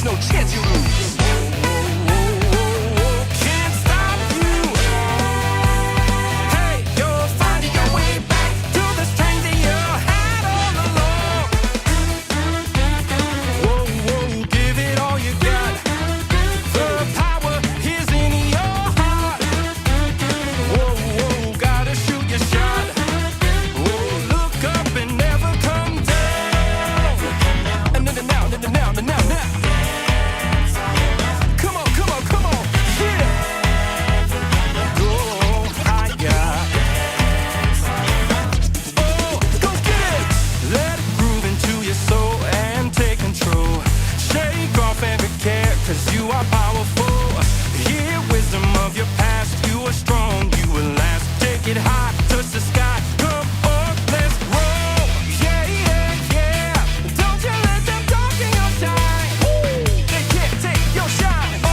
no chance you lose. Can't stop you. Hey, you're finding your way back to the strength that you had all along. Whoa, whoa, give it all you got. The power is in your heart. Whoa, whoa, gotta shoot your shot. Whoa, look up and never come down. And now. Come on, yeah. Go higher. Oh, go get it. Let it groove into your soul and take control. Shake off every care, 'cause you are powerful. Hear wisdom of your past. You are strong, you will last. Take it high, touch the sky. Come on, let's roll. Yeah, yeah, yeah. Don't you let them darken your shine. They can't take your shine. Oh,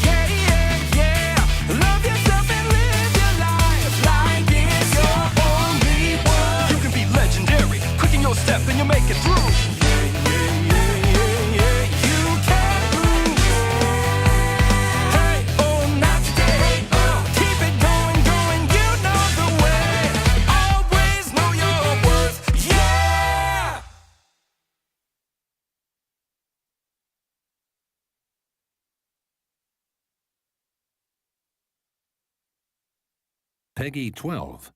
yeah, yeah, yeah. Love yourself and live your life like it's your only one. You can be legendary. Quicken your step and you'll make it through. Yeah, yeah, yeah, yeah, yeah. You can lose. Hey, oh, not today. Oh, keep it going. You know the way. Always know your worth. Yeah. Peggy 12.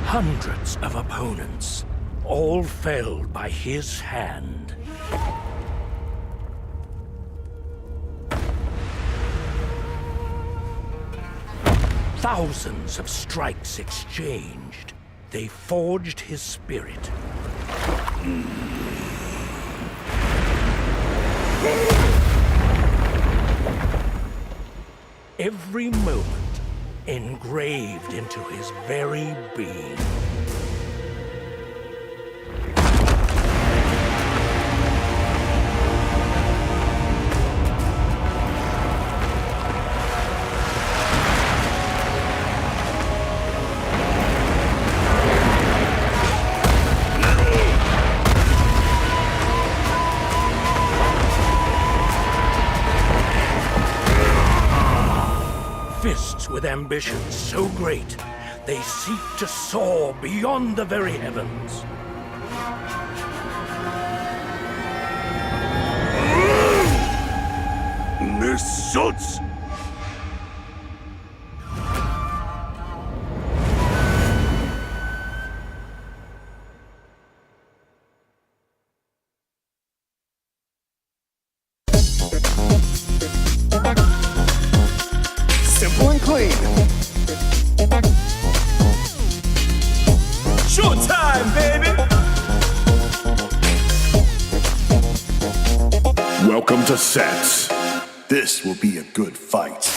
Hundreds of opponents, all felled by his hand. Thousands of strikes exchanged. They forged his spirit. Every moment engraved into his very being. Fists with ambitions so great, they seek to soar beyond the very heavens. Nessuts! Simple and clean. Showtime, baby. Welcome to Sets. This will be a good fight.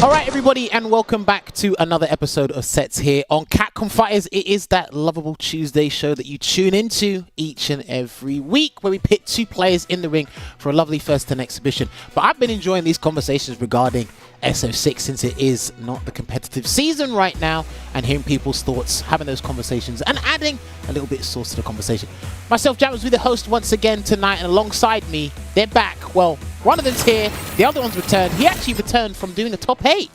All right, everybody, and welcome back to another episode of Sets here on Capcom Fighters. It is that lovable Tuesday show that you tune into each and every week, where we pit two players in the ring for a lovely first-turn exhibition. But I've been enjoying these conversations regarding SO6 since it is not the competitive season right now, and hearing people's thoughts, having those conversations, and adding a little bit of sauce to the conversation. Myself, Jam, will be the host once again tonight, and alongside me, they're back. Well, one of them's here, the other one's returned. He actually returned from doing a top 8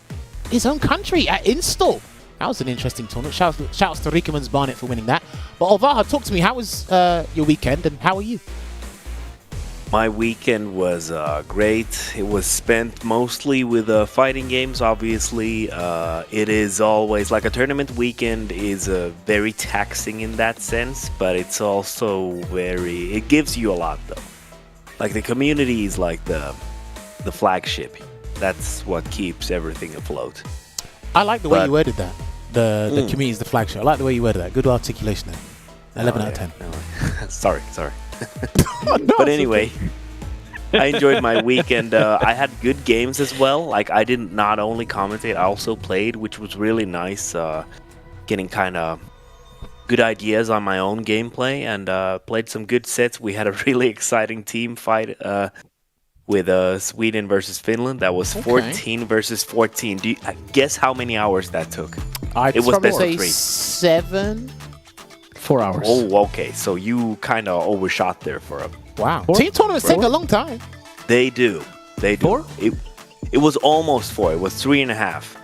in his own country at Install. That was an interesting tournament. Shouts to Riekermans Barnett for winning that. But Olvaha, talk to me. How was your weekend, and how are you? My weekend was great. It was spent mostly with fighting games, obviously. It is always, like a tournament weekend is very taxing in that sense, but it's also it gives you a lot though. Like the community is like the flagship. That's what keeps everything afloat. I like the way you worded that. The community is the flagship. I like the way you worded that. Good articulation there. 11 out of 10. Sorry. No, But anyway, I enjoyed my weekend. I had good games as well. Like I didn't not only commentate, I also played, which was really nice. Getting kind of good ideas on my own gameplay and played some good sets. We had a really exciting team fight with Sweden versus Finland. That was 14 versus 14. Do you guess how many hours that took? It was best of 3. 4 hours. Oh, okay. So you kind of overshot there for a... Wow. Team tournaments take a long time. They do. They do. 4? It was almost 4. It was 3.5.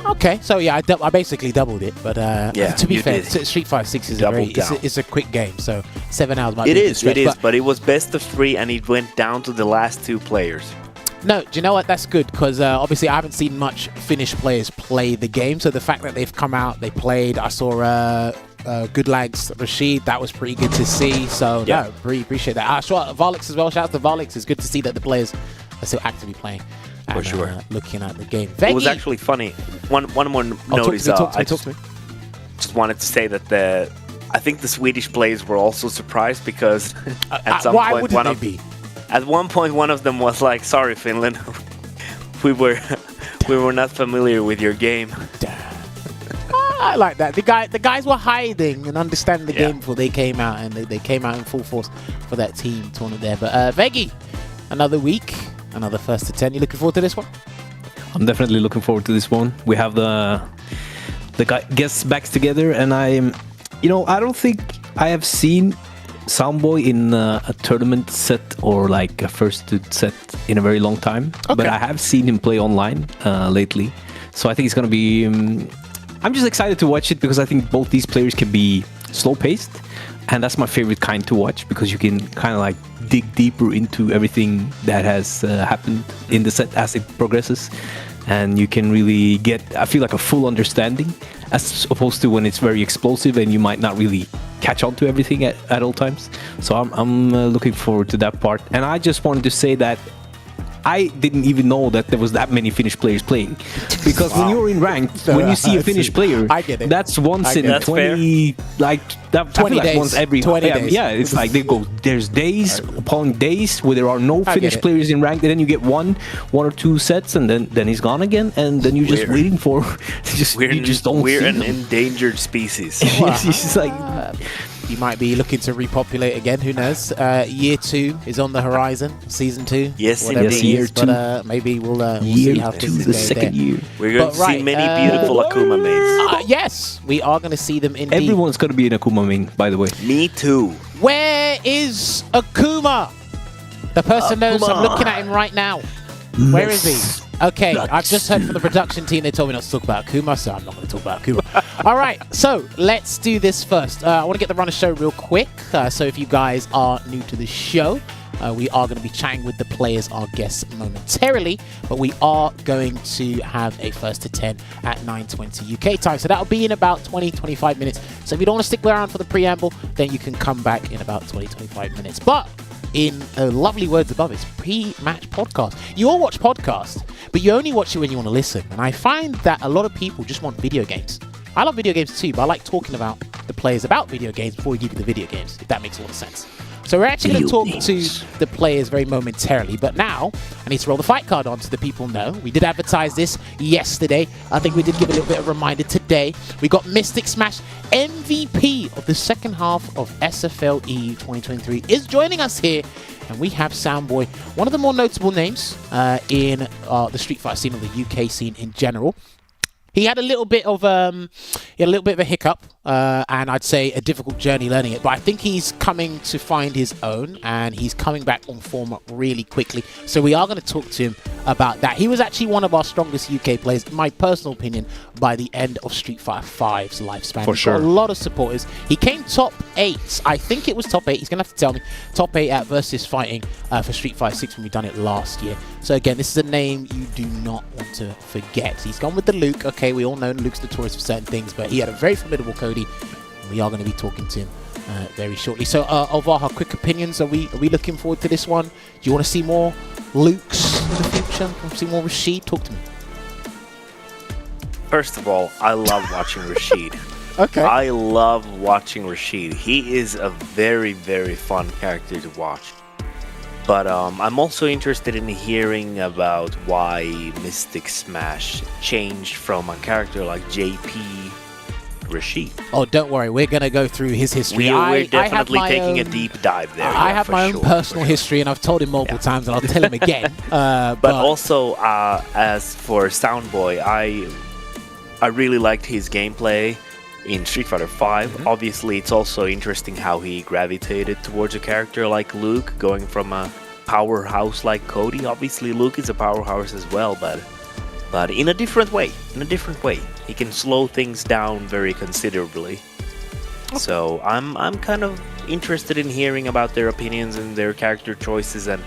Okay, so yeah, I basically doubled it, but to be fair, Street Fighter 6 is it's a quick game, so 7 hours might be a stretch, but it was best of 3, and it went down to the last 2 players. No, do you know what? That's good, because obviously I haven't seen much Finnish players play the game, so the fact that they've come out, they played, I saw Good Lags Rashid, that was pretty good to see, so no, really appreciate that. Sure, Varlix as well, shout out to Varlix, it's good to see that the players are still actively playing. For sure. Looking at the game. It was actually funny. One more notice. Talk to me. Just wanted to say that I think the Swedish players were also surprised because at some point one of them was like, "Sorry, Finland, we were not familiar with your game." I like that. The guys were hiding and understanding the game before they came out, and they came out in full force for that team tournament there. But Veggie, another week. Another 1st to 10. You looking forward to this one? I'm definitely looking forward to this one. We have the guests back together, and I don't think I have seen Soundboi in a tournament set or like a first to set in a very long time. Okay. But I have seen him play online lately, so I think it's gonna be. I'm just excited to watch it because I think both these players can be slow paced, and that's my favorite kind to watch because you can kind of like dig deeper into everything that has happened in the set as it progresses, and you can really get, I feel like, a full understanding as opposed to when it's very explosive and you might not really catch on to everything at all times. So I'm looking forward to that part. And I just wanted to say that I didn't even know that there was that many Finnish players playing, because when you're in ranked, when you see a Finnish player, I get it. That's once in 20, like that, 20 days. Like once every 20 days. Yeah, it's like they go. There's days upon days where there are no Finnish players in ranked, and then you get one or two sets, and then he's gone again, and then you're just waiting for. You just don't. We're see an them. endangered species. It's just like. You might be looking to repopulate again. Who knows? Year 2 is on the horizon. Season 2. Yes, indeed. Year 2. But maybe we'll see how things go the second there. year. We're going to see many beautiful Akuma mains. Yes, we are going to see them indeed. Everyone's going to be an Akuma main, by the way. Me too. Where is Akuma? The person knows. I'm looking at him right now. Where is he? Okay, I've just heard from the production team. They told me not to talk about Akuma, so I'm not going to talk about Akuma. All right, so let's do this first. I want to get the run of show real quick. So if you guys are new to the show, we are going to be chatting with the players, our guests, momentarily, but we are going to have a 1st to 10 at 9:20 UK time. So that'll be in about 20-25 minutes. So if you don't want to stick around for the preamble, then you can come back in about 20-25 minutes. But in lovely words above, it's pre-match podcast. You all watch podcasts, but you only watch it when you want to listen. And I find that a lot of people just want video games. I love video games too, but I like talking about the players about video games before we give you the video games, if that makes a lot of sense. So we're actually going to talk to the players very momentarily, but now I need to roll the fight card on so the people know. We did advertise this yesterday. I think we did give a little bit of a reminder today. We got MysticSmash, MVP of the second half of SFLE 2023, is joining us here. And we have Soundboi, one of the more notable names in the Street Fighter scene, or the UK scene in general. He had a little bit of a hiccup, and I'd say a difficult journey learning it. But I think he's coming to find his own, and he's coming back on form really quickly. So we are going to talk to him about that. He was actually one of our strongest UK players, in my personal opinion, by the end of Street Fighter V's lifespan. For sure. Got a lot of supporters. He came top 8. I think it was top 8. He's going to have to tell me. Top 8 at Versus Fighting for Street Fighter 6 when we done it last year. So again, this is a name you do not want to forget. He's gone with the Luke. Okay, we all know Luke's notorious for certain things, but he had a very formidable Cody. And we are going to be talking to him very shortly. So, Alvaha, quick opinions. Are we looking forward to this one? Do you want to see more Lukes in the future? Want to see more Rashid? Talk to me. First of all, I love watching Rashid. Okay. I love watching Rashid. He is a very, very fun character to watch. But I'm also interested in hearing about why MysticSmash changed from a character like JP Rashid. Oh, don't worry, we're going to go through his history. We're definitely taking a deep dive there. I have my own personal history, and I've told him multiple times, and I'll tell him again. But also, as for Soundboi, I really liked his gameplay in Street Fighter V. Obviously, it's also interesting how he gravitated towards a character like Luke, going from a powerhouse like Cody. Obviously, Luke is a powerhouse as well, but in a different way. He can slow things down very considerably. So I'm kind of interested in hearing about their opinions and their character choices, and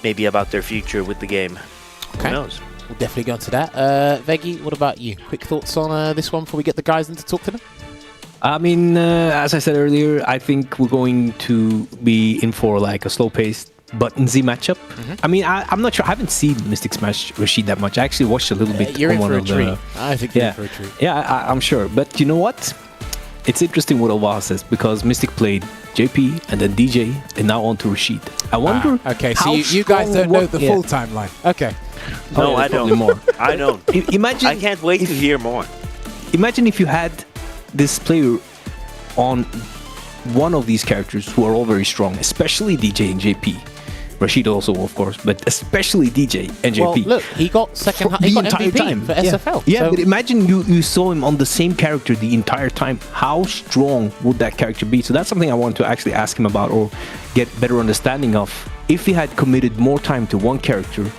maybe about their future with the game. Okay. Who knows? We'll definitely go into that. Veggie, what about you? Quick thoughts on this one before we get the guys in to talk to them? I mean, as I said earlier, I think we're going to be in for like a slow-paced button-Z matchup. I mean, I'm not sure. I haven't seen MysticSmash Rashid that much. I actually watched a little bit. You're in on for one a of treat. I think you're in for a treat. Yeah, I'm sure. But you know what? It's interesting what Owa says, because Mystic played JP and then DJ and now on to Rashid. I wonder. Okay, so how you guys don't strong know what- the yeah. full timeline. Okay. No, yeah, I probably don't. more. I don't. Imagine. I can't wait to hear more. Imagine if you had this player on one of these characters who are all very strong, especially DJ and JP. Rashid also, of course, but especially DJ and JP. Well, look, he got he got MVP for SFL. Yeah, so but imagine you saw him on the same character the entire time. How strong would that character be? So that's something I want to actually ask him about, or get better understanding of. If he had committed more time to one character,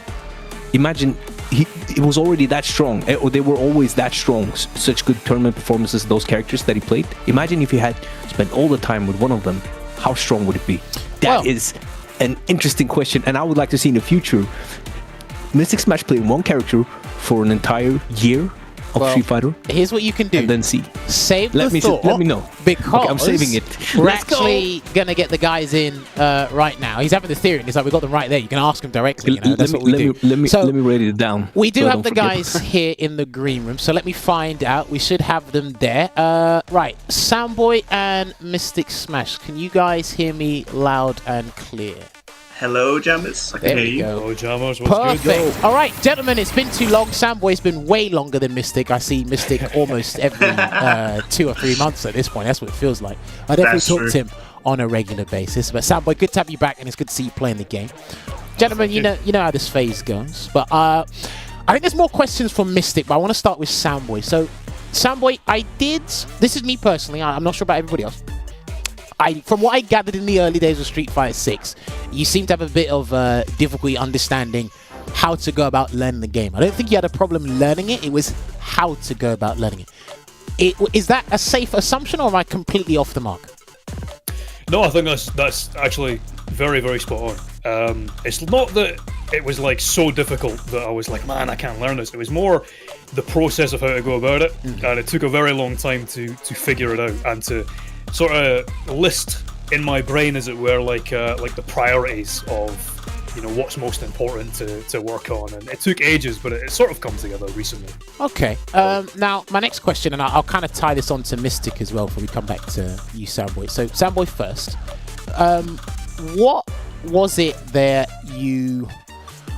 imagine he was already that strong, or they were always that strong. Such good tournament performances, those characters that he played. Imagine if he had spent all the time with one of them, how strong would it be? That is an interesting question, and I would like to see in the future MysticSmash playing one character for an entire year of Street Fighter. Here's what you can do. And then see. Save Let the me thought. let me know. Because okay, I'm saving it. We're Let's actually going to get the guys in right now. He's having the theory, and he's like, we got them right there. You can ask them directly. You know? That's what we do. Let me So, write it down. we do so I have the don't forget. guys here in the green room, so let me find out. We should have them there. Right, Soundboi and MysticSmash. Can you guys hear me loud and clear? Hello, Jammers. I can There hear we you. go. Oh, Jammers, what's good? Perfect. All right, gentlemen, it's been too long. Soundboy's been way longer than Mystic. I see Mystic almost every 2 or 3 months at this point. That's what it feels like. I definitely That's talk true. to him on a regular basis. But Soundboi, good to have you back, and it's good to see you playing the game. Gentlemen, you know how this phase goes. But I think there's more questions from Mystic, but I want to start with Soundboi. So, Soundboi, this is me personally. I'm not sure about everybody else. From what I gathered in the early days of Street Fighter 6, you seem to have a bit of difficulty understanding how to go about learning the game. I don't think you had a problem learning it. It was how to go about learning it. Is that a safe assumption, or am I completely off the mark? No, I think that's actually very, very spot on. It's not that it was like so difficult that I was like, man, I can't learn this. It was more the process of how to go about it, and it took a very long time to figure it out and to sort of list in my brain, as it were, like the priorities of what's most important to work on. And it took ages, but it sort of come together recently. Okay. Now, my next question, and I'll kind of tie this on to Mystic as well before we come back to you, Soundboi. So, Soundboi first. What was it that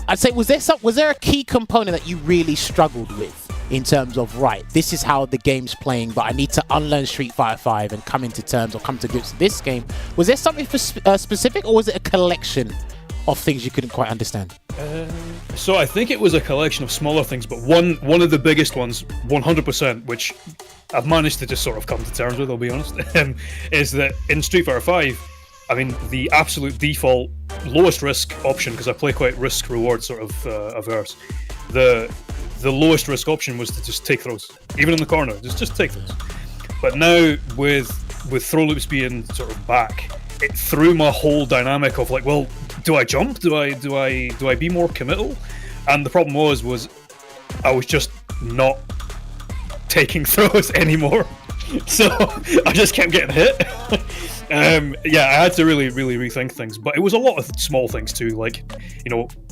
I'd say, was there a key component that you really struggled with in terms of, right, this is how the game's playing, but I need to unlearn Street Fighter 5 and come into terms or come to grips with this game? Was there something specific, or was it a collection of things you couldn't quite understand? So I think it was a collection of smaller things, but one of the biggest ones, 100%, which I've managed to just sort of come to terms with, I'll be honest, is that in Street Fighter 5, I mean, the absolute default lowest risk option, because I play quite risk-reward sort of averse, the lowest risk option was to just take throws, even in the corner, just take throws. But now with throw loops being sort of back, it threw my whole dynamic of like, well, do I jump? Do I be more committal? And the problem was I was just not taking throws anymore, so I just kept getting hit. I had to really rethink things, but it was a lot of small things too, like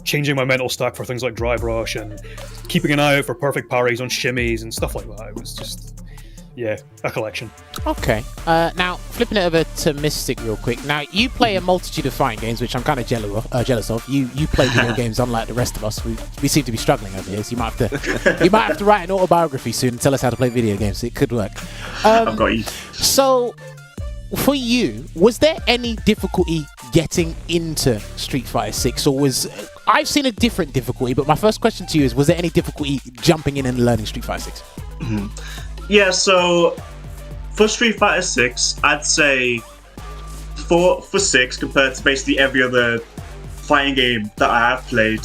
changing my mental stack for things like drive rush and keeping an eye out for perfect parries on shimmies and stuff like that. It was just yeah, a collection. Okay. Now, flipping it over to Mystic real quick. Now, you play a multitude of fighting games, which I'm kind of jealous of. You play video games unlike the rest of us. We seem to be struggling over here, so you might have to write an autobiography soon and tell us how to play video games. It could work. I've got you. So, for you, was there any difficulty getting into Street Fighter 6, or I've seen a different difficulty, but my first question to you is, was there any difficulty jumping in and learning Street Fighter 6? Yeah, so for Street Fighter 6, I'd say for 6 compared to basically every other fighting game that I have played,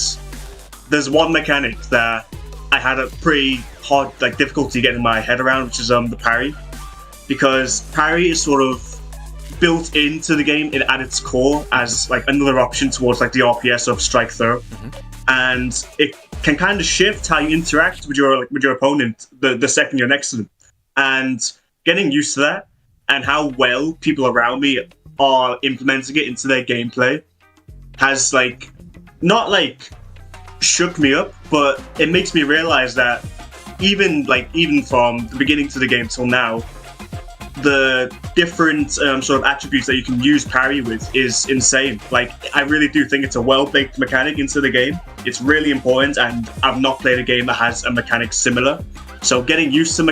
there's one mechanic that I had a pretty hard difficulty getting my head around, which is the parry, because parry is sort of built into the game at its core as another option towards the RPS of strike throw, and it can kind of shift how you interact with your opponent the second you're next to them. And getting used to that and how well people around me are implementing it into their gameplay has not shook me up, but it makes me realize that even from the beginning to the game till now, the different sort of attributes that you can use parry with is insane. I really do think it's a well-baked mechanic into the game. It's really important, and I've not played a game that has a mechanic similar. So getting used to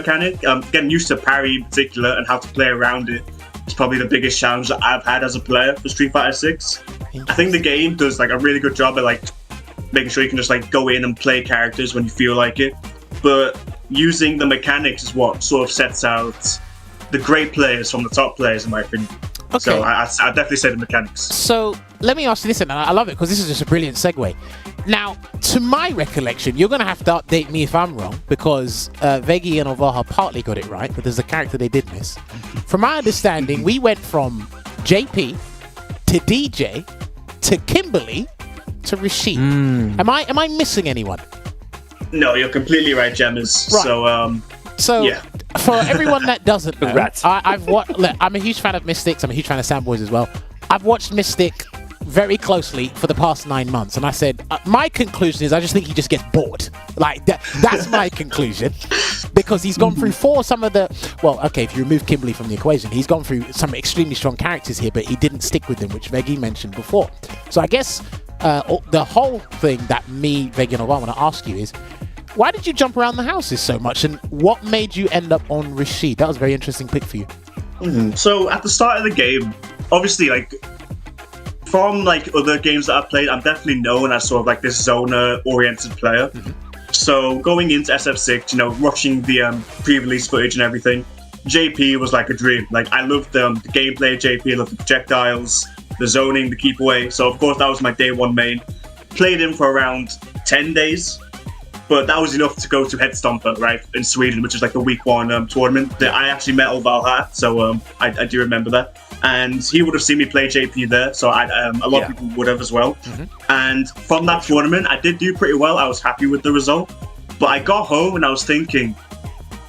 getting used to parry in particular and how to play around it is probably the biggest challenge that I've had as a player for Street Fighter 6. I think the game does a really good job at making sure you can just go in and play characters when you feel like it. But using the mechanics is what sort of sets out the great players from the top players, in my opinion. Okay. So I'd definitely say the mechanics. So let me ask you this, and I love it because this is just a brilliant segue. Now, to my recollection, you're going to have to update me if I'm wrong, because Veggie and Ovaha partly got it right, but there's a character they did miss. From my understanding, we went from JP to DJ to Kimberly to Rashid. Am I missing anyone? No, you're completely right, Gemmers. Right. So yeah. For everyone that doesn't know, Congrats. I'm a huge fan of Mystics. I'm a huge fan of Soundbois as well. I've watched Mystic very closely for the past 9 months, and I said my conclusion is I just think he just gets bored. That's my conclusion, because he's gone through if you remove Kimberly from the equation, he's gone through some extremely strong characters here, but he didn't stick with them, which Veggie mentioned before. So I guess the whole thing that me, Veggie, and Ovaha want to ask you is, why did you jump around the houses so much, and what made you end up on Rashid? That was a very interesting pick for you. So at the start of the game, obviously, from other games that I've played, I'm definitely known as sort of this zoner-oriented player. So going into SF6, watching the pre-release footage and everything, JP was a dream. I loved the gameplay of JP, I loved the projectiles, the zoning, the keep away. So of course that was my day one main. Played him for around 10 days. But that was enough to go to Head Stomper, right, in Sweden, which is the week one tournament. That I actually met Ovaha at, so I do remember that. And he would have seen me play JP there, so a lot of people would have as well. And from that tournament, I did do pretty well. I was happy with the result. But I got home and I was thinking,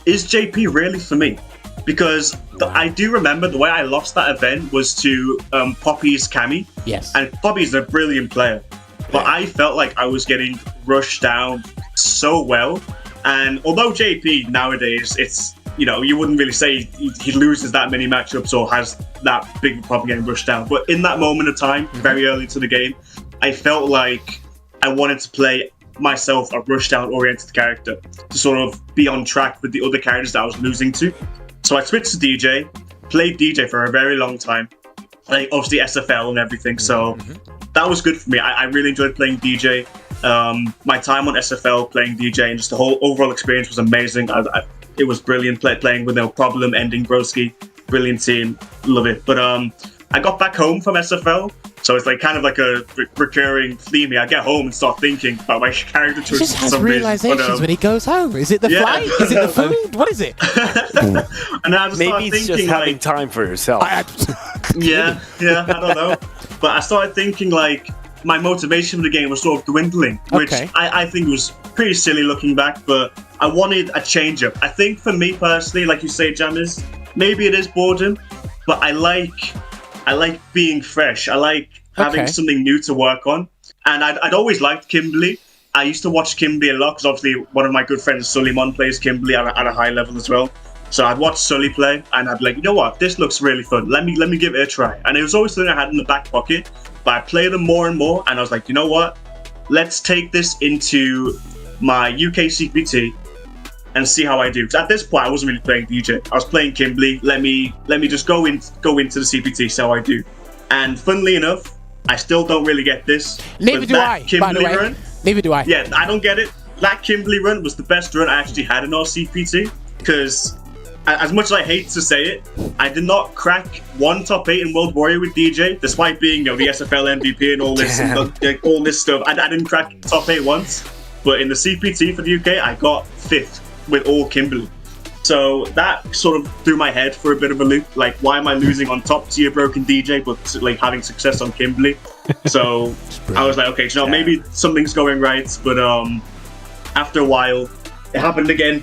is JP really for me? Because I do remember the way I lost that event was to Poppy's Cammy. Yes. And Poppy's a brilliant player. But I felt like I was getting rushed down so well, and although JP nowadays, it's you wouldn't really say he loses that many matchups or has that big of a problem getting rushed down, but in that moment of time, very early to the game, I felt like I wanted to play myself a rush down oriented character to sort of be on track with the other characters that I was losing to. So I switched to DJ, played DJ for a very long time, obviously SFL and everything, so that was good for me. I really enjoyed playing DJ. My time on SFL playing DJ and just the whole overall experience was amazing. It was brilliant playing with No Problem, ending Broski. Brilliant team, love it. But I got back home from SFL, so it's kind of a recurring theme here. I get home and start thinking about my character choices. He just has realizations when he goes home. Is it the flight? Is it the food? What is it? And I just Maybe it's thinking, just having time for yourself. I don't know. But I started thinking my motivation for the game was sort of dwindling, which I think was pretty silly looking back, but I wanted a change up. I think for me personally, like you say, Jammers, maybe it is boredom, but I like being fresh. I like having something new to work on. And I'd always liked Kimberly. I used to watch Kimberly a lot because obviously one of my good friends, Suleiman, plays Kimberly at a high level as well. So I'd watch Sully play, and I'd be like, you know what, this looks really fun. Let me give it a try. And it was always something I had in the back pocket, but I played them more and more, and I was like, you know what, let's take this into my UK CPT and see how I do. Because at this point, I wasn't really playing DJ. I was playing Kimberly. Let me just go into the CPT, see how I do. And funnily enough, I still don't really get this. Neither do I, by the way. Run, Neither do I. Yeah, I don't get it. That Kimberly run was the best run I actually had in our CPT, because as much as I hate to say it, I did not crack one top 8 in World Warrior with DJ, despite being, the SFL MVP and all this stuff. I didn't crack top 8 once, but in the CPT for the UK, I got 5th with all Kimberly. So that sort of threw my head for a bit of a loop. Like, why am I losing on top tier broken DJ, but like having success on Kimberly? So I was like, okay, maybe something's going right. But after a while, it happened again,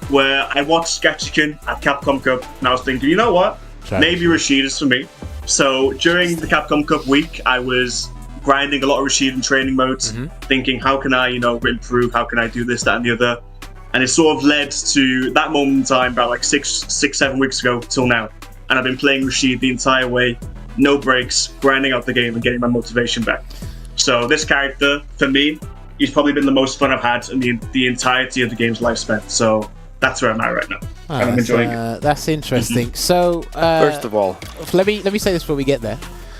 where I watched Sketchikin at Capcom Cup, and I was thinking, you know what? Maybe Rashid is for me. So during the Capcom Cup week, I was grinding a lot of Rashid in training modes, thinking, how can I, improve? How can I do this, that, and the other? And it sort of led to that moment in time, about like 6-7 weeks ago till now. And I've been playing Rashid the entire way, no breaks, grinding out the game and getting my motivation back. So this character, for me, he's probably been the most fun I've had in the entirety of the game's lifespan. So that's where I'm at right now. And I'm enjoying it. That's interesting. So First of all, let me say this before we get there.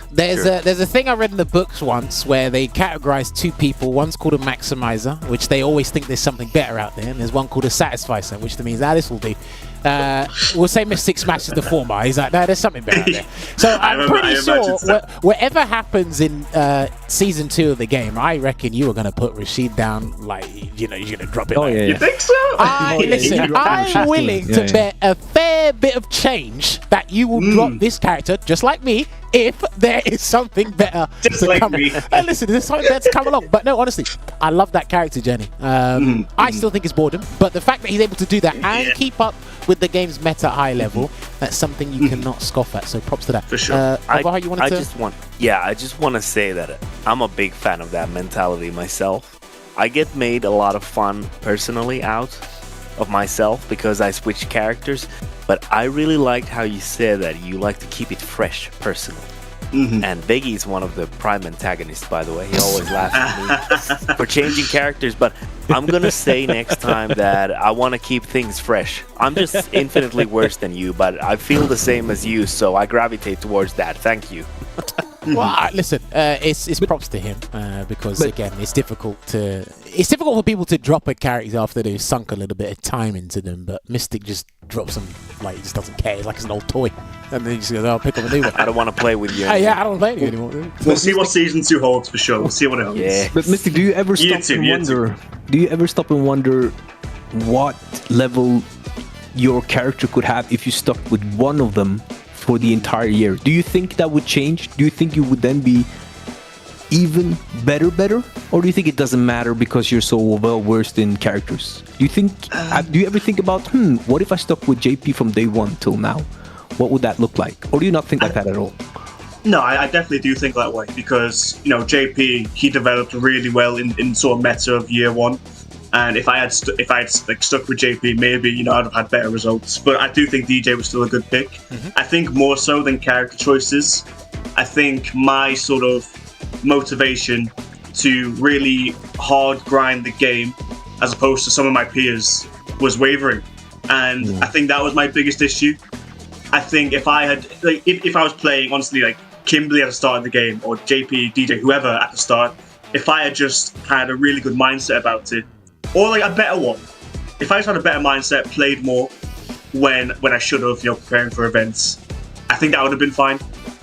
There's a thing I read in the books once where they categorize 2 people. One's called a maximizer, which they always think there's something better out there, and there's one called a satisficer, which means this will do. We'll say MysticSmash is the former. He's like, no, there's something better out there. So I'm pretty sure whatever happens in season 2 of the game, I reckon you are going to put Rashid down, like, you're going to drop it. You think so? Listen, I'm willing to bet a fair bit of change that you will drop this character, just like me, if there is something better to come. Listen, there's something better to come along. But no, honestly, I love that character journey. I still think it's boredom, but the fact that he's able to do that and keep up with the game's meta high level, that's something you cannot scoff at. So props to that. For sure. I just want to say that I'm a big fan of that mentality myself. I get made a lot of fun personally out of myself because I switch characters, but I really liked how you said that you like to keep it fresh personally. And Biggie is one of the prime antagonists, by the way. He always laughs at me for changing characters, but I'm gonna say next time that I want to keep things fresh. I'm just infinitely worse than you, but I feel the same as you, so I gravitate towards that. Thank you. Well, listen, it's props to him because again, it's difficult for people to drop a character after they've sunk a little bit of time into them. But Mystic just drops them like he just doesn't care. It's like it's an old toy, and then he just goes, "I'll pick up a new one." I don't want to play with you anymore. Yeah, I don't play with you anymore. We'll see what season 2 holds for sure. We'll see what else. Yeah. But Mystic, do you ever stop and wonder? Do you ever stop and wonder what level your character could have if you stuck with one of them for the entire year? Do you think that would change? Do you think you would then be even better, or do you think it doesn't matter because you're so well versed in characters? Do you think? Do you ever think about, what if I stuck with JP from day one till now? What would that look like? Or do you not think like that at all? No, I definitely do think that way because JP, he developed really well in sort of meta of year 1. And if I had stuck with JP, maybe I'd have had better results. But I do think DJ was still a good pick. I think more so than character choices, I think my sort of motivation to really hard grind the game, as opposed to some of my peers, was wavering, and I think that was my biggest issue. I think if I had, if I was playing honestly like Kimberly at the start of the game or JP, DJ, whoever at the start, if I had just had a really good mindset about it. Or like a better one. If I just had a better mindset, played more when I should have, preparing for events, I think that would have been fine.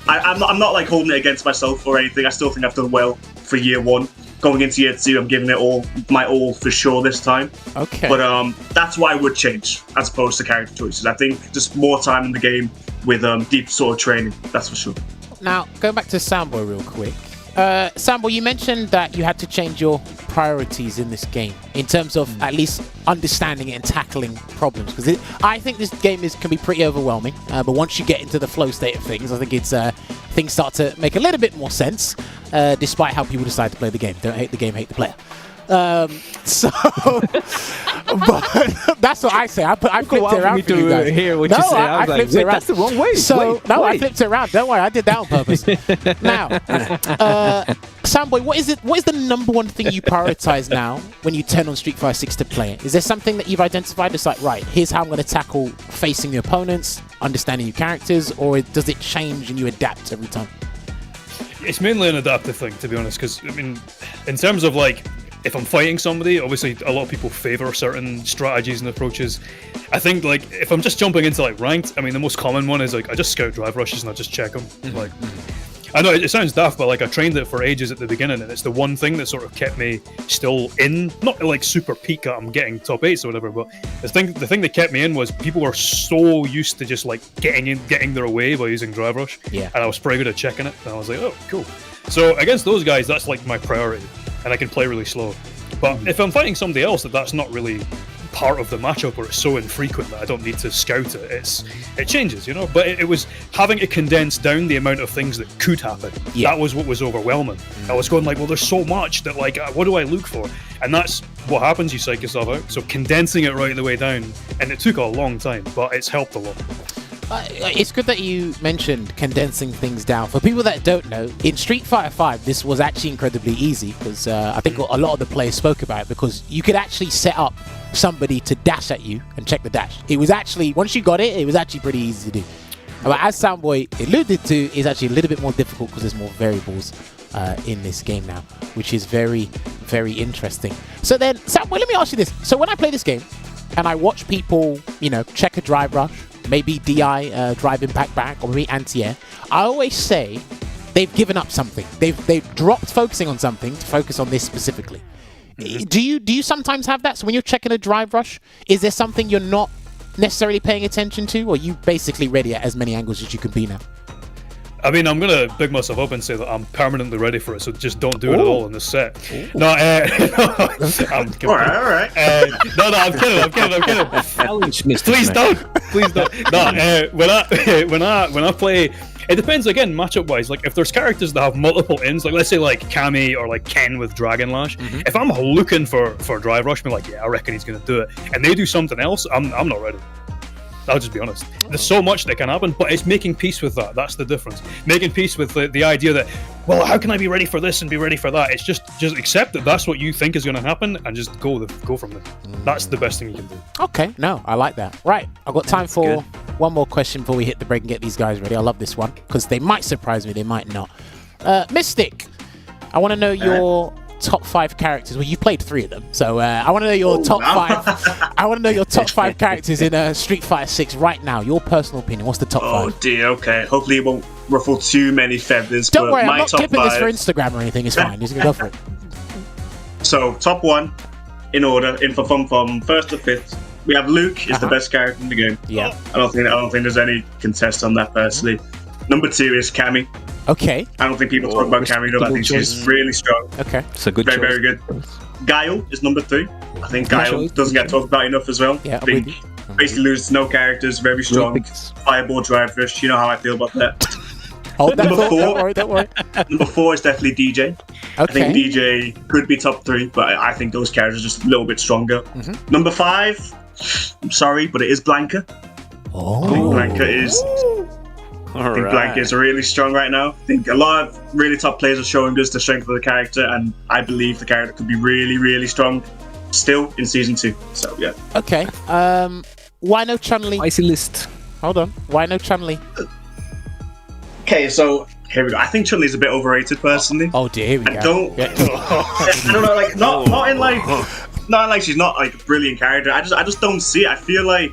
I'm not like holding it against myself or anything. I still think I've done well for year 1. Going into year 2, I'm giving it my all for sure this time. Okay. But that's why I would change as opposed to character choices. I think just more time in the game with deep sort of training. That's for sure. Now, going back to Soundboi real quick. Soundboi, you mentioned that you had to change your priorities in this game in terms of at least understanding it and tackling problems, because I think this game can be pretty overwhelming, but once you get into the flow state of things, I think things start to make a little bit more sense, despite how people decide to play the game. Don't hate the game, hate the player. So, but that's what I say. I flipped it around for you guys. Hear what no, you say. I flipped it wait, around. that's the wrong way. So wait, no, I wait. flipped it around. Don't worry, I did that on purpose. Now, Soundboi, what is the number one thing you prioritize now when you turn on Street Fighter 6 to play it? Is there something that you've identified? It's like, right, here's how I'm going to tackle facing the opponents, understanding your characters, or does it change and you adapt every time? It's mainly an adaptive thing, to be honest, because, I mean, in terms of, like, if I'm fighting somebody, obviously a lot of people favour certain strategies and approaches. I think, like, if I'm just jumping into, like, ranked, I mean, the most common one is, like, I just scout drive rushes and I just check them. Like, I know it sounds daft, but, like, I trained it for ages at the beginning, and it's the one thing that sort of kept me still in, not, like, super peak at I'm getting top 8s or whatever, but the thing that kept me in was people were so used to just, like, getting their way by using drive rush. Yeah. And I was pretty good at checking it, and I was like, oh, cool. So against those guys, that's, like, my priority, and I can play really slow. But if I'm fighting somebody else that's not really part of the matchup, or it's so infrequent that I don't need to scout it, it changes, you know. But it was having to condense down the amount of things that could happen. Yeah. That was what was overwhelming. I was going like, well, there's so much that, like, what do I look for? And that's what happens. You psych yourself out. So condensing it right the way down, and it took a long time, but it's helped a lot. It's good that you mentioned condensing things down. For people that don't know, in Street Fighter 5, this was actually incredibly easy, because I think a lot of the players spoke about it, because you could actually set up somebody to dash at you and check the dash. It was actually, once you got it, it was actually pretty easy to do. But as Soundboi alluded to, it's actually a little bit more difficult because there's more variables in this game now, which is very, very interesting. So then, Soundboi, let me ask you this. So when I play this game and I watch people, you know, check a drive rush, maybe DI, drive impact back, or maybe anti-air, I always say they've given up something. They've dropped focusing on something to focus on this specifically. Do you sometimes have that? So when you're checking a drive rush, is there something you're not necessarily paying attention to, or are you basically ready at as many angles as you can be now? I mean, I'm gonna big myself up and say that I'm permanently ready for it, so just don't do it at all in this set. No, I'm kidding. All right. No, I'm kidding. Please don't. No, when I play, it depends again matchup wise. Like if there's characters that have multiple ins, like let's say like Cammy or like Ken with Dragon Lash. If I'm looking for drive rush, I'm like, yeah, I reckon he's gonna do it, and they do something else, I'm not ready. I'll just be honest. There's so much that can happen, but it's making peace with that. That's the difference. Making peace with the idea that, well, how can I be ready for this and be ready for that? It's just accept that that's what you think is going to happen and just go from there. That's the best thing you can do. Okay, no, I like that. Right, I've got time for one more question before we hit the break and get these guys ready. I love this one because they might surprise me, they might not. Mystic, I want to know your top 5 characters. Well, you played 3 of them, so I want to know your top 5. I want to know your top 5 characters in Street Fighter 6 right now. Your personal opinion. What's the top 5? Oh dear. Okay. Hopefully it won't ruffle too many feathers. Don't but worry, my I'm not top clipping 5, this for Instagram or anything. It's fine. Just gonna go for it. So top 1 in order, in for fun from 1st to 5th. We have Luke is the best character in the game. Yeah. I don't think there's any contest on that personally. Number 2 is Cammy. Okay. I don't think people talk about Cammy enough. I think she's really strong. Okay. It's a good Very, choice. very good. Guile is number 3. I think Guile doesn't get talked about enough as well. Yeah, I think basically loses no characters, very strong. Fireball drive rush. You know how I feel about that. Hold that Number thought. 4. Don't worry. Number 4 is definitely DJ. I think Okay. DJ could be top 3, but I think those characters are just a little bit stronger. Number 5, I'm sorry, but it is Blanca. I think Blanca is. I think Blanca is really strong right now. I think a lot of really top players are showing us the strength of the character, and I believe the character could be really, really strong still in Season 2. So, yeah. Okay. Why no Chun-Li? Spicy list. Hold on. Why no Chun-Li? Okay, so here we go. I think Chun-Li's a bit overrated, personally. Oh dear, here we go. I don't know, like, not like she's not like a brilliant character. I just don't see it. I feel like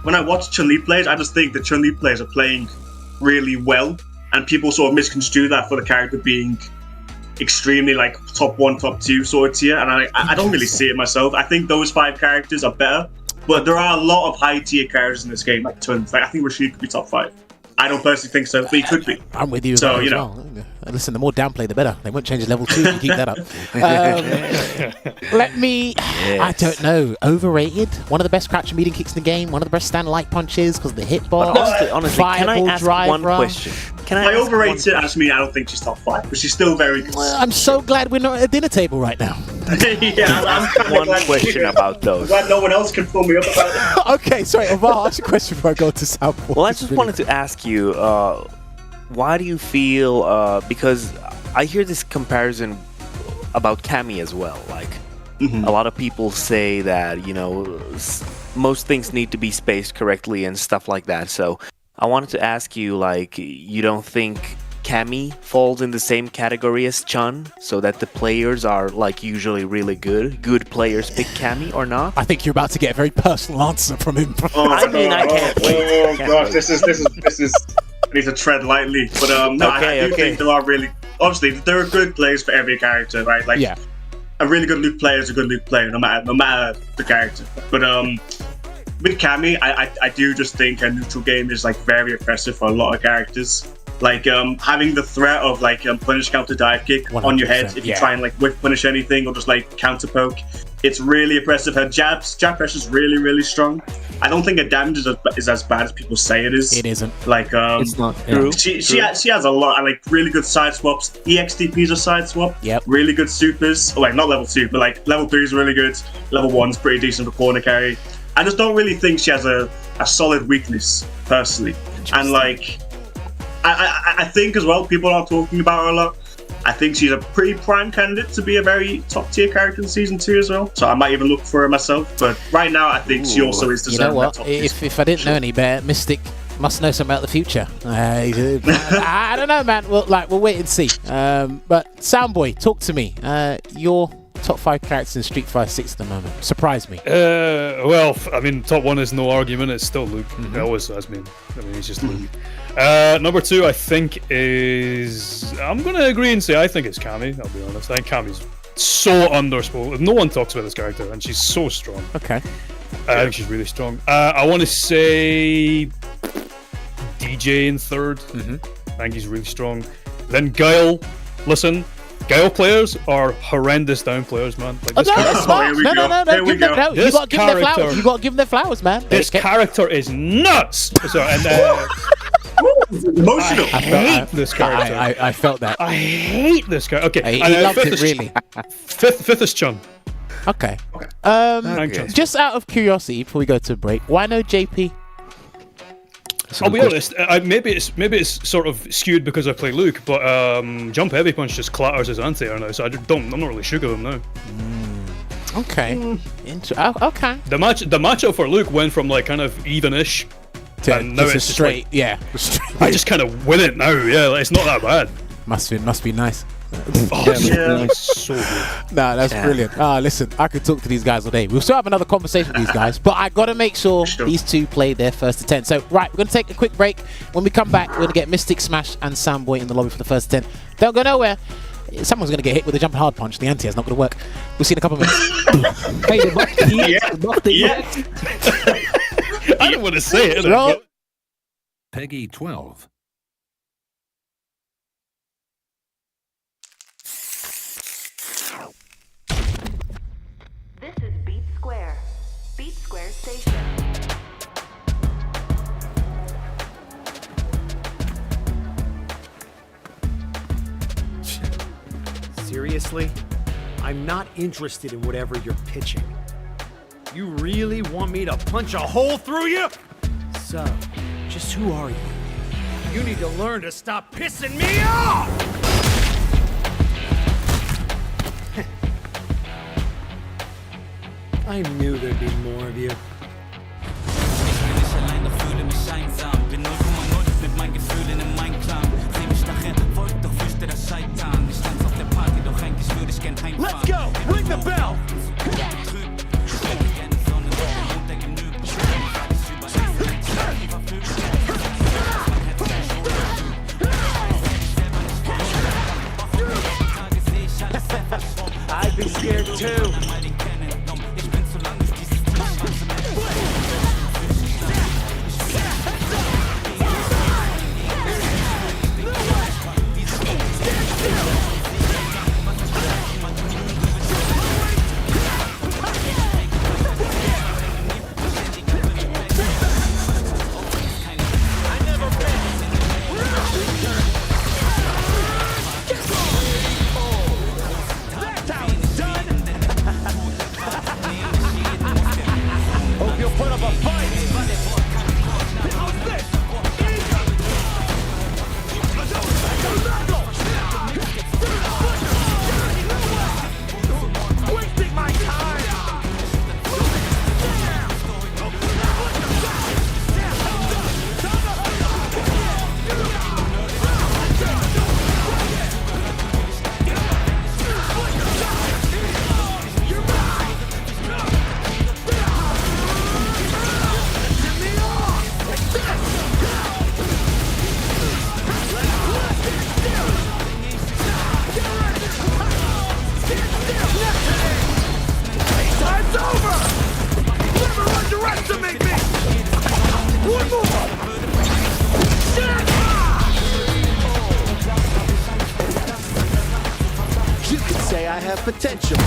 when I watch Chun-Li plays, I just think the Chun-Li players are playing really well, and people sort of misconstrue that for the character being extremely like top 1, top 2 sort of tier, and I don't really see it myself. I think those 5 characters are better, but there are a lot of high tier characters in this game, like Chun. Like I think Rashid could be top 5. I don't personally think so, but he could be. I'm with you. So, as you know. well. Listen, the more downplay, the better. They won't change level 2 if you keep that up. Let me... Yes. I don't know. Overrated? One of the best crouch and meeting kicks in the game. One of the best stand light punches because of the hitbox. Honestly, can I ask one question? By overrated, I just mean I don't think she's top 5, but she's still very good. I'm so glad we're not at a dinner table right now. Yeah, I'm kind of One glad question about those. Glad no one else can pull me up about it. Okay, sorry, I'll ask you a question before I go to Soundboi. Well, I just wanted to ask you, why do you feel? Because I hear this comparison about Cammy as well. Like, a lot of people say that most things need to be spaced correctly and stuff like that. So I wanted to ask you, like, you don't think Cammy falls in the same category as Chun, so that the players are like usually really good players pick Cammy or not? I think you're about to get a very personal answer from him. I mean, I can't wait. Oh gosh, this is. I need to tread lightly, but no, I do think there are really. Obviously, there are good players for every character, right? Like, Yeah. a really good Luke player is a good Luke player, no matter the character. But with Cammy, I do just think a neutral game is like very oppressive for a lot of characters. Like having the threat of like punish counter dive kick on your head if you try and like whiff punish anything or just like counter poke. It's really oppressive. Her jab pressure is really strong. I don't think her damage is as bad as people say it is. It isn't. Like It's not. Yeah. she has a lot of like really good side swaps. EXTP's a side swap. Yep. Really good supers. Oh, like not level 2, but like level 3 is really good. Level 1's pretty decent for corner carry. I just don't really think she has a solid weakness personally. And like I think as well, people aren't talking about her a lot. I think she's a pretty prime candidate to be a very top tier character in season 2 as well. So I might even look for her myself. But right now, I think she also is deserving. You know what? Top tier. If I didn't know any better, Mystic must know something about the future. I don't know, man. We'll wait and see. But Soundboi, talk to me. Your top 5 characters in Street Fighter 6 at the moment. Surprise me. Well, I mean, top 1 is no argument. It's still Luke. It always has been. I mean, he's just Luke. Number 2, I think is. I'm gonna agree and say I think it's Cammy. I'll be honest. I think Cammy's so underspoken. No one talks about this character, and she's so strong. Okay. I think she's really strong. I want to say DJ in 3rd. I think he's really strong. Then Guile. Listen, Guile players are horrendous down players, man. Like this That's smart. Here we No. go. Here we Give them go. flowers. You This gotta give them their flowers. character- You gotta give them their flowers, man. This character is nuts. Sorry, and Emotional. I hate this character. I felt that. I hate this character. Okay, He and, loved fifth it, is really. Fifth is Chun. Okay. And Chun's Just out of curiosity, before we go to break, why no JP? I'll be honest. Maybe it's sort of skewed because I play Luke, but Jump Heavy Punch just clatters his anti-air now, so I'm not really shook of him now. Okay. Okay. The matchup for Luke went from like kind of even-ish, and now Just a it's just straight. like, Yeah. I just kind of win it now. Yeah, like, it's not that bad. Must be nice. Oh, it's so good. No, that's brilliant. Listen, I could talk to these guys all day. We'll still have another conversation with these guys, but I got to make sure these two play their first to 10. So, right, we're going to take a quick break. When we come back, we're going to get MysticSmash and Soundboi in the lobby for the first 10. Don't go nowhere. Someone's going to get hit with a jumping hard punch. The anti-air's not going to work. We'll see in a couple of minutes. Hey, the I don't want to say it. Roll. Peggy 12. This is Beat Square. Beat Square Station. Seriously? I'm not interested in whatever you're pitching. You really want me to punch a hole through you? So, just who are you? You need to learn to stop pissing me off! I knew there'd be more of you. Let's go! Ring the bell! I'd be scared too. potential.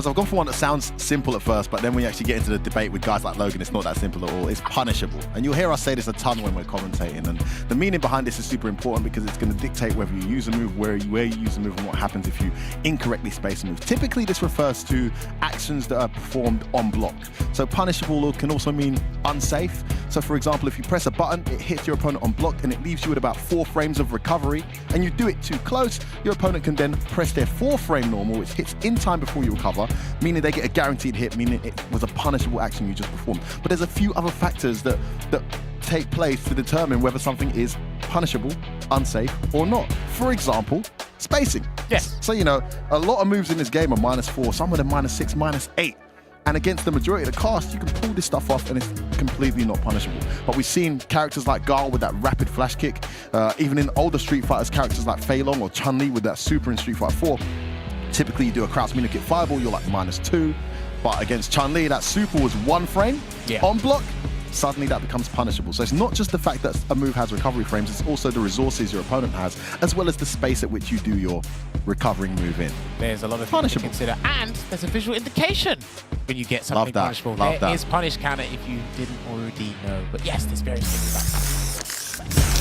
I've gone for one that sounds simple at first, but then when you actually get into the debate with guys like Logan, it's not that simple at all. It's punishable. And you'll hear us say this a ton when we're commentating. And the meaning behind this is super important because it's going to dictate whether you use a move, where you use a move, and what happens if you incorrectly space a move. Typically, this refers to actions that are performed on block. So punishable can also mean unsafe. So for example, if you press a button, it hits your opponent on block and it leaves you with about 4 frames of recovery, and you do it too close, your opponent can then press their 4-frame normal, which hits in time before you recover, meaning they get a guaranteed hit, meaning it was a punishable action you just performed. But there's a few other factors that take place to determine whether something is punishable, unsafe, or not. For example, spacing. Yes. So, you know, a lot of moves in this game are -4, some of them -6, -8. And against the majority of the cast, you can pull this stuff off and it's completely not punishable. But we've seen characters like Garl with that rapid flash kick, even in older Street Fighters, characters like Fei Long or Chun-Li with that super in Street Fighter 4. Typically, you do a crouch minute kick fireball, you're like -2. But against Chun-Li, that super was 1 frame on block. Suddenly that becomes punishable. So it's not just the fact that a move has recovery frames, it's also the resources your opponent has, as well as the space at which you do your recovering move in. There's a lot of things to consider, and there's a visual indication when you get something punishable. There is punish counter if you didn't already know. But yes, there's various things about that.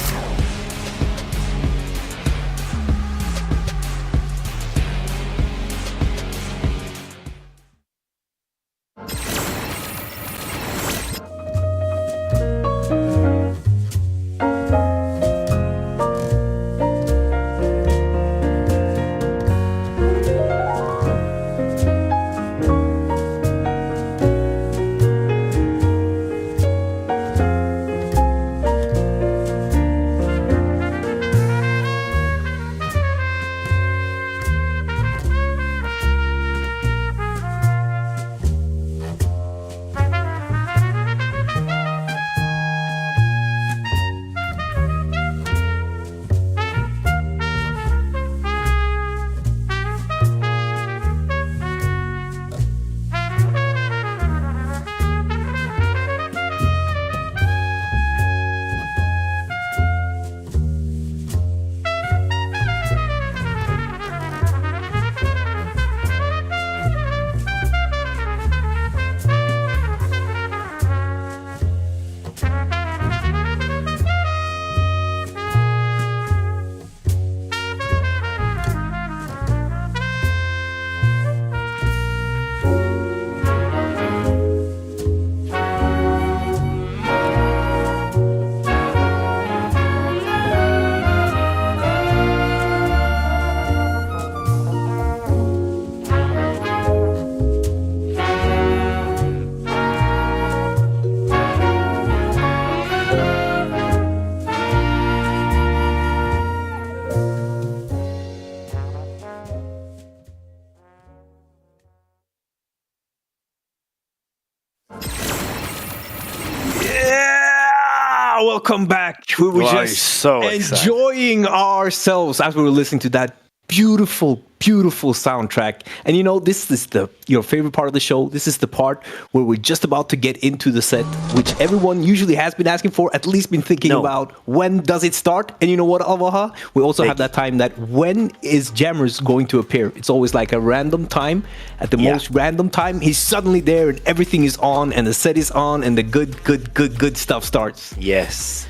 Welcome back. We were just so enjoying ourselves as we were listening to that beautiful, beautiful soundtrack. And you know, this is your favorite part of the show. This is the part where we're just about to get into the set, which everyone usually has been asking for, at least been thinking about when does it start. And you know what, Alvaha? We also have that time that when is Jammers going to appear? It's always like a random time. At the most random time, he's suddenly there and everything is on and the set is on and the good stuff starts. Yes.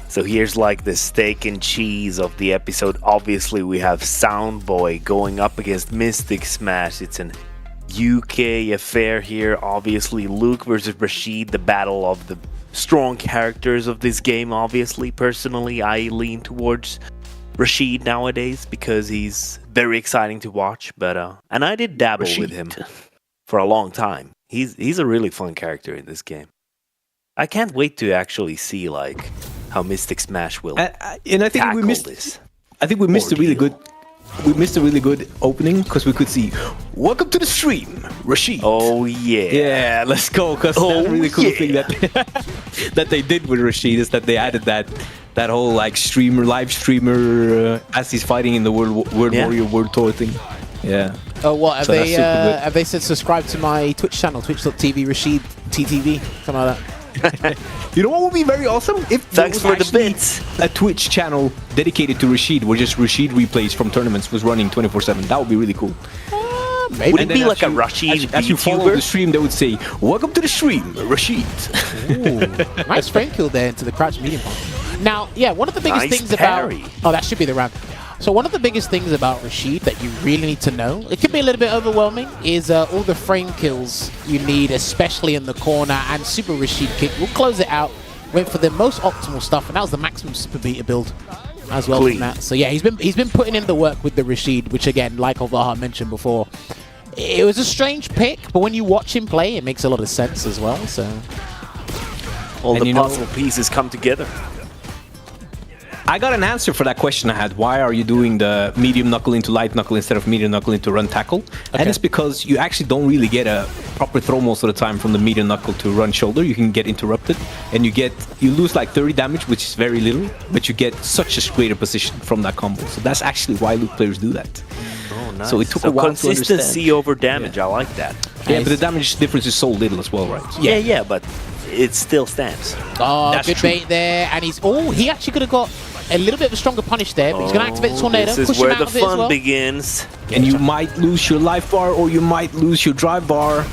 So here's like the steak and cheese of the episode. Obviously, we have Soundboi going up against MysticSmash. It's an UK affair here. Obviously, Luke versus Rashid, the battle of the strong characters of this game. Obviously, personally, I lean towards Rashid nowadays because he's very exciting to watch. But and I did dabble with him for a long time. He's a really fun character in this game. I can't wait to actually see like how MysticSmash will and I think tackle we missed this. I think we missed a really good we missed a really good opening because we could see, welcome to the stream, Rashid. Oh, yeah. Yeah, let's go. Because that's a really cool thing that that they did with Rashid is that they added that whole like live streamer as he's fighting in the World Warrior World Tour thing. Yeah. Oh, what have So that's they? super good. Have they said subscribe to my Twitch channel, twitch.tv Rashid TTV, something like that? You know what would be very awesome? If there Thanks was for the actually bits. a Twitch channel dedicated to Rashid, where just Rashid replays from tournaments was running 24/7. That would be really cool. Maybe. Would it And then be like a as Rashid as you follow VTuber? the stream, they would say, "Welcome to the stream, Rashid." Ooh, nice frame kill there into the crouch medium. Now, yeah, one of the biggest Nice things parry. about... Oh, that should be the round. So one of the biggest things about Rashid that you really need to know, it can be a little bit overwhelming, is all the frame kills you need, especially in the corner, and Super Rashid kick will close it out. Went for the most optimal stuff, and that was the maximum super beta build as well Clean. from that. So yeah, he's been putting in the work with the Rashid, which again, like Ovaha mentioned before, it was a strange pick, but when you watch him play, it makes a lot of sense as well. So All And the you know- puzzle pieces come together. I got an answer for that question I had. Why are you doing the medium knuckle into light knuckle instead of medium knuckle into run tackle? And it's because you actually don't really get a proper throw most of the time from the medium knuckle to run shoulder. You can get interrupted, and you lose like 30 damage, which is very little, but you get such a greater position from that combo. So that's actually why Luke players do that. Oh, nice. So it took a while to consistency understand. over damage. I like that. Yeah, but the damage difference is so little as well, right? Yeah, but it still stands. oh, That's good true. bait there, and he actually could have got a little bit of a stronger punish there, but he's going to activate the tornado, This is push him where out the of it as fun well. begins. And you might lose your life bar, or you might lose your drive bar.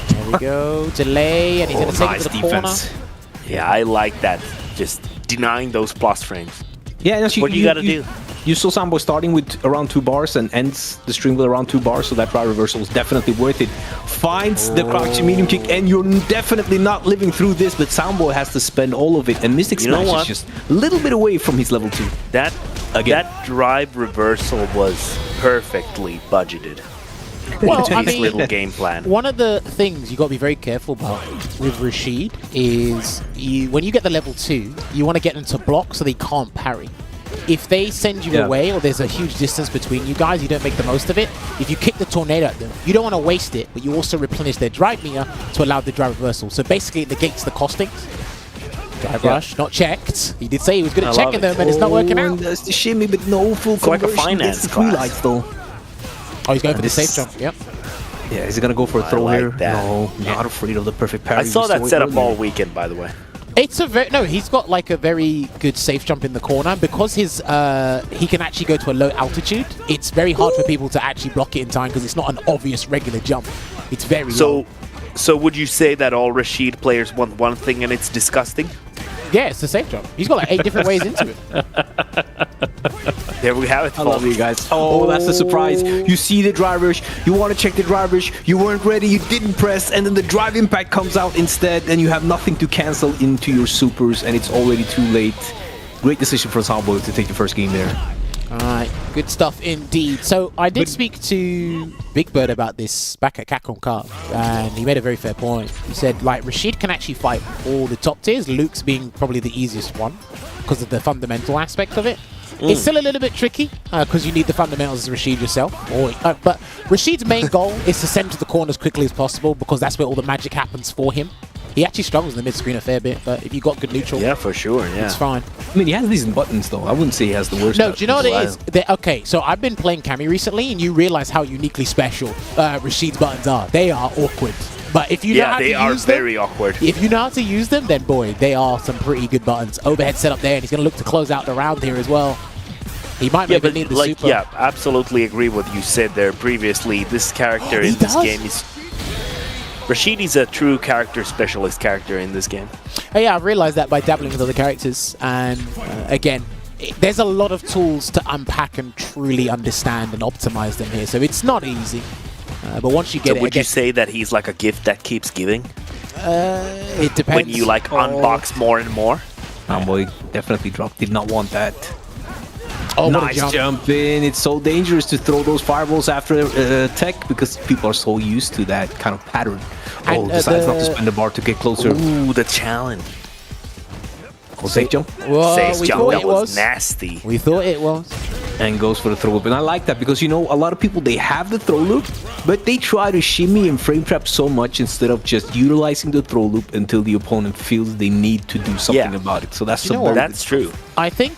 There we go, delay, and he's going to take Nice it to the defense. corner. Yeah, I like that. Just denying those plus frames. Yeah, and What do you gotta do? You saw Soundboi starting with around 2 bars and ends the stream with around 2 bars, so that drive reversal is definitely worth it. Finds the crouching medium kick, and you're definitely not living through this, but Soundboi has to spend all of it, and MysticSmash You know is what? just a little bit away from his level 2. That Again. that drive reversal was perfectly budgeted. Well, into I his mean, little game plan. one of the things you got to be very careful about with Rashid is when you get the level 2, you want to get them to block so they can't parry. If they send you away or there's a huge distance between you guys, you don't make the most of it. If you kick the tornado at them, you don't want to waste it, but you also replenish their drive meter to allow the drive reversal. So basically it negates the costings. Drive rush, not checked. He did say he was good at I love checking it. them, and it's not working And out. that's the shimmy, but no full It's like a conversion. finance Gets the free class. lights, though. Oh, he's going for the this safe is- jump. Yep. Yeah, is he gonna go for a I throw like here? that. No, not afraid of the perfect parry. I saw We that it setup earlier. all weekend, by the way. It's a very he's got like a very good safe jump in the corner because his he can actually go to a low altitude. It's very hard for people to actually block it in time because it's not an obvious regular jump. It's very low. So would you say that all Rashid players want one thing and it's disgusting? Yeah, it's the safe jump. He's got like 8 different ways into it. There we have it. I love you guys. Oh, that's a surprise. You see the drive rush, you want to check the drive rush, you weren't ready, you didn't press, and then the drive impact comes out instead, and you have nothing to cancel into your supers, and it's already too late. Great decision for Soundboi to take the first game there. Alright, good stuff indeed. So I did speak to Big Bird about this back at Capcom Cup, and he made a very fair point. He said, like, Rashid can actually fight all the top tiers, Luke's being probably the easiest one because of the fundamental aspect of it. It's still a little bit tricky because you need the fundamentals as Rashid yourself. But Rashid's main goal is to send to the corner as quickly as possible because that's where all the magic happens for him. He actually struggles in the mid-screen a fair bit, but if you got good neutral, Yeah, for sure. Yeah. it's fine. I mean, he has decent buttons, though. I wouldn't say he has the worst. No, do you know what it buttons. is? Okay, so I've been playing Cammy recently, and you realize how uniquely special Rashid's buttons are. They are awkward. But if you know Yeah, how they to are use them, very awkward. if you know how to use them, then boy, they are some pretty good buttons. Overhead set up there, and he's going to look to close out the round here as well. He might Yeah, maybe but need the like, super. yeah, absolutely agree with what you said there previously. This character He in this does? game is... Rashid is a true character specialist character in this game. Oh, yeah, I've realized that by dabbling with other characters. And again, there's a lot of tools to unpack and truly understand and optimize them here. So it's not easy. But once you get So it, would you say that he's like a gift that keeps giving? it depends. When you like unbox more and more? Soundboi definitely did not want that. Oh, what a nice jump. jump in. It's so dangerous to throw those fireballs after tech because people are so used to that kind of pattern. And, Oh, decides not to spend the bar to get closer. Ooh, the challenge. safe jump. Well, Safe we jump, thought that it was nasty. We thought it was. And goes for the throw loop. And I like that because, you know, a lot of people, they have the throw loop, but they try to shimmy and frame trap so much instead of just utilizing the throw loop until the opponent feels they need to do something about it. So that's that's true. I think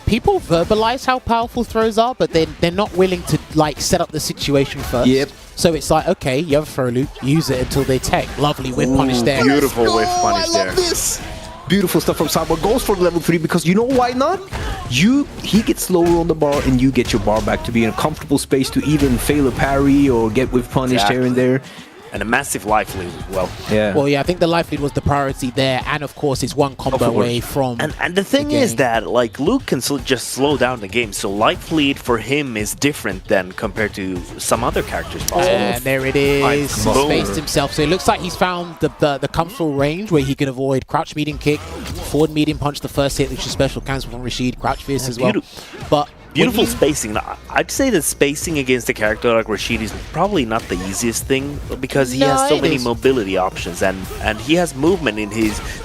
people verbalize how powerful throws are, but they're not willing to like set up the situation first. Yep. So it's like, okay, you have a throw loop, use it until they tech. Lovely whip punish there. Beautiful whip punish there. This. Beautiful stuff from Soundboi. Goes for level 3 because you know why not? He gets lower on the bar and you get your bar back to be in a comfortable space to even fail a parry or get with punished here and there. And a massive life lead as well. Yeah. Well, yeah, I think the life lead was the priority there, and of course, it's one combo away from. And the thing is that like Luke can just slow down the game, so life lead for him is different than compared to some other characters. And there it is. He Boom. spaced himself, so it looks like he's found the comfortable range where he can avoid crouch medium kick, forward medium punch, the first hit, which is special cancel from Rashid, crouch fierce as well. But beautiful spacing. I'd say that spacing against a character like Rashid is probably not the easiest thing because he has so many mobility options and he has movement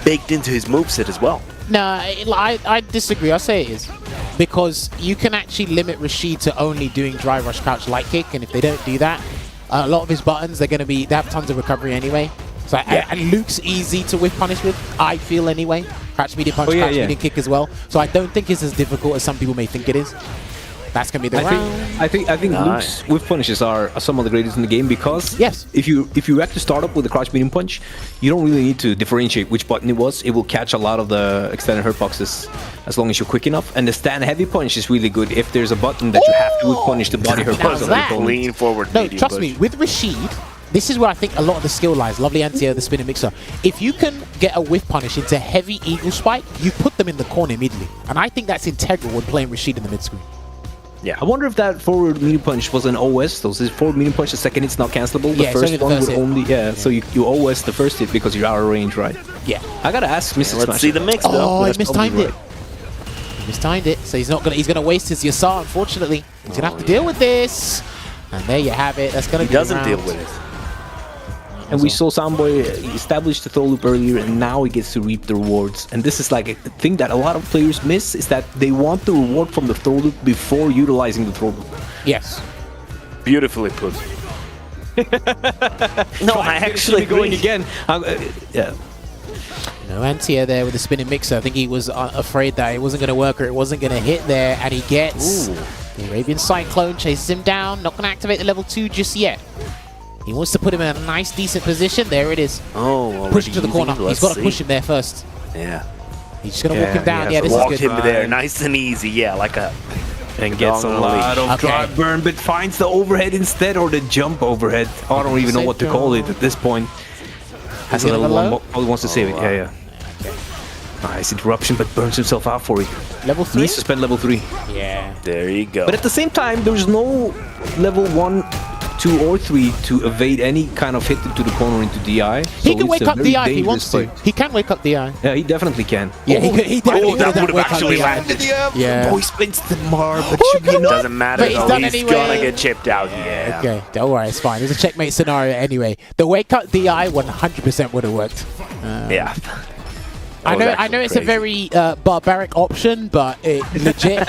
baked into his moveset as well. No, I disagree. I say it is because you can actually limit Rashid to only doing dry rush, crouch, light kick, and if they don't do that, a lot of his buttons they have tons of recovery anyway. So and Luke's easy to whiff punish with, I feel anyway. Crouch medium punch, crouch medium kick as well. So I don't think it's as difficult as some people may think it is. That's gonna be the round. I think Luke's whiff punishes are some of the greatest in the game because if you have to start up with the crouch medium punch, you don't really need to differentiate which button it was. It will catch a lot of the extended hurt boxes as long as you're quick enough. And the stand heavy punch is really good if there's a button that you have to whiff punish the body hurt box. Lean forward. No, trust me, with Rashid, this is where I think a lot of the skill lies. Lovely anti-air, the spinning mixer. If you can get a whiff punish into heavy eagle spike, you put them in the corner immediately. And I think that's integral when playing Rashid in the mid screen. Yeah, I wonder if that forward medium punch was an OS. So this forward medium punch, the second it's not cancelable. The first one would only so you OS the first hit because you're out of range, right? Yeah. I gotta ask MysticSmash. Let's see the mix though. Oh, he mistimed it. He mistimed it. So he's gonna waste his Yasar, unfortunately. He's gonna have to deal with this. And there you have it. That's gonna be He doesn't deal with it. And we saw Soundboi establish the throw loop earlier, and now he gets to reap the rewards. And this is like a thing that a lot of players miss, is that they want the reward from the throw loop before utilizing the throw loop. Yes. Beautifully put. No, I actually going again. Yeah. No anti-air there with the spinning mixer. I think he was afraid that it wasn't going to work or it wasn't going to hit there, and he gets the Arabian Cyclone, chases him down. Not going to activate the level 2 just yet. He wants to put him in a nice, decent position. There it is. Oh, push him to the corner. He's got to push him there first. Yeah. He's just going to walk him down. Yeah, this walk is good. him there, nice and easy. Yeah, like a. And gets a lot of drive burn, but finds the overhead instead, or the jump overhead. I don't even know what to call it at this point. Has a level 1, probably wants to save it. Yeah. Nice interruption, but burns himself out for it. Level 3? Needs to spend level 3. Yeah. There you go. But at the same time, there's no level 1, 2, or 3 to evade any kind of hit into the corner into DI. He can wake up DI if he wants to. He can wake up DI. Yeah, he definitely can. Yeah, he definitely that would have actually landed. Yeah. Boy spins the mark, but should be enough. Doesn't matter But he's though. done He's anyway. gonna get chipped out. Yeah. Okay, don't worry, it's fine. It's a checkmate scenario anyway. The wake up DI 100% would have worked. Yeah. I know it's a very barbaric option, but it legit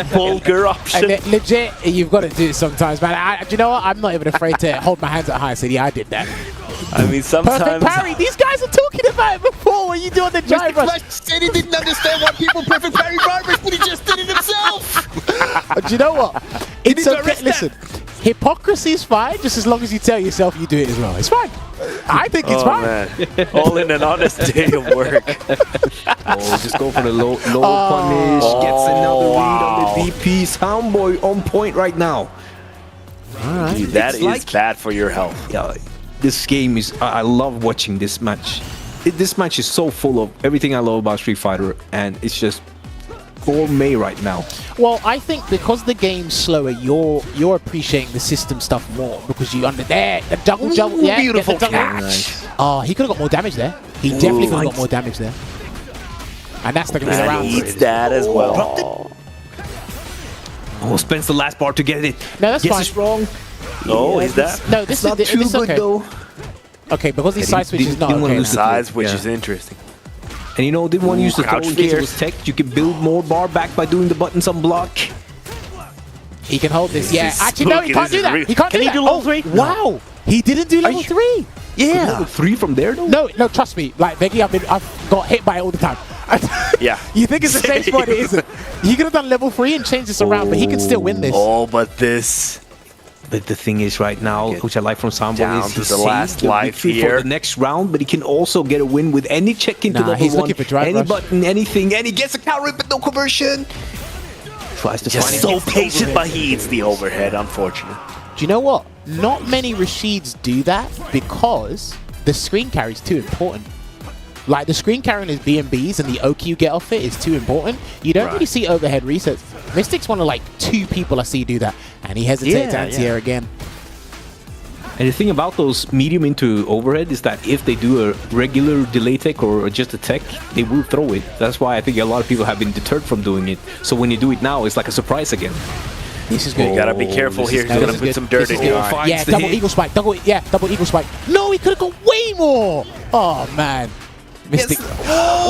vulgar option. And legit, you've got to do it sometimes, man. Do you know what? I'm not even afraid to hold my hands at high and say, yeah, I did that. I mean, sometimes. Perfect parry. These guys are talking about it before when you do on the jive rush. Said he didn't understand why people perfect parry drivers, but he just did it himself. Do you know what? It's okay. Listen, hypocrisy is fine, just as long as you tell yourself you do it as well. It's fine. I think it's fine. Man. All in an honest day of work. Just go for the low punish. Gets another read on the DP. Soundboi on point right now. All right. Dude, that is bad for your health. Yeah, this game is. I love watching this match. This match is so full of everything I love about Street Fighter, and it's just gourmet right now. Well, I think because the game's slower, you're appreciating the system stuff more because you under there the double jump. Yeah, beautiful catch. Nice. Oh, he could have got more damage there. He definitely could have got more damage there. And that's not going to be the round. He eats that as well. Oh, spends the last bar to get it. No, that's fine. It's wrong. Oh, is that? No, this not is too this good okay. though. Okay, because these side switch is not didn't okay. lose Size, which is interesting. And you know, didn't want to use the throw crouch in case it fierce. was tech. You can build more bar back by doing the buttons on block. He can hold this. Yeah. is Actually, no, he spooky. can't This do is that. real. He can't Can do he that. do level 3? Wow. He didn't do level 3. Yeah. Level 3 from there, though? No, trust me. Like, Veggie, I've got hit by it all the time. Yeah. You think it's the same spot? It isn't. He could have done level 3 and changed this around, but he can still win this. Oh, but this. But the thing is, right now, which I like from Soundboi, down is to he the last saved the life victory here. for the next round, but he can also get a win with any check into Nah, level he's 1, looking for drive any rush. button, anything, and he gets a counter but no conversion. Tries to Just find so it. patient, but he eats the overhead, unfortunate. Do you know what? Not many Rashids do that because the screen carry is too important. Like, the screen carrying his B&Bs and the Oki you get off it is too important. You don't really see overhead resets. Mystic's one of like 2 people I see do that, and he hesitates to anti-air again. And the thing about those medium into overhead is that if they do a regular delay tech or just a tech, they will throw it. That's why I think a lot of people have been deterred from doing it. So when you do it now, it's like a surprise again. This is good. You gotta be careful here. He's This gonna is put good. some dirt This in is your good. eye. Yeah, double eagle spike. Double eagle spike. No, he could have got way more. Oh man, Mystic.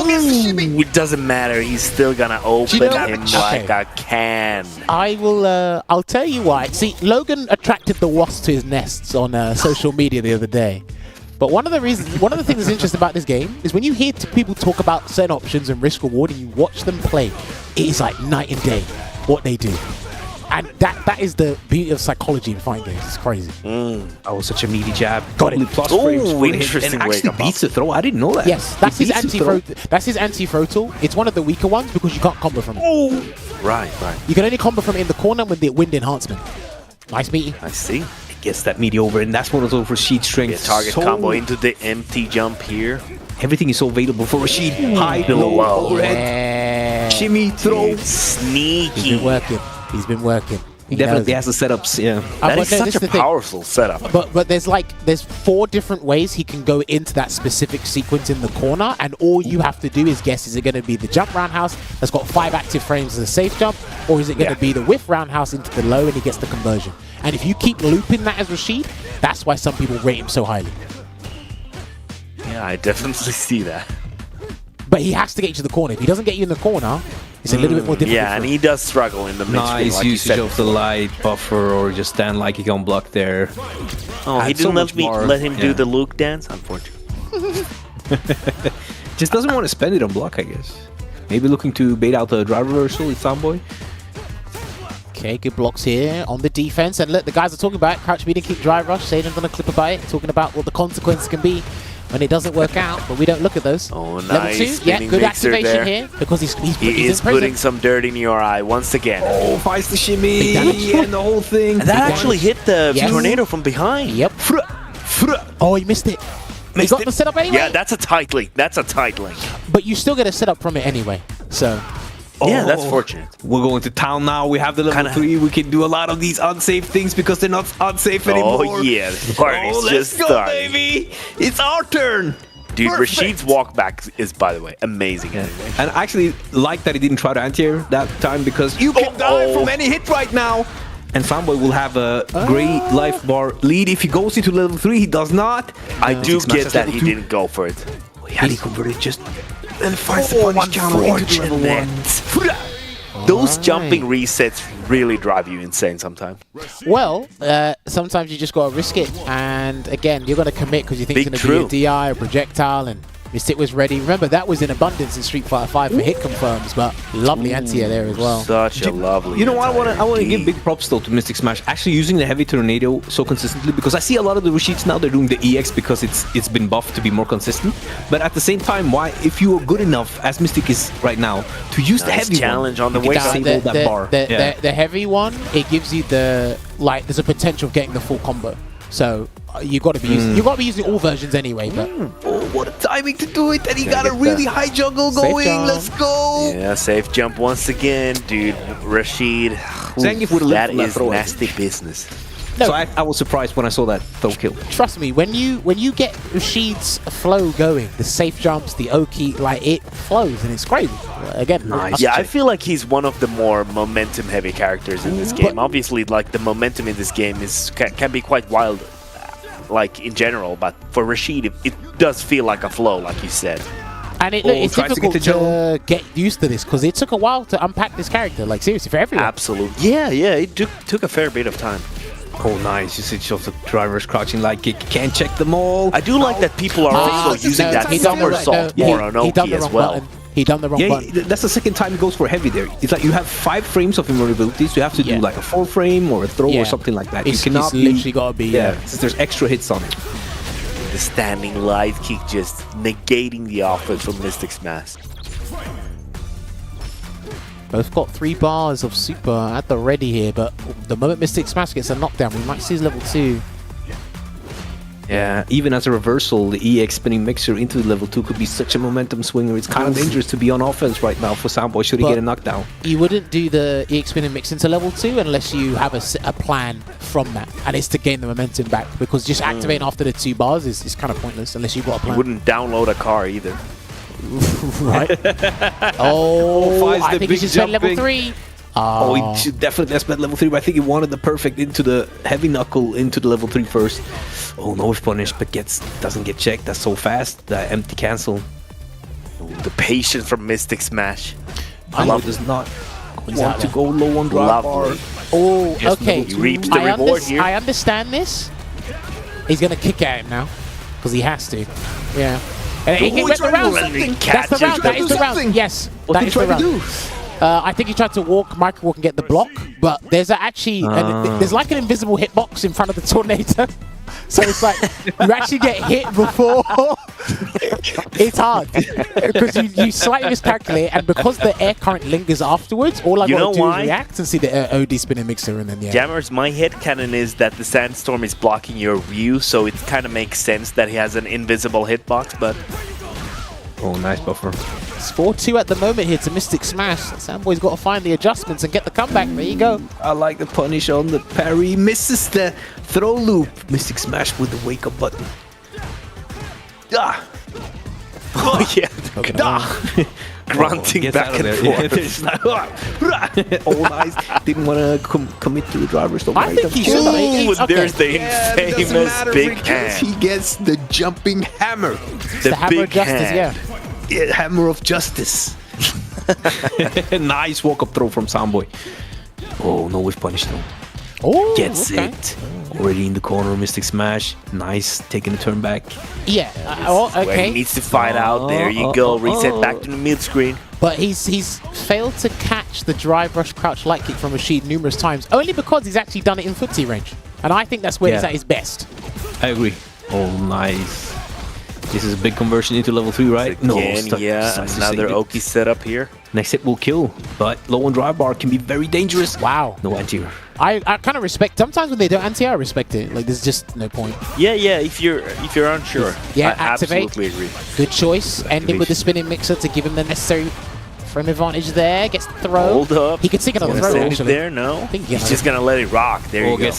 It doesn't matter. He's still gonna open know- him like a can. I will. I'll tell you why. See, Logan attracted the wasps to his nests on social media the other day. But one of the things that's interesting about this game is when you hear people talk about certain options and risk reward, and you watch them play, it is like night and day what they do. And that is the beauty of psychology in fighting games. It's crazy. Oh, such a meaty jab. Got it. Probably plus Ooh, frames for hit, interesting and way actually to beats the throw. I didn't know that. Yes, that's It his beats the throw. anti-throw. That's his anti-throw tool. It's one of the weaker ones because you can't combo from it. Right. You can only combo from it in the corner with the wind enhancement. Nice meaty. I see. It gets that meaty over, and that's one of those Rashid strengths. Yeah, target So- combo into the empty jump here. Everything is so available for Rashid. High, Low. low, overhead, Yeah. shimmy, throw. He's Sneaky. been working. He's been working. He Definitely knows. has the setups, yeah. That but is no, such this a the thing. powerful setup. But there's 4 different ways he can go into that specific sequence in the corner, and all you have to do is guess: is it going to be the jump roundhouse that's got 5 active frames as a safe jump, or is it going to be the whiff roundhouse into the low and he gets the conversion? And if you keep looping that as Rashid, that's why some people rate him so highly. Yeah, I definitely see that. But he has to get you to the corner. If he doesn't get you in the corner, it's a little bit more difficult. Yeah, for and him. he does struggle in the midstream, Nice like you usage said. of the light buffer, or just stand like you can block there. Oh, he Had so didn't much let him do yeah. the Luke dance, unfortunately. Just doesn't want to spend it on block, I guess. Maybe looking to bait out the drive reversal with Soundboi. Okay, good blocks here on the defense. And look, the guys are talking about it. Crouch medium kick drive rush. Saden's done a clip about it, talking about what the consequences can be when it doesn't work out, but we don't look at those. Oh, Level nice 2, yeah, spinning good mixer activation there. here because he's He is in prison. putting some dirt in your eye once again. Oh, finds the shimmy Big damage. and the whole thing. And that actually hit the Yes. tornado from behind. Yep. Oh, he missed it. He got the setup anyway. Yeah, that's a tight link. That's a tight link. But you still get a setup from it anyway. So Yeah, that's Oh. fortunate. We're going to town now. We have the level 3. We can do a lot of these unsafe things because they're not unsafe anymore. Oh, yeah. The party's let's just go, starting. baby. It's our turn. Dude, Perfect. Rashid's walk back is, by the way, amazing. Yeah. And I actually like that he didn't try to anti-air that time because you can die from any hit right now. And Soundboi will have a great life bar lead. If he goes into level 3, he does not. I do Smash get is that level he 2. didn't go for it. Had he converted just and finds the punish counter into level 1. Those jumping resets really drive you insane sometimes. well, sometimes you just gotta risk it. And again, you're gonna commit because you think Big it's gonna true. be a DI or projectile, and Mystic was ready. Remember, that was in abundance in Street Fighter 5 for hit confirms, but lovely anti-air there as well. Such a lovely. You know what? I want to entire give big props though to MysticSmash actually using the heavy tornado so consistently, because I see a lot of the Rashids now they're doing the EX because it's been buffed to be more consistent. But at the same time, why if you are good enough as Mystic is right now to use the Nice heavy challenge one, on the you way can up. disable that bar. The heavy one, it gives you the there's a potential of getting the full combo. So you got to be using all versions anyway. But Oh, what a timing to do it! And he Gonna got a get really the high juggle safe going. jump. Let's go! Yeah, safe jump once again, dude. Rashid. Zangief would've lived That from that is throw. nasty business. no, So I was surprised when I saw that throw kill. trust me, when you get Rashid's flow going, the safe jumps, the Oki, like it flows and it's crazy. Again, Nice. Yeah, I feel like he's one of the more momentum-heavy characters in this game. Obviously, like the momentum in this game can be quite wild, like in general. But for Rashid, it does feel like a flow, like you said. And it's tries to get difficult to to get used to this because it took a while to unpack this character. Like seriously, for everyone. Absolutely. Yeah, it took a fair bit of time. Oh, nice. You see of the drivers crouching like kick. Can't check them all. I do like that people are also using that somersault more on Oki as well. He done the wrong button. That's the second time he goes for heavy there. It's like you have 5 frames of invulnerabilities. You have to do like a 4 frame or a throw or something like that. You cannot literally got to be. Since there's extra hits on it. The standing light kick just negating the offense from MysticSmash. Both got 3 bars of super at the ready here, but the moment MysticSmash gets a knockdown, we might see his level 2. Yeah, even as a reversal, the EX spinning mixer into the level 2 could be such a momentum swinger. It's kind of dangerous to be on offense right now for Soundboi should he get a knockdown. You wouldn't do the EX spinning mix into level 2 unless you have a plan from that, and it's to gain the momentum back, because just activating after the 2 bars is kind of pointless unless you've got a plan. You wouldn't download a car either. Right. I think he should spend level 3. He should definitely have spent level 3, but I think he wanted the perfect into the heavy knuckle into the level 3 first. Oh, no, if punished, but doesn't get checked. That's so fast. The empty cancel. Ooh, the patience from MysticSmash. Does not want to go low on drive bar. Oh, okay. He reaps the reward here. I understand this. He's going to kick at him now because he has to. Yeah. He can get the round. That's the round. That is the round. Yes. What did he try to do? I think he tried to micro walk and get the block, but there's there's like an invisible hitbox in front of the tornado. So it's like you actually get hit before. It's hard because you slightly miscalculate, and because the air current lingers afterwards, all I got to do is react and see the OD spinning mixer, and then Jammers, my headcanon is that the sandstorm is blocking your view, so it kind of makes sense that he has an invisible hitbox, but... Oh, nice buffer. It's 4-2 at the moment here to MysticSmash. Soundboi's got to find the adjustments and get the comeback. There you go. I like the punish on the parry. Misses the throw loop. MysticSmash with the wake up button. Ah. Oh, yeah. Grunting back and forth. Oh, nice. Didn't want to commit to the drivers. So I think he should. There's the infamous big hand. He gets the jumping hammer. The hammer of justice, yeah, hammer of justice. Nice walk-up throw from Soundboi. Oh, no whiff punish though. Oh, gets it. Already in the corner, MysticSmash. Nice, taking a turn back. Yeah. Okay. Where he needs to fight out. There you go. Reset back to the mid screen. But he's failed to catch the drive rush crouch light kick from Rashid numerous times, only because he's actually done it in footsie range. And I think that's where he's at his best. I agree. Oh, nice. This is a big conversion into level 3, right? Again, another Oki setup here. Next hit will kill, but low on drive bar can be very dangerous. Wow. No anti-air. I kind of respect. Sometimes when they don't anti-air, I respect it. Like there's just no point. Yeah. If you're unsure. Yeah, I activate. Absolutely agree. Good choice. Ending with the spinning mixer to give him the necessary frame advantage there. Gets the throw. Hold up. He could sink another throw. Actually. There, no. He's just gonna let it rock. There you go.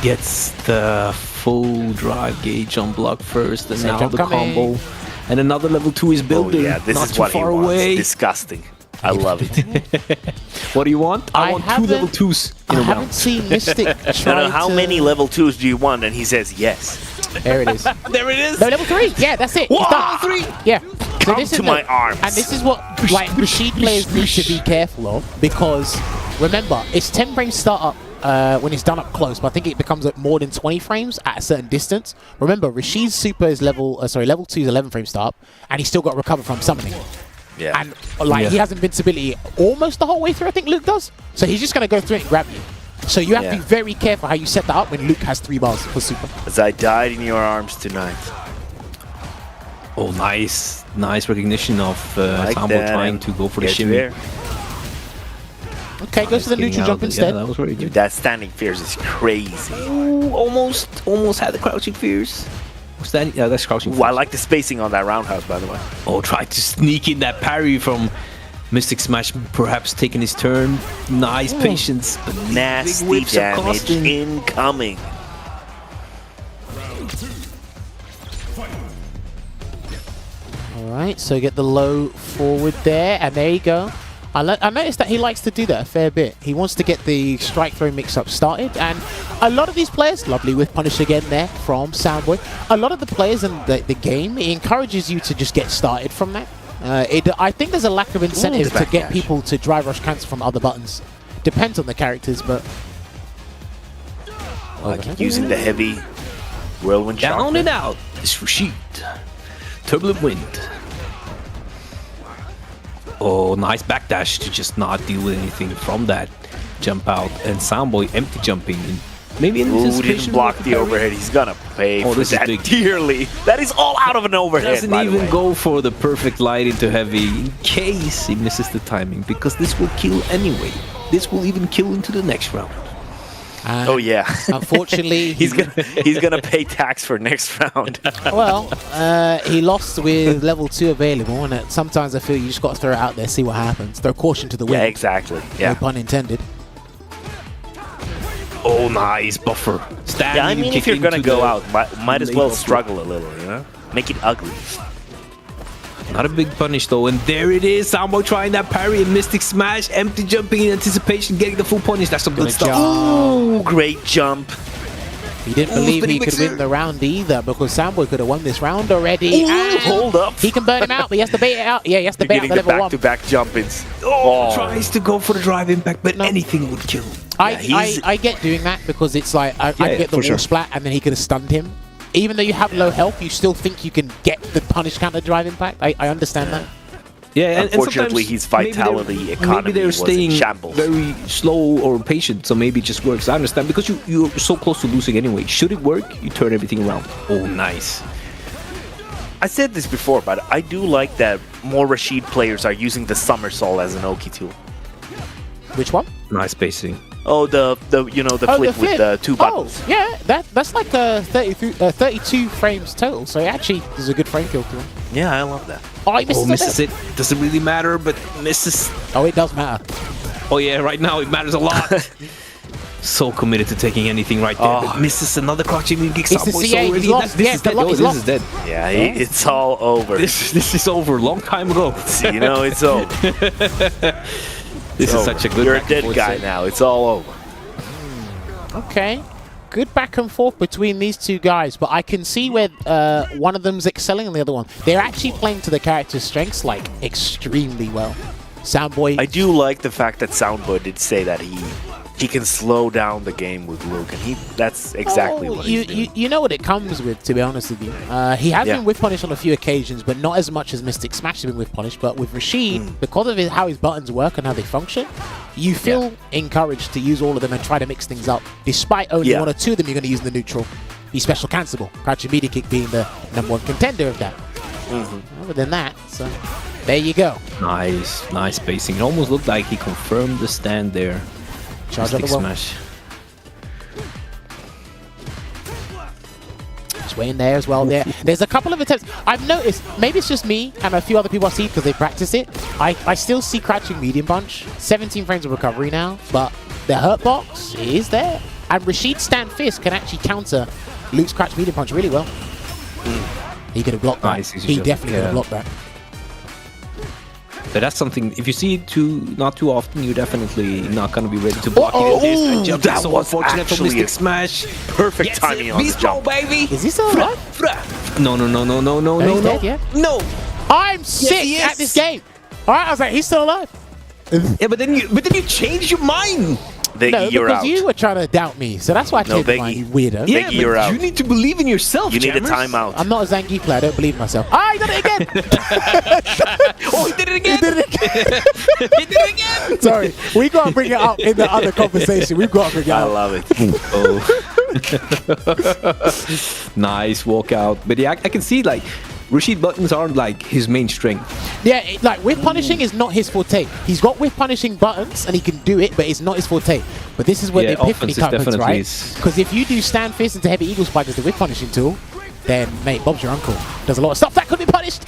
Gets the full drive gauge on block first, and now the combo. And another level 2 is building. Oh, yeah, this not is too what far he wants. away. Disgusting. I love it. What do you want? I want 2 level 2s in a round. I haven't seen Mystic try how many level 2s do you want? And he says yes. There it is. There it is. No, level 3. Yeah, that's it. Level 3. Yeah. So Come to my arms. And this is what Rashid players need to be careful of, because remember, it's 10 frames startup when it's done up close, but I think it becomes more than 20 frames at a certain distance. Remember, Rashid's super is level 2 is 11 frame startup, and he's still got to recover from summoning. Yeah. And he has invincibility almost the whole way through, I think Luke does. So he's just going to go through it and grab you. So you have to be very careful how you set that up when Luke has 3 bars for super. As I died in your arms tonight. Oh, nice. Nice recognition of Soundboi trying to go for the shimmy. There. Okay, goes to the neutral jump instead. Yeah, that was very good. That standing fierce is crazy. Ooh, almost had the crouching fierce. Yeah, that's crouching fierce. Ooh, I like the spacing on that roundhouse, by the way. Oh, tried to sneak in that parry from MysticSmash, perhaps taking his turn. Nice patience. But nasty damage incoming. Alright, so get the low forward there, and there you go. I noticed that he likes to do that a fair bit. He wants to get the strike throw mix-up started, and a lot of these players, lovely with punish again there from Soundboi, a lot of the players in the game, it encourages you to just get started from that. I think there's a lack of incentive the to get backdash. people to drive rush cancel from other buttons. Depends on the characters, but Like using the heavy whirlwind shot. Down and out. It's Rashid. Turbulent wind. Oh, nice backdash to just not deal with anything from that jump out. And Soundboi empty jumping. Maybe in Ooh, anticipation didn't block of the parry. overhead. He's gonna pay Oh, for this is that big. dearly. That is all out of an overhead. Doesn't by the even way. go for the perfect light into heavy in case he misses the timing, because this will kill anyway. This will even kill into the next round. Oh yeah. unfortunately, he's gonna pay tax for next round. well, he lost with level 2 available, and sometimes I feel you just got to throw it out there, see what happens. Throw caution to the wind. Yeah, exactly. No Yeah. pun intended. Oh, nice buffer. Standing, Yeah, I mean, if kick you're gonna into go the out, might as late well buffer. struggle a little, you know? Make it ugly. Not a big punish though, and there it is. Soundboi trying that parry and MysticSmash, empty jumping in anticipation, getting the full punish. That's some good stuff. Ooh, great jump. He didn't Ooh, believe he spinning could mixer. win the round either, because Soundboi could have won this round already. Ooh, and hold up. He can burn him out, but he has to bait it out. Yeah, he has to You're bait out getting the the level 1. back-to-back jump-ins. Oh, tries to go for the drive impact, but anything would kill. I get doing that because it's like I get the for wall sure. splat and then he could have stunned him. Even though you have low health, you still think you can get the punish counter drive impact. I understand that. Yeah, Unfortunately, sometimes his maybe vitality economy maybe they're was in staying shambles. very slow or patient, so maybe it just works. I understand, because you're so close to losing anyway. Should it work, you turn everything around. Oh, nice. I said this before, but I do like that more Rashid players are using the somersault as an Oki tool. Which one? Nice spacing. Oh, the flip with the 2 buttons. Oh, yeah, that's like 32 frames total, so it actually is a good frame kill to him. Yeah, I love that. Oh, he misses, Misses it. Doesn't really matter, but misses. Oh, it does matter. Oh yeah, right now it matters a lot. So committed to taking anything right there, but misses another crouching mid kick. It's the Soundboi CA, so he's ready. lost. This Yeah, is dead. the lock Oh, is this lost. is dead. Yeah, it's all over. This is over. Long time ago. You know, it's over. This is such a good. You're a back and dead forth guy set. now. It's all over. Okay. Good back and forth between these two guys, but I can see where one of them's excelling and the other one. They're actually playing to the character's strengths, like, extremely well. Soundboi. I do like the fact that Soundboi did say that he can slow down the game with Luke, and that's exactly what he's doing. You know what it comes with, to be honest with you. He has been whiff punished on a few occasions, but not as much as MysticSmash has been whiff punished. But with Rashid, because of how his buttons work and how they function, you feel encouraged to use all of them and try to mix things up. Despite only 1 or 2 of them you're going to use in the neutral. Be special cancelable. Crouching media kick being the #1 contender of that. Other than that, so there you go. Nice spacing. It almost looked like he confirmed the stand there. Charge up the wall. Smash. Just waiting there as well. There's a couple of attempts. I've noticed, maybe it's just me and a few other people I see because they practice it. I still see crouching medium punch. 17 frames of recovery now, but the hurt box is there. And Rashid's stand fist can actually counter Luke's crouch medium punch really well. He could have blocked that. Nice, He definitely could have blocked that. But that's something, if you see it not too often, you're definitely not going to be ready to block it. That jump that is so was unfortunate from actually a MysticSmash. Perfect timing on the Beast jump. Mode, baby! Is he still alive? No. He's dead, yeah? No! I'm sick he at is. this game. Alright, I was like, he's still alive. Yeah, but then you changed your mind. Veggie, No, you're because out. you were trying to doubt me, so that's why I No, changed mine, Veggie. you weirdo. Yeah, Veggie, you're but out. you need to believe in yourself, You need a Jammers. timeout. I'm not a Zangief player, I don't believe in myself. Ah, he did it again! Oh, he did it again! He did it again! He did it again! Sorry, we got to bring it up in the other conversation. We've got to bring it I up. love it. Nice walkout. But yeah, I can see, like, Rashid buttons aren't, like, his main strength. Yeah, like, whiff punishing is not his forte. He's got whiff punishing buttons, and he can do it, but it's not his forte. But this is where Yeah, the epiphany offense is comes, definitely right? his- Because if you do stand fist into heavy eagle spike as the whiff punishing tool, then, mate, Bob's your uncle. Does a lot of stuff that could be punished.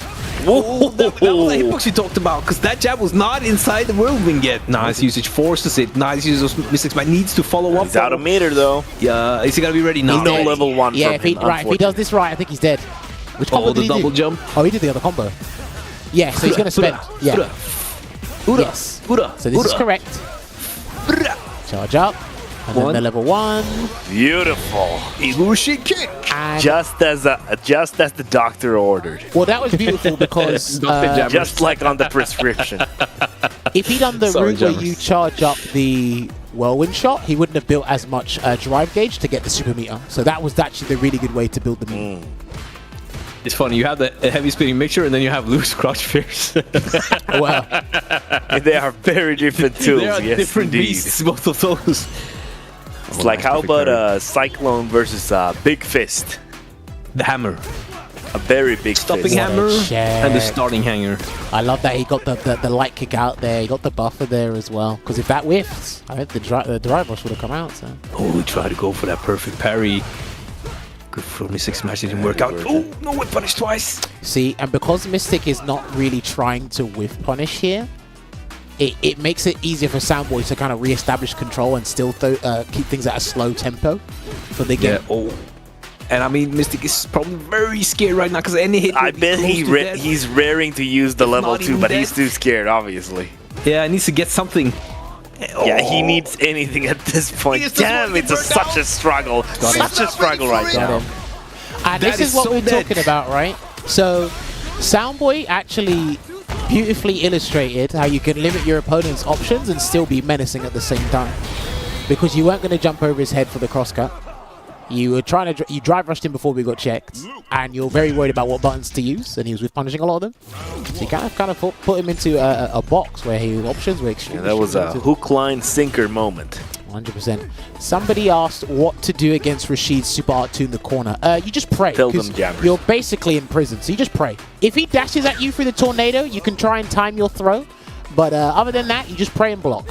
Oh, that was the hitbox you talked about, because that jab was not inside the whirlwind yet. Nice usage, forces it. Nice usage of MysticSmash, needs to follow up. He's out of meter, though. Yeah, is he gonna be ready now? No level 1 Yeah, from if he, him, right, if he does this right, I think he's dead. Which combo Oh, did the he do? double jump. Oh, he did the other combo. Yeah, so he's going to spend. Yeah. Yes. So this is correct. Charge up. And then the level 1. Beautiful. Eagle Rashid kick. And just as the doctor ordered. well, that was beautiful because Just like on the prescription. if he'd done the Sorry, route where Jammers. you charge up the whirlwind shot, he wouldn't have built as much drive gauge to get the super meter. So that was actually the really good way to build the meter. It's funny. You have the heavy spinning mixture, and then you have loose crouch fierce. Well, They are very different tools. They are Yes, different indeed. beasts, both of those. It's like, how about Cyclone versus Big Fist? The hammer, A very big stopping fist. hammer, check. and the starting hanger. I love that he got the light kick out there. He got the buffer there as well. Because if that whiffs, I think the drive rush would have come out. So. Oh, we tried to go for that perfect parry. Good for MysticSmash, didn't work out. Oh, no, whip punish twice. See, and because Mystic is not really trying to whiff punish here, it makes it easier for Soundboi to kind of re-establish control and still keep things at a slow tempo for the game. Yeah, oh. And I mean, Mystic is probably very scared right now because any hit. I bet he's raring to use the level not 2, even but dead. he's too scared, obviously. Yeah, he needs to get something. Yeah, he needs anything at this point. He just doesn't Damn, want to it's get burnt such a struggle. Such a struggle right Got now. him. And That this is is what so we're dead. talking about, right? So, Soundboi actually beautifully illustrated how you can limit your opponent's options and still be menacing at the same time. Because you weren't going to jump over his head for the crosscut. You were trying to you drive rushed him before we got checked, and you're very worried about what buttons to use, and he was with punishing a lot of them. So you kind of put him into a box where his options were extremely. Yeah, that was a limited. hook, line, sinker moment. 100%. Somebody asked what to do against Rashid's Super Art 2 in the corner. You just pray. Tell them, 'cause Jammers. you're basically in prison, so you just pray. If he dashes at you through the tornado, you can try and time your throw. But other than that, you just pray and block.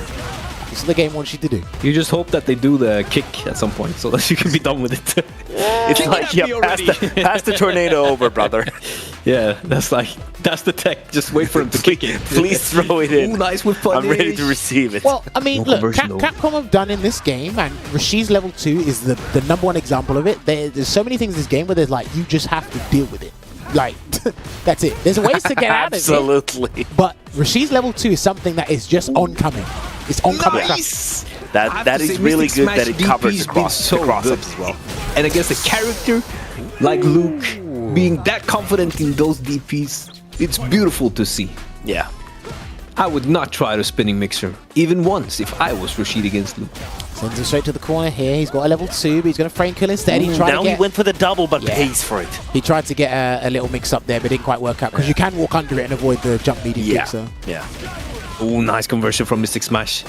This is the game wants you to do. You just hope that they do the kick at some point so that you can be done with it. It's like, yeah, pass the tornado over, brother. Yeah, that's the tech. Just wait for him to kick it. Please throw it in. Ooh, nice with punish. I'm ready to receive it. Well, I mean, No look, conversion, though. Capcom have done in this game, and Rashid's level 2 is the #1 example of it. There's so many things in this game where there's like, you just have to deal with it. Like, that's it. There's ways to get out of it. Absolutely. But Rashid's level 2 is something that is just oncoming. It's oncoming. Nice. That is really good that it covers the cross-ups good as well. And against a character like Luke, being that confident in those DPs, it's beautiful to see. Yeah. I would not try the spinning mixer, even once, if I was Rashid against Luke. Sends him straight to the corner here. He's got a level 2, but he's going to frame kill instead. He tried Now to get, he went for the double, but Yeah. pays for it. He tried to get a little mix up there, but didn't quite work out because you can walk under it and avoid the jump medium Yeah. kick. So Yeah. Oh, nice conversion from MysticSmash.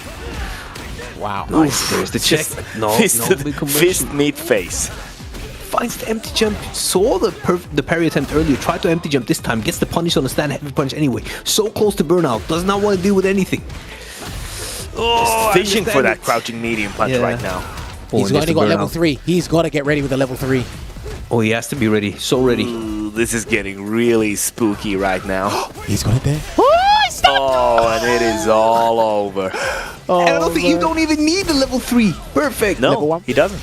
wow, Nice. There's the check. No, fist, no big conversion. fist meet face. Finds the empty jump. Saw the parry attempt earlier. Tried to empty jump this time. Gets the punish on the stand heavy punch anyway. So close to burnout. Does not want to deal with anything. Oh, Just fishing for understand that it. crouching medium punch Yeah. right now. he's only got level 3. He's got to get ready with a level 3. Oh, he has to be ready. So ready. Ooh, this is getting really spooky right now. He's got it there. Oh, and it is all over. And I don't think you don't even need the level 3. Perfect. No, Level 1. he doesn't.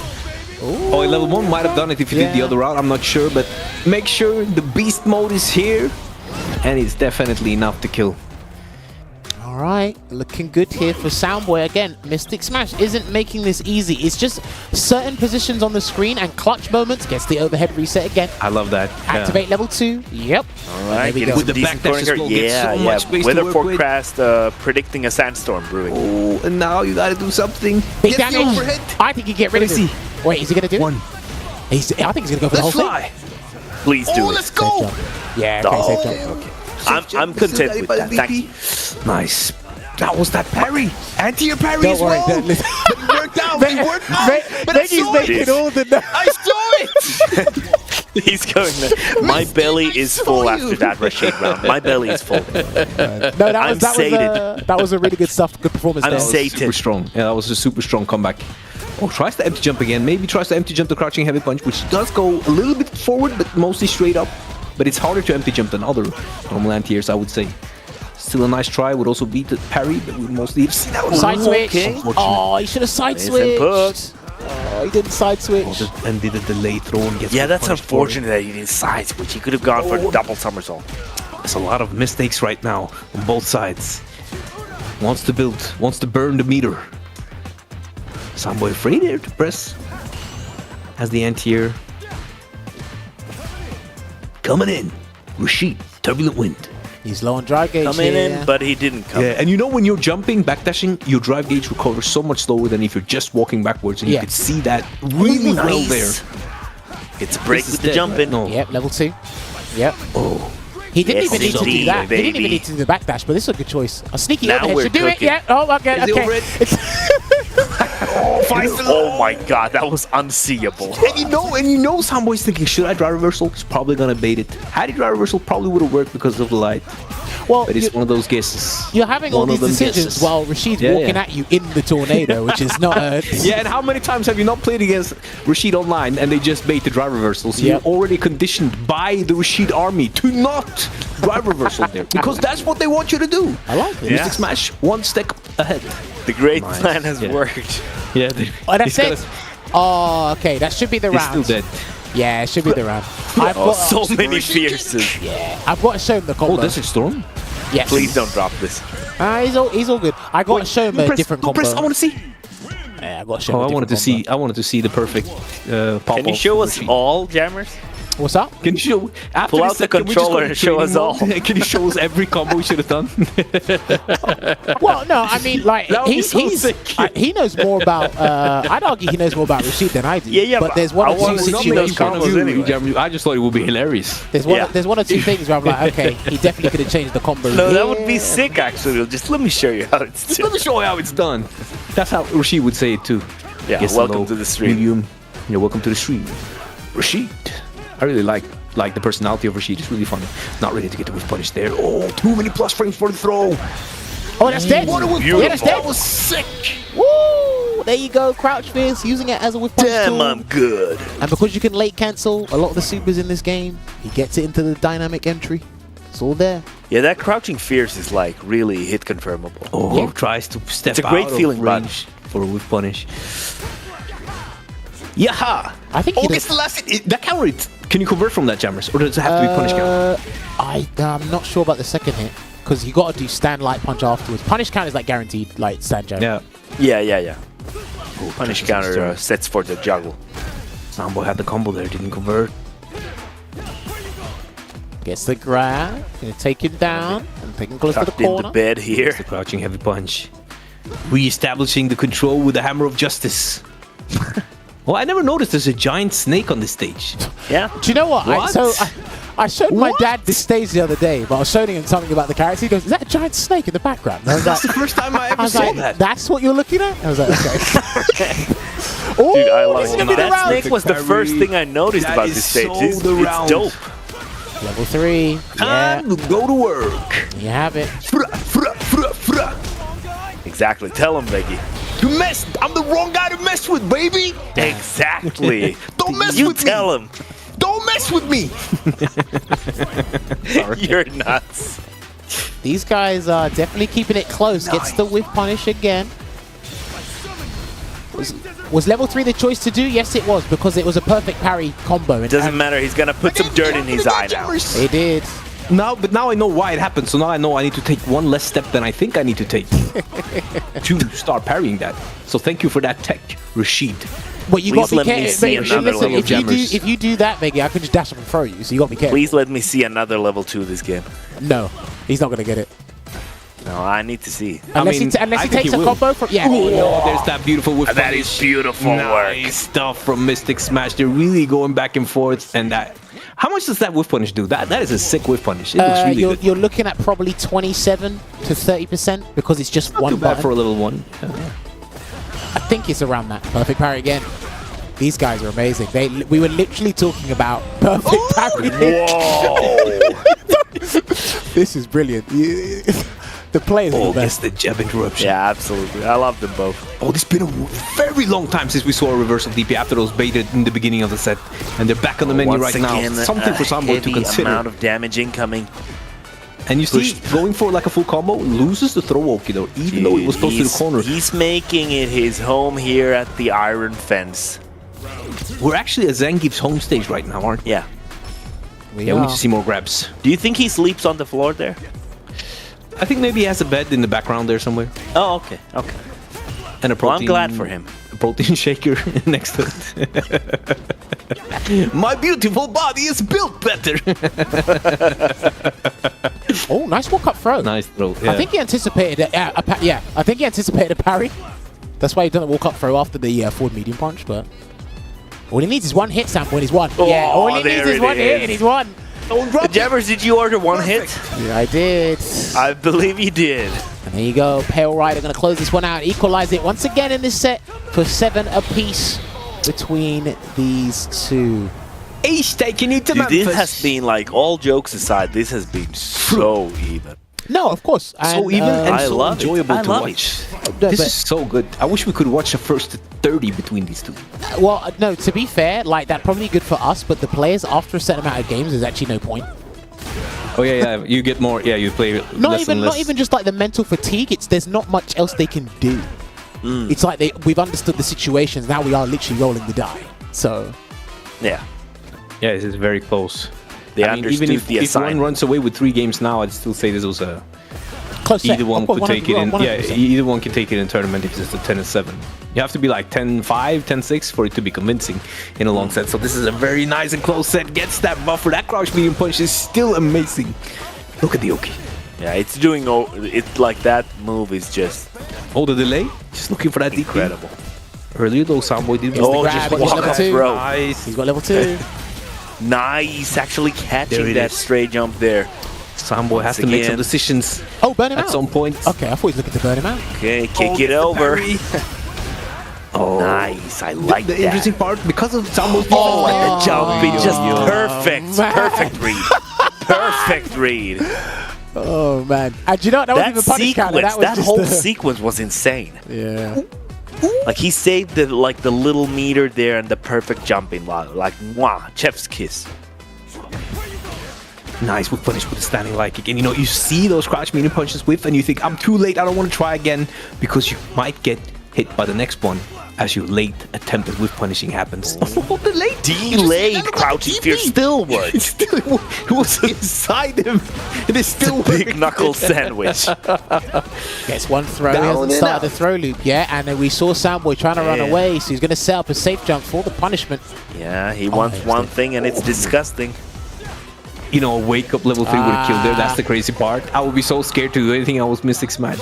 Oh, level 1 might have done it if you did the Yeah. other route. I'm not sure, but make sure the beast mode is here. And it's definitely enough to kill. All right, looking good here for Soundboi. Again, MysticSmash isn't making this easy. It's just certain positions on the screen and clutch moments. Gets the overhead reset again. I love that. Activate level 2. Yep. All right, There we getting go. some With the decent backdash as corner. well, gets so Yeah, much space to Weather work with. forecast predicting a sandstorm brewing. Oh, and now you gotta do something. Big Get the damage. overhead. I think he get rid Let of me it. Wait, is he going to do One. it? I think he's going to go for the Let's whole fly. Please do Oh, it. let's thing. Safe go. jump. Yeah, okay, Oh, safe okay, jump. okay. I'm content with that. Thank you. Nice. That was that parry. Anti-air parry Don't as worry. well. don't listen. It worked out. It worked out. But I Then he's saw making it. all the... I saw it. He's going there. My belly is full saw after you. that Rashid round. My belly is full. No, I'm that was a really good stuff. Good performance I'm there. sated. Super strong. Yeah, that was a super strong comeback. Oh, tries the empty jump again. Maybe tries to empty jump the crouching heavy punch, which does go a little bit forward, but mostly straight up. But it's harder to empty jump than other normal anti-airs, I would say. Still a nice try. Would also beat the parry, but we mostly have seen that one. Side switch. Okay. Oh, he should have side Nice switched. input. Oh, he didn't side switch. And did a delay throw and gets Yeah, that's punished for it. unfortunate that he didn't side switch. He could have gone for the double somersault. There's a lot of mistakes right now on both sides. Wants to build, wants to burn the meter. Soundboi afraid here to press. Has the anti-air. coming in. Rashid, turbulent wind. He's low on drive gauge Coming here. in, but he didn't come. Yeah, and you know when you're jumping, backdashing, your drive gauge recovers so much slower than if you're just walking backwards, and you can see that really well there. It's a break This is with the dead, jumping. right? No. Yep, level 2. Yep. Oh. He didn't Yes, even need to do indeed, that. He didn't even baby. need to do the backdash, but this is a good choice. A sneaky Now overhead we're should do it. cooking. Yeah. Oh, okay. Is it Okay. overhead? Oh my god, that was unseeable. And you know Soundboy's thinking, should I drive reversal? He's probably gonna bait it. Had he drive reversal, probably would have worked because of the light. Well, But it's one of those guesses. you're having all One these of them decisions guesses. while Rashid's Yeah, walking yeah. at you in the tornado, which is not a... Yeah, and how many times have you not played against Rashid online and they just bait the drive reversal? So Yep. you're already conditioned by the Rashid army to not drive reversal there. Because that's what they want you to do. I like it. Mystic Smash, one step ahead. The great Nice. plan has Yeah. worked. Yeah, Oh, that's it. Oh, okay. That should be the He's round. still dead. Yeah, it should be the round. I've Oh, got, so many fierces. yeah, I've got to show him the combo. Oh, Desert Storm? Yes. Please don't drop this. He's all good. I got to show him a different Don't combo. press, I want to see. Yeah, I got to show him Oh, a I wanted different to see. I wanted to see the perfect pop. Can you show us all, Jammers? What's up? Can you show? After Pull this out the set, can we just go controller to and show training us all. mode? Can you show us every combo we should have done? Well, no, I mean, like, That would be so sick. he knows more about, I'd argue he knows more about Rashid than I do. Yeah, but but there's one I or two wanna see those situations. combos anyway. I just thought it would be hilarious. There's one or two things where I'm like, okay, he definitely could have changed the combo. No, that would here. be sick, actually. Just let me show you how it's Just done. let me show you how it's done. That's how Rashid would say it too. Yeah, Yes, welcome hello, to the stream. Medium. Yeah, welcome to the stream. Rashid. I really like the personality of Rashid. It's really funny. Not ready to get the whiff punish there. Oh, too many plus frames for the throw. Oh, that's dead. What a whiff Yeah, that's dead. That was sick. Woo! There you go, Crouch Fierce, using it as a whiff punch Damn, tool. I'm good. And because you can late cancel a lot of the supers in this game, he gets it into the dynamic entry. It's all there. Yeah, that crouching fierce is like really hit confirmable. Oh, Yeah. tries to step It's a great out of feeling, bud. range for a whiff punish. Yaha! I think Oh, he gets does. the last hit. That counter hit. Can you convert from that, Jammers? Or does it have to be punish counter? I'm not sure about the second hit because you got to do stand light punch afterwards. Punish count is like guaranteed, like stand jab. Yeah. Yeah. Punish counter sets for the juggle. Soundboy had the combo there, didn't convert. Gets the grab, gonna take him down and take him close to the Tucked in corner. the bed here. The crouching heavy punch. Re-establishing the control with the hammer of justice. Well, I never noticed there's a giant snake on this stage. Yeah. Do you know what? What? I showed my dad this stage the other day, but I was showing him something about the character. He goes, "Is that a giant snake in the background?" And I was That's like, the first time I ever saw that. "That's what you're looking at?" I was like, "Okay." Oh, Dude, I love this is it. gonna be the That round. snake was the first thing I noticed That about is this stage. so It's, the it's round. dope. Level 3. Yeah, Time to go to work. you have it. Exactly. Tell him, Veggie. You messed. I'm the wrong guy to mess with, baby. Exactly. Don't mess you with tell me. him. Don't mess with me. You're nuts. These guys are definitely keeping it close. Gets the whiff punish again. Was level 3 the choice to do? Yes, it was, because it was a perfect parry combo. It doesn't matter. He's gonna put some dirt in his eye now. He did. But now I know why it happened. So now I know I need to take one less step than I think I need to take to start parrying that. So thank you for that tech, Rashid. Well, you Please got to let be me careful. see another Listen, level if you do that, Veggie, I can just dash up and throw you. So you got to be careful. Please let me see another level 2 this game. No, he's not going to get it. No, I need to see. Unless he I think takes a will. combo from Oh, no, there's that beautiful whiff That punish. is beautiful work. Nice stuff from Mystic Smash. They're really going back and forth, and that. How much does that whiff punish do? That is a sick whiff punish. It looks really good. You're looking at probably 27 to 30% because it's just Not one too bad button. for a little one. I think it's around that. Perfect parry again. These guys are amazing. We were literally talking about perfect parry. Whoa! This is brilliant. The players are Oh, the gets best. the jab interruption. Yeah, absolutely. I love them both. Oh, it's been a very long time since we saw a reversal DP after those baited in the beginning of the set. And they're back on the menu Once right again, now. Something for Soundboi to heavy consider. amount of damage incoming. And you see, going for like a full combo, loses the throw Oki though, even though it was close to the corner. He's making it his home here at the Iron Fence. We're actually at Zangief's home stage right now, aren't we? Yeah. We need to see more grabs. Do you think he sleeps on the floor there? I think maybe he has a bed in the background there somewhere. Oh, okay. Okay. And a Well, protein I'm glad for him. a protein shaker next to it. My beautiful body is built better. Oh, nice walk-up throw. Nice throw. Yeah. I think he anticipated it. I think he anticipated a parry. That's why he didn't walk up throw after the forward medium punch, but all he needs is one hit, Soundboi, and he's won. Oh, yeah, all he needs there is it one hit is. and he's won. Jammers, did you order one hit? Yeah, I did. I believe you did. And there you go. Pale Rider going to close this one out, equalize it once again in this set for 7 apiece between these two. Ace taking it to Dude, this Memphis. has been, like, all jokes aside, this has been so even. No, of course. So even and I so love it. enjoyable I to love watch. it. This is so good. I wish we could watch the first 30 between these two. Well, no, to be fair, like, that's probably good for us, but the players, after a certain amount of games, there's actually no point. Oh yeah, you get more. Yeah, you play less and less. Not even just like the mental fatigue. It's there's not much else they can do. It's like we've understood the situations. Now we are literally rolling the die. So yeah, this is very close. They I mean, understood even if the one assignment. runs away with 3 games now, I'd still say this was a close set. either one Of course, could take it in. 100%. Yeah, either one can take it in tournament if it's a 10-7. You have to be like 10-5, 10-6 for it to be convincing in a long set. So this is a very nice and close set. Gets that buffer. That crouch medium punch is still amazing. Look at the Oki. Yeah, it's doing. It's like that move is just. Oh, the delay. Just looking for that incredible. Earlier though, Soundboi did. Oh, grab, just he's walk level up 2. throw. Nice. He's got level 2. Nice, actually There catching it that is. stray jump there. Soundboi has to make some again. decisions Oh, burn him at out. some point. Okay, I thought he was looking to burn him out. Okay, kick Oh, it the over. parry. Oh, Nice, I like the that. interesting part because of Soundboi's Oh, the jump, yo, it's just yo. perfect. man. Perfect read. Perfect read. Oh man! And you know what? That wasn't That even punish counter. sequence, That was that just whole the- sequence was insane. Yeah. Like he saved the little meter there and the perfect jumping, like mwah, chef's kiss. Nice with punish with a standing light kick. And you know, you see those crouch medium punches with, and you think, I'm too late, I don't want to try again, because you might get hit by the next one as your late attempted with punishing happens. Oh, the late Delayed crouching fear still works. It was inside him. It is still Big knuckle sandwich. Gets one throw. He Down hasn't and started out. the throw loop yet, and then we saw Soundboi trying to run Yeah. away, so he's going to set up a safe jump for the punishment. Yeah, he wants one thing and it's disgusting. You know, wake up level 3 would have killed there. That's the crazy part. I would be so scared to do anything else MysticSmash.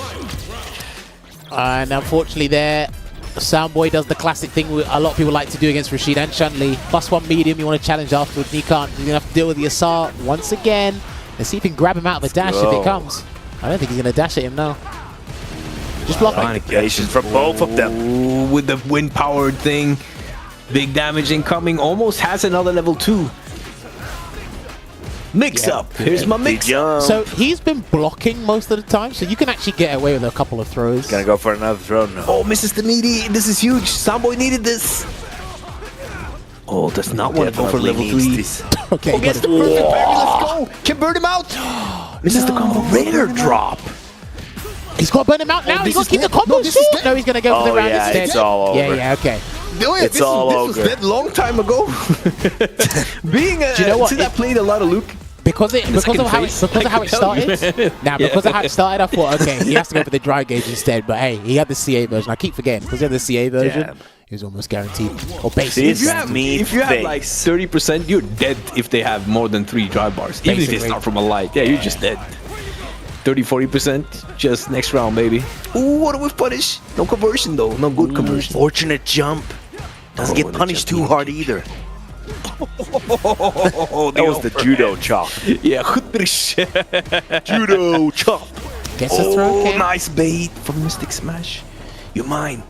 And unfortunately there, Soundboi does the classic thing a lot of people like to do against Rashid and Chun-Li. +1 medium, you want to challenge afterwards, and he can't. He's going to have to deal with the assault once again. Let's see if he can grab him out of a dash if it comes. I don't think he's going to dash at him now. Just block it. Communications from both of them. Ooh, with the wind powered thing. Big damage incoming. Almost has another level 2. Mix up. Here's my mix up. So he's been blocking most of the time, so you can actually get away with a couple of throws. Gonna go for another throw now. Oh, misses the meaty. This is huge. Soundboi needed this. Oh, does not want to go for level 3. Okay, Oh, gets the perfect parry. Let's go. Can burn him out. Misses the combo. Raider drop. He's got to burn him out now. He's got to keep the combo short. No, he's going to go for the Oh round yeah, instead. it's all over. Yeah, okay. Oh, yeah, It's all this over. was dead long time ago. Being a, Do you know what? since I played a lot of Luke. Because of how it can tell you. started. Now, because of how it started, I thought, okay, he has to go for the dry gauge instead. But hey, he had the CA version. I keep forgetting because he had the CA version. Yeah. He was almost guaranteed. Or basically, This If you have like 30%, you're dead if they have more than 3 dry bars. Even if they Basically. start from a light. Yeah, you're just dead. 30-40%, just next round, baby. Ooh, what do we punish? No conversion though, no good conversion. Fortunate jump. Doesn't get the punished too jumping hard either. Oh, That was the judo chop. Yeah, Judo chop. gets a throw. oh, Okay. nice bait from MysticSmash. You're mine.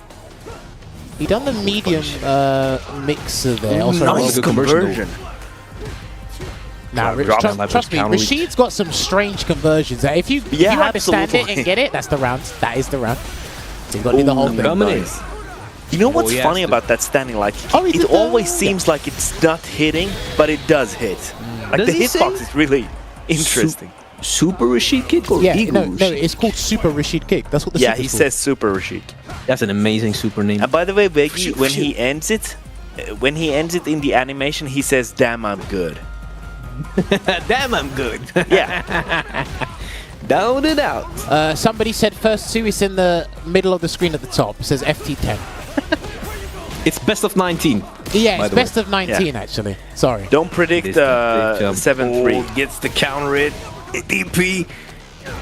He done the medium mixer there. Ooh, Also, nice Nice conversion. Now, Drop him like trust me, counter leap. Rashid's got some strange conversions. If you understand it absolutely. and get it, that's the round. That is the round. So you've got to do the whole thing. coming in. Nice. You know what's he has funny to. about that standing like Oh, he it did the- always seems like it's not hitting, but it does hit. Like Does the he say? hitbox is really interesting. Super Rashid kick or Yeah, Eagle no, Rashid? it's called Super Rashid Kick. That's what the Yeah, super's he called. says Super Rashid. That's an amazing super name. And by the way, Veggie, Rashid, when Rashid. he ends it, in the animation, he says, "Damn, I'm good." Damn, I'm good. Yeah. Down and out. Somebody said first 2 is in the middle of the screen at the top. It says FT10. It's best of 19. Yeah, by it's the way. best of 19 actually. Sorry. Don't predict It is the big jump. 7-3. Oh, gets the counter hit. DP.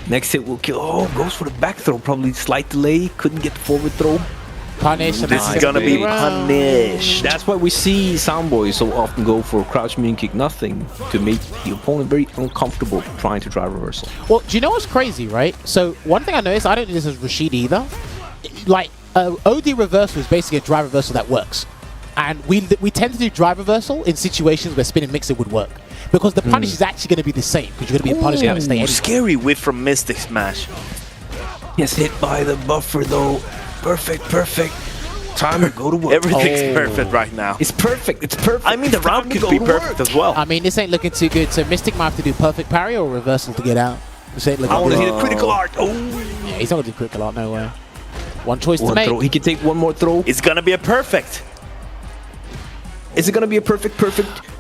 Next hit will kill. Oh, goes for the back throw. Probably slight delay. Couldn't get the forward throw. Punish. And This that's is gonna be round. punished. That's why we see Soundboi so often go for crouch mean kick nothing to make the opponent very uncomfortable trying to drive reversal. Well, do you know what's crazy, right? So one thing I noticed, I don't do this as Rashid either. Like, OD reversal is basically a drive reversal that works. And we tend to do drive reversal in situations where spin and mixer would work. Because the punish is actually going to be the same, because you're going to be a punish kind of state anyway. Scary whiff from MysticSmash. Gets hit by the buffer though. Perfect. Time to go to work. Everything's perfect right now. It's perfect. It's perfect. I mean, the round could be perfect as well. I mean, this ain't looking too good. So Mystic might have to do perfect parry or reversal to get out. This ain't looking I want to good. see the critical art. Oh, Yeah, he's not going to do critical art, no way. One choice to one make. throw. He can take one more throw. It's gonna be a perfect. Is it gonna be a perfect?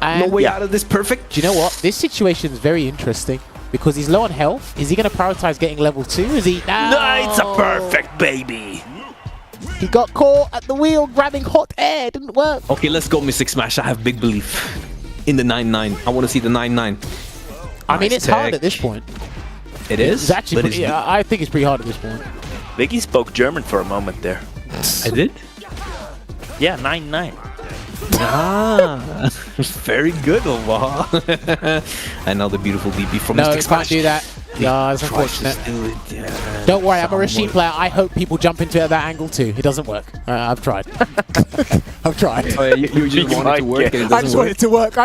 No way out of this perfect? Do you know what? This situation is very interesting because he's low on health. Is he going to prioritize getting level 2? Is he? No, it's a perfect, baby. He got caught at the wheel grabbing hot air. It didn't work. Okay, let's go, MysticSmash. I have big belief in the 9-9. I want to see the 9-9. I mean, Nice it's hard tech. at this point. It is? It's actually but pretty, I think it's pretty hard at this point. Biggie spoke German for a moment there. I did? Yeah, 9-9. Ah, very good, Omar. Another beautiful DP from No, Mystic you Smash. can't do that. Yeah, it's unfortunate. Do it, yeah. Don't worry, I'm a Rashid Soundboi. player. I hope people jump into it at that angle too. It doesn't work. I've tried. I've tried. Oh, yeah, you just want it to work and it I just doesn't want work. it to work.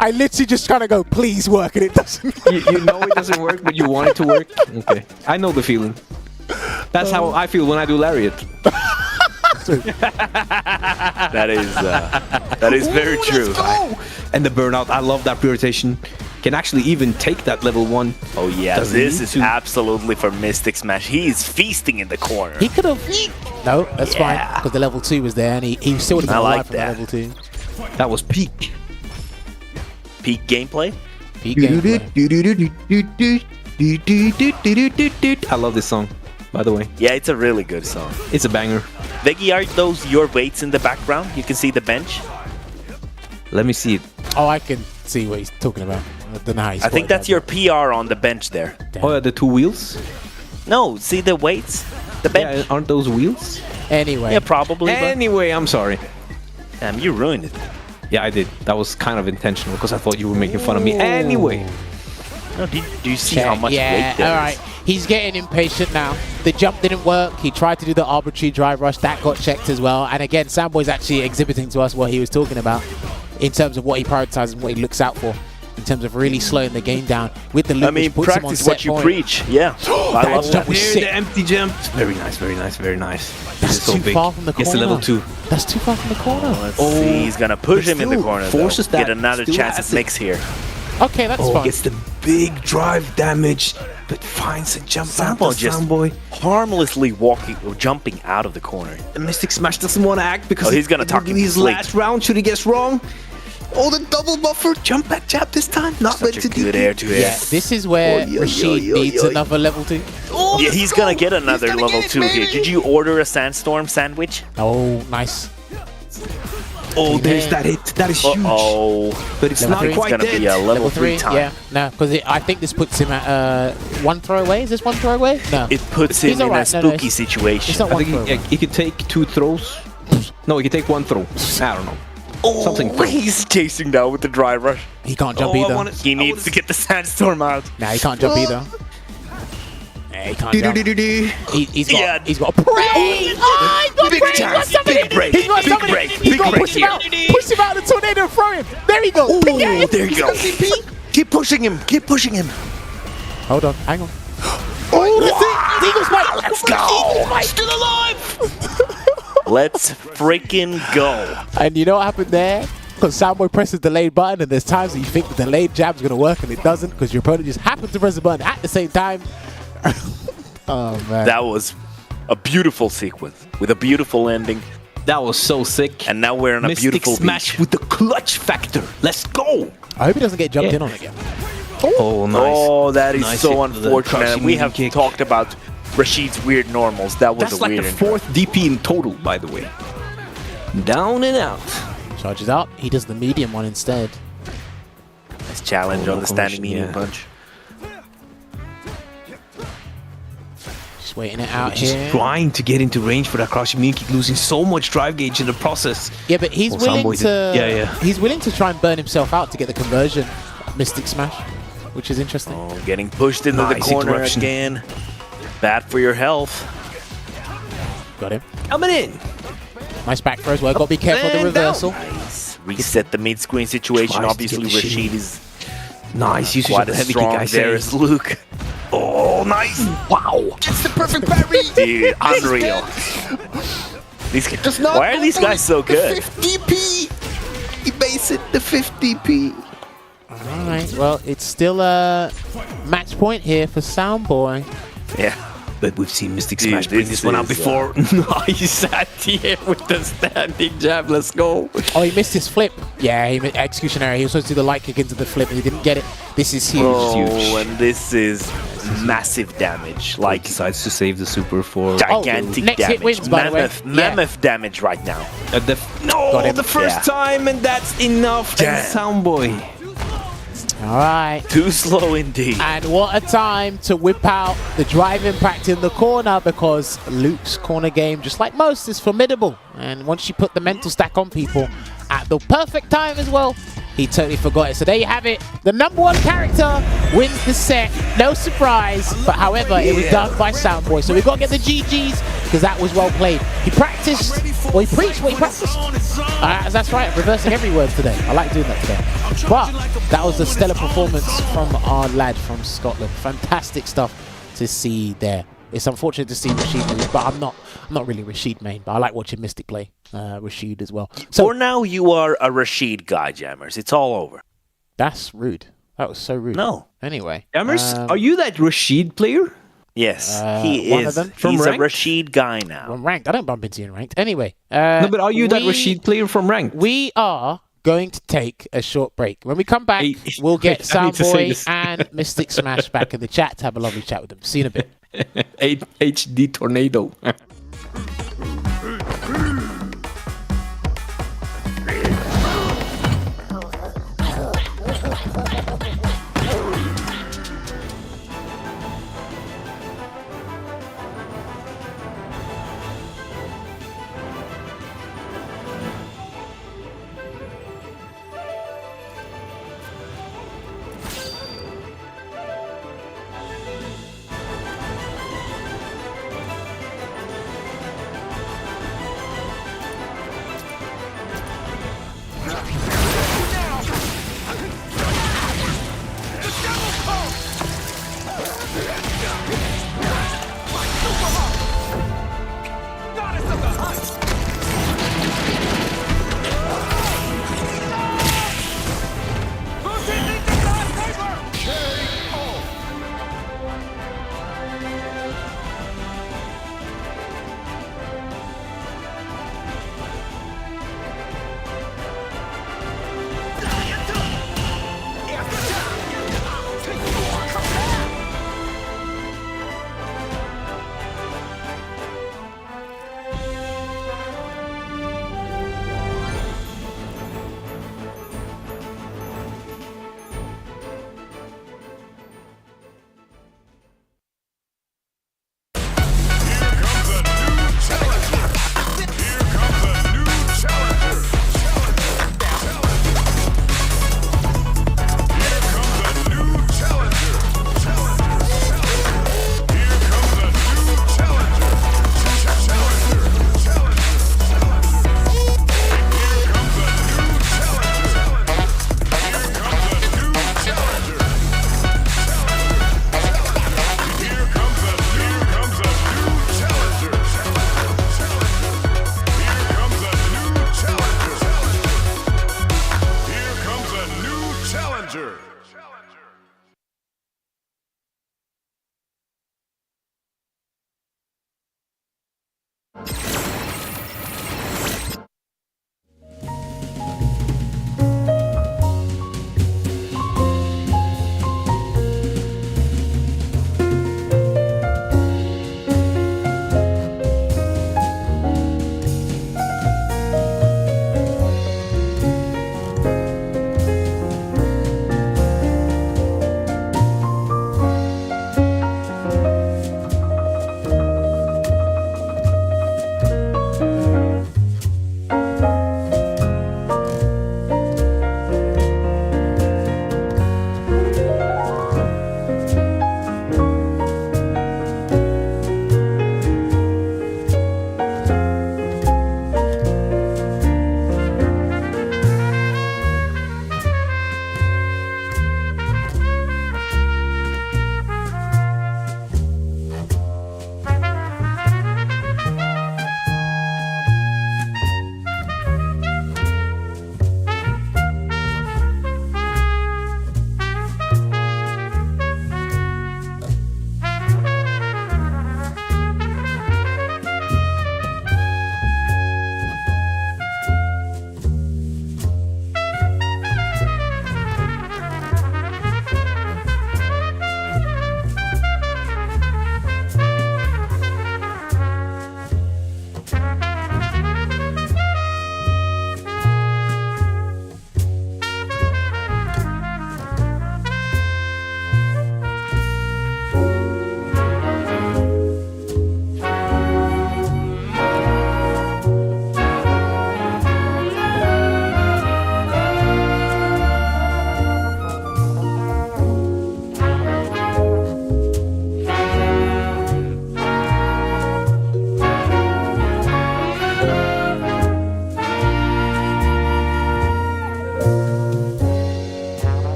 I literally just kind of go, please work, and it doesn't. You know it doesn't work, but you want it to work? Okay. I know the feeling. That's how I feel when I do Lariat. That is very true. And the burnout, I love that prioritization. Can actually even take that level 1. Oh yeah, Doesn't this need is to. absolutely for MysticSmash. He is feasting in the corner. He could have. No, that's fine because the level 2 was there, and he still would have been I like alive from that. the level 2. That was peak. Peak gameplay. Peak gameplay. I love this song, by the way. Yeah, it's a really good song. It's a banger. Veggie, are those your weights in the background? You can see the bench. Let me see it. Oh, I can see what he's talking about. I don't know how he's I think that's your PR on the bench there. Oh, yeah, the 2 wheels? No, see the weights? The bench? Yeah, aren't those wheels? Anyway. Yeah, probably. but- Anyway, I'm sorry. Damn, you ruined it. Yeah, I did. That was kind of intentional because I thought you were making fun of me. Anyway. No, do you see how much yeah, weight there is? all right. He's getting impatient now. The jump didn't work. He tried to do the arbitrary drive rush. That got checked as well. And again, Soundboi's actually exhibiting to us what he was talking about in terms of what he prioritizes and what he looks out for in terms of really slowing the game down with the loop, I mean, which puts him on practice set what you point. preach. Yeah, I love jump that. was There, sick. the empty jump. Very nice, very nice, very nice. That's This is too so big. far from the Gets to corner. level 2. That's too far from the corner. Let's see, he's gonna push but him in the still corner. forces Though. that. Get another Still chance has at it. mix here. Okay, that's fine. Gets the big drive damage, but finds a jump out Soundboi of just Soundboi. harmlessly walking or jumping out of the corner. The MysticSmash doesn't want to act because he's gonna talk him his to sleep. last round. Should he guess wrong? Oh, the double buffer jump back jab this time. Not ready Such a to good DP. air to air. Yeah, this is where Rashid needs another level 2. Oh, Yeah, let's he's go. gonna get another gonna level get it, 2 here. baby. Did you order a sandstorm sandwich? Oh, nice. Oh, there's that hit. That is huge. Oh, But it's Level not 3. it's quite gonna dead. be a level 3 time. Yeah, no, because I think this puts him at one throw away. Is this one throw away? No. It puts He's him in a alright. No, no, spooky it's situation. not I one think throw away. he could take 2 throws. No, he could take 1 throw. I don't know. Something. He's chasing down with the drive rush. He can't jump Oh, I either. wanna- He needs to get the sandstorm out. Nah, he can't jump either. Nah, he can't jump. Do-do-do-do-do. He's got a break. Oh, he's got Big break. chance, He's got somebody. big break, He's got big somebody. break, He's big got to break push him here. out. Push him out of the tornado and throw him. There he goes. Big Oh, guy. there you go. Keep pushing him. Keep pushing him. Hold on. Hang on. Oh, that's it. Eagles fight. Let's go. Eagles fight. Still alive. Let's freaking go. And you know what happened there? Because Soundboi presses the delayed button, and there's times that you think the delayed jab's going to work, and it doesn't, because your opponent just happens to press the button at the same time. Oh, man. That was a beautiful sequence with a beautiful ending. That was so sick. And now we're on a beautiful MysticSmash beach. with the clutch factor. Let's go. I hope he doesn't get jumped in on again. Oh, nice. Oh, that is Nice so hit with the unfortunate. crouching We medium have kick. talked about Rashid's weird normals. That was That's a like weird the intro. 4th DP in total, by the way. Down and out. Charges up. He does the medium one instead. Nice challenge on the standing medium yeah. punch. Just waiting it out Just here. trying to get into range for that crouching mean kick, losing so much drive gauge in the process. Yeah, but he's Or willing Soundboi to. did- yeah. He's willing to try and burn himself out to get the conversion. Mystic Smash, which is interesting. Oh, getting pushed into the Nice corner interruption. again. Bad for your health. Got him. Coming in. Nice back throw as well. Got to be careful of the And down. reversal. Nice. Reset the mid-screen situation. Tries to get Obviously, the shit. Rashid is Nice usage quite of the as heavy kick, strong I there say. as Luke. Oh, nice. Wow. It's the perfect parry. Dude, unreal. These guys, why are these guys so good? 50p. He base it the 50p. Alright, well, it's still a match point here for Soundboi. Yeah. But we've seen Mystic Dude, Smash bring this this one out is, before. Nice at here with the standing jab. Let's go. Oh, he missed his flip. Yeah, he made execution error. He was supposed to do the light kick into the flip and he didn't get it. This is huge. Oh, and this is massive damage. Like, Decides to save the super for gigantic next hit damage. wins, by the way. Mammoth damage right now. no, Got him. the first Yeah. time, and that's enough. Damn. And Soundboi. Alright. Too slow indeed. And what a time to whip out the drive impact in the corner, because Luke's corner game, just like most, is formidable. And once you put the mental stack on people at the perfect time as well, he totally forgot it. So there you have it. The #1 character wins the set. No surprise. But however, it was done by Soundboi. So we've got to get the GGs, because that was well played. He practiced, well, he preached what he practiced. That's right, reversing every word today. I like doing that today. But that was a stellar performance from our lad from Scotland. Fantastic stuff to see there. It's unfortunate to see Rashid lose, but I'm not really Rashid main, but I like watching Mystic play Rashid as well. So For now, you are a Rashid guy, Jammers. It's all over. that's rude. That was so rude. No. Anyway. Jammers, are you that Rashid player? Yes, he one of is. them? From He's a ranked? Rashid guy now. I'm ranked. I don't bump into you in ranked. Anyway. No, but are you that Rashid player from ranked? We are going to take a short break. When we come back, we'll get I need to say Soundboi this. and Mystic Smash back in the chat to have a lovely chat with them. See you in a bit. HD Tornado.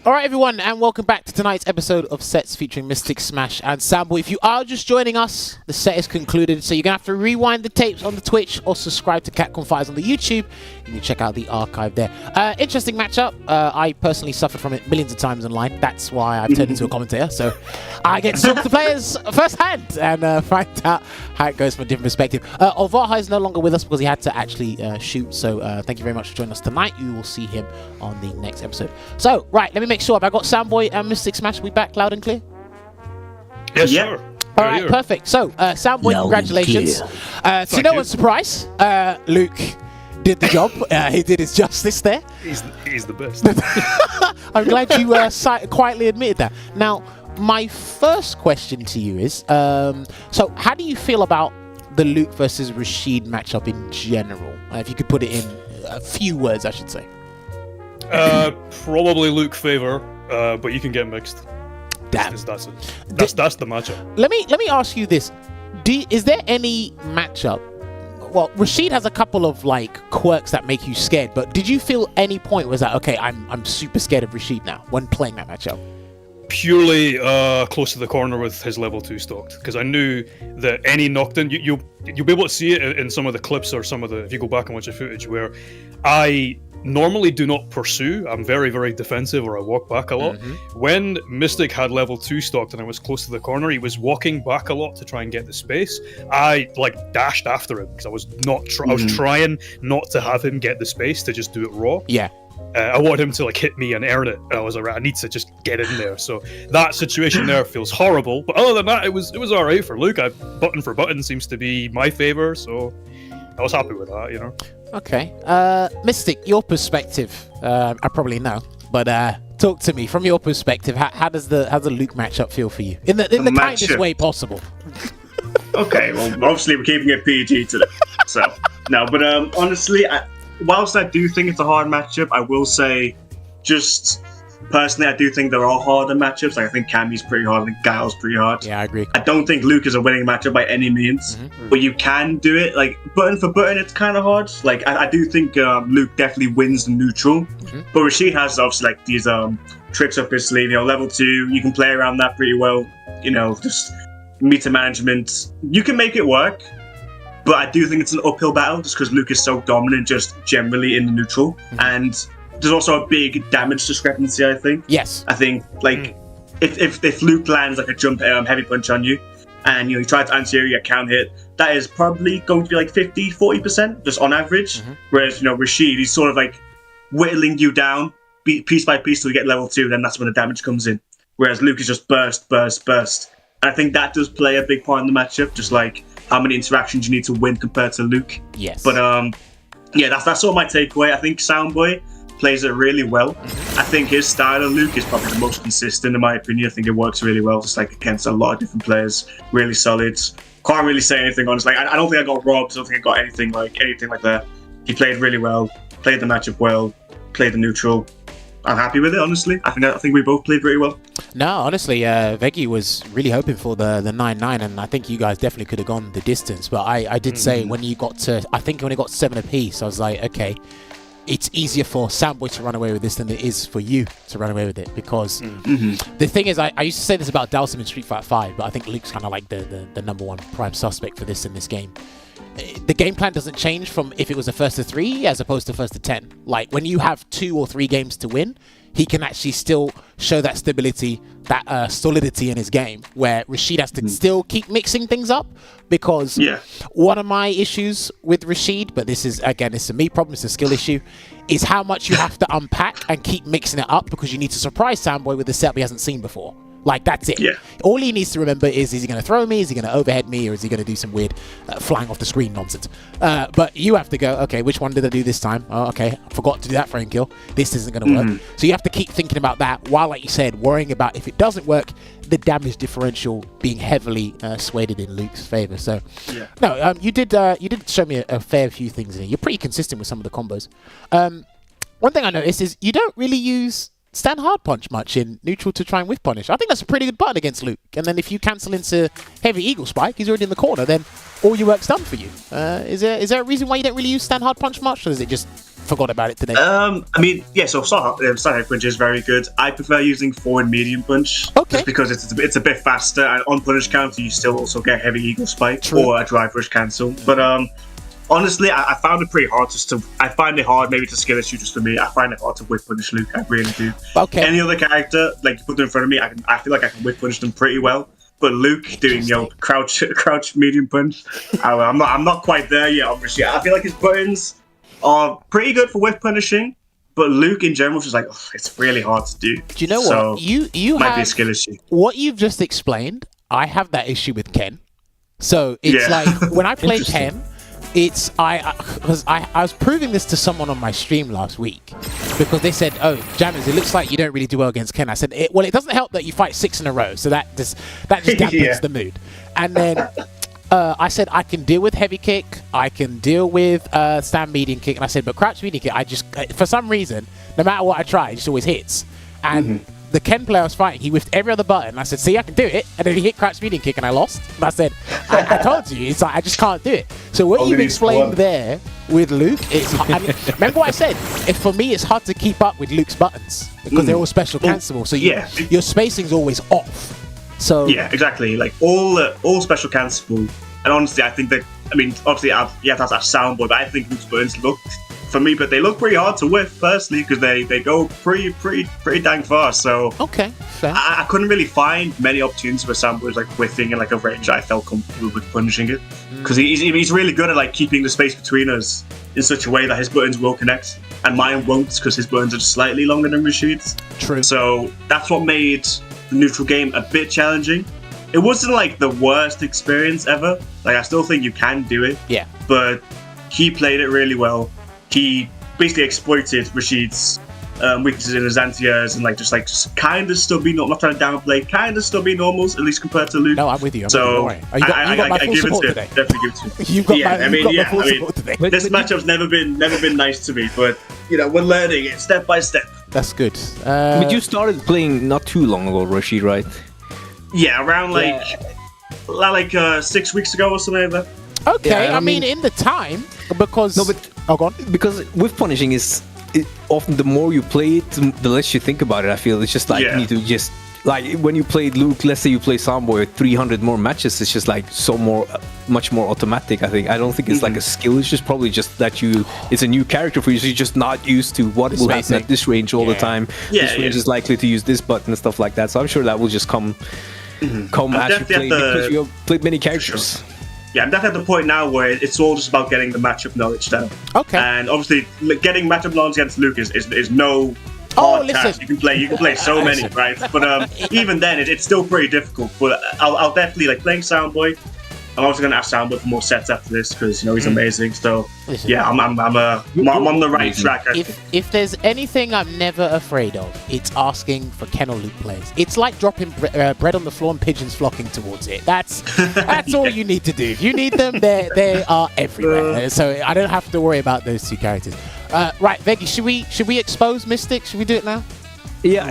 All right, everyone, and welcome back to tonight's episode of Sets featuring MysticSmash and Soundboi. If you are just joining us, the set is concluded, so you're going to have to rewind the tapes on the Twitch or subscribe to Cat Confires on the YouTube. You can check out the archive there. Interesting matchup. I personally suffered from it millions of times online. That's why I've turned into a commentator, so I get to talk to players firsthand and find out how it goes from a different perspective. Ovaha is no longer with us because he had to actually shoot, so thank you very much for joining us tonight. You will see him on the next episode. So, right, let me make sure. Have I got Soundboi and MysticSmash? We back loud and clear? Yes, sir. All right, perfect. So, Soundboi, congratulations. To no one's surprise, Luke did the job. He did his justice there. He's the best. I'm glad you quietly admitted that. Now, my first question to you is, so how do you feel about the Luke versus Rashid matchup in general? If you could put it in a few words, I should say. Probably Luke favor, but you can get mixed. Damn. That's the matchup. Let me ask you this: is there any matchup? Well, Rashid has a couple of like quirks that make you scared, but did you feel any point was that okay? I'm super scared of Rashid now when playing that matchup. Purely close to the corner with his level 2 stocked, because I knew that any knockdown, you'll be able to see it in some of the clips or some of the, if you go back and watch the footage, where I normally do not pursue. I'm very, very defensive, or I walk back a lot. When Mystic had level 2 stocked and I was close to the corner, he was walking back a lot to try and get the space. I like dashed after him because I was not. I was trying not to have him get the space, to just do it raw. Yeah. I want him to like hit me and earn it. And I was like, I need to just get in there. So that situation there feels horrible. But other than that, it was all right for Luke. Button for button seems to be my favor, so I was happy with that, you know. Okay, Mystic, your perspective. I probably know, but talk to me from your perspective. How does the Luke matchup feel for you in the kindest way possible? Okay, well, obviously we're keeping it PG today, so no. But honestly, whilst I do think it's a hard matchup, I will say, just personally, I do think there are harder matchups. Like, I think Cammy's pretty hard, I think Gael's pretty hard. Yeah, I agree. I don't think Luke is a winning matchup by any means, but you can do it. Like, button for button, it's kind of hard. Like, I do think Luke definitely wins the neutral, but Rashid has obviously like these tricks up his sleeve. You know, level 2, you can play around that pretty well. You know, just meter management, you can make it work. But I do think it's an uphill battle just because Luke is so dominant just generally in the neutral. And there's also a big damage discrepancy, I think. Yes. I think, like, if Luke lands like a jump heavy punch on you and, you know, you try to answer you get count hit, that is probably going to be like 50-40% just on average. Whereas, you know, Rashid, he's sort of like whittling you down piece by piece till you get level 2, then that's when the damage comes in. Whereas Luke is just burst. And I think that does play a big part in the matchup, just like how many interactions you need to win compared to Luke. Yes. But yeah, that's sort of my takeaway. I think Soundboi plays it really well. I think his style of Luke is probably the most consistent in my opinion. I think it works really well, just like against a lot of different players. Really solid. Can't really say anything honestly. Like, I don't think I got robbed. I don't think I got anything like that. He played really well. Played the matchup well. Played the neutral. I'm happy with it, honestly. I think we both played very well. No, honestly, Veggie was really hoping for the 9-9, and I think you guys definitely could have gone the distance. But I did say when you got to, I think when it got 7 apiece, I was like, okay, it's easier for Soundboi to run away with this than it is for you to run away with it. Because the thing is, I used to say this about Dalsum in Street Fighter 5, but I think Luke's kind of like the #1 prime suspect for this in this game. The game plan doesn't change from if it was a first to 3 as opposed to first to 10. Like, when you have 2 or 3 games to win, he can actually still show that stability, that solidity in his game, where Rashid has to still keep mixing things up. Because one of my issues with Rashid, but this is, again, it's a me problem, it's a skill issue, is how much you have to unpack and keep mixing it up, because you need to surprise Soundboi with a setup he hasn't seen before. Like, that's it. All he needs to remember is he going to throw me? Is he going to overhead me? Or is he going to do some weird flying off the screen nonsense? But you have to go, okay, which one did I do this time? Oh, okay, I forgot to do that frame kill. This isn't going to work. So you have to keep thinking about that while, like you said, worrying about if it doesn't work, the damage differential being heavily swayed in Luke's favor. So, no, you did show me a fair few things in here. You're pretty consistent with some of the combos. One thing I noticed is you don't really use stand hard punch much in neutral to try and whiff punish. I think that's a pretty good button against Luke. And then if you cancel into heavy eagle spike, he's already in the corner, then all your work's done for you. Is there a reason why you don't really use stand hard punch much, or is it just forgot about it today. I mean, yeah. So side punch is very good. I prefer using forward medium punch, just because it's a bit faster. And on punish counter, you still also get heavy eagle spike or a drive rush cancel. But honestly, I found it pretty hard I find it hard, maybe it's a skill issue just for me. I find it hard to whip punish Luke. I really do. Okay. Any other character, like you put them in front of me, I feel like I can whip punish them pretty well. But Luke doing crouch medium punch, I'm not quite there yet. Obviously, I feel like his buttons are pretty good for whip punishing, but Luke in general is just like it's really hard to do. Do you know what? You might have be a skill issue. What you've just explained. I have that issue with Ken. So it's like when I play Ken, it's I was proving this to someone on my stream last week because they said, "Oh, Jammers, it looks like you don't really do well against Ken." I said, "Well, it doesn't help that you fight 6 in a row, so that just dampens the mood." And then I said, "I can deal with heavy kick, I can deal with stand medium kick," and I said, "But crouch medium kick, I just for some reason, no matter what I try, it just always hits." And the Ken player I was fighting, he whiffed every other button. And I said, "See, I can do it," and then he hit crouch medium kick, and I lost. And I said, "I told you, it's like I just can't do it." So what you've explained there with Luke, remember what I said? For me, it's hard to keep up with Luke's buttons because they're all special cancelable. So your spacing's always off. So yeah, exactly. Like all special cancelable. And honestly, I think that obviously you have to have Soundboi, but I think Luke's buttons look. For me, but they look pretty hard to whiff personally because they go pretty dang fast. So okay, fair. I couldn't really find many opportunities where Soundboi was like whiffing in like a range I felt comfortable with punishing it because he's really good at like keeping the space between us in such a way that his buttons will connect and mine won't because his buttons are just slightly longer than Rashid's. True. So that's what made the neutral game a bit challenging. It wasn't like the worst experience ever. Like I still think you can do it. Yeah. But he played it really well. He basically exploited Rashid's weaknesses in his anti-airs and just kind of still be not trying to downplay, kind of still be normals at least compared to Luke. No, I'm with you. You got my full support today. Definitely give it to you. You've got my full support today. This matchup's never been nice to me, but we're learning it step by step. That's good. But you started playing not too long ago, Rashid, right? Yeah, around 6 weeks ago or something like that. Okay, I mean in the time because go on. Because with punishing often the more you play it, the less you think about it. I feel it's just like you need to just like when you played Luke. Let's say you play Soundboi 300 more matches. It's just like much more automatic. I don't think it's like a skill. It's just probably just that it's a new character for you. So you're just not used to what will happen at this range all the time. This range is likely to use this button and stuff like that. So I'm sure that will just come as you play because you have played many characters. Sure. Yeah, I'm definitely at the point now where it's all just about getting the matchup knowledge down. Okay. And obviously, getting matchup knowledge against Luke is no hard task. You can play so many, right? But even then, it's still pretty difficult. But I'll definitely playing Soundboi. I'm also going to ask Soundboi for more sets after this because he's amazing. So I'm on the right track. If there's anything I'm never afraid of, it's asking for Ken or Luke plays. It's like dropping bread on the floor and pigeons flocking towards it. That's all you need to do. If you need them, they are everywhere. So I don't have to worry about those two characters. Right, Veggie, should we expose Mystic? Should we do it now? Yeah,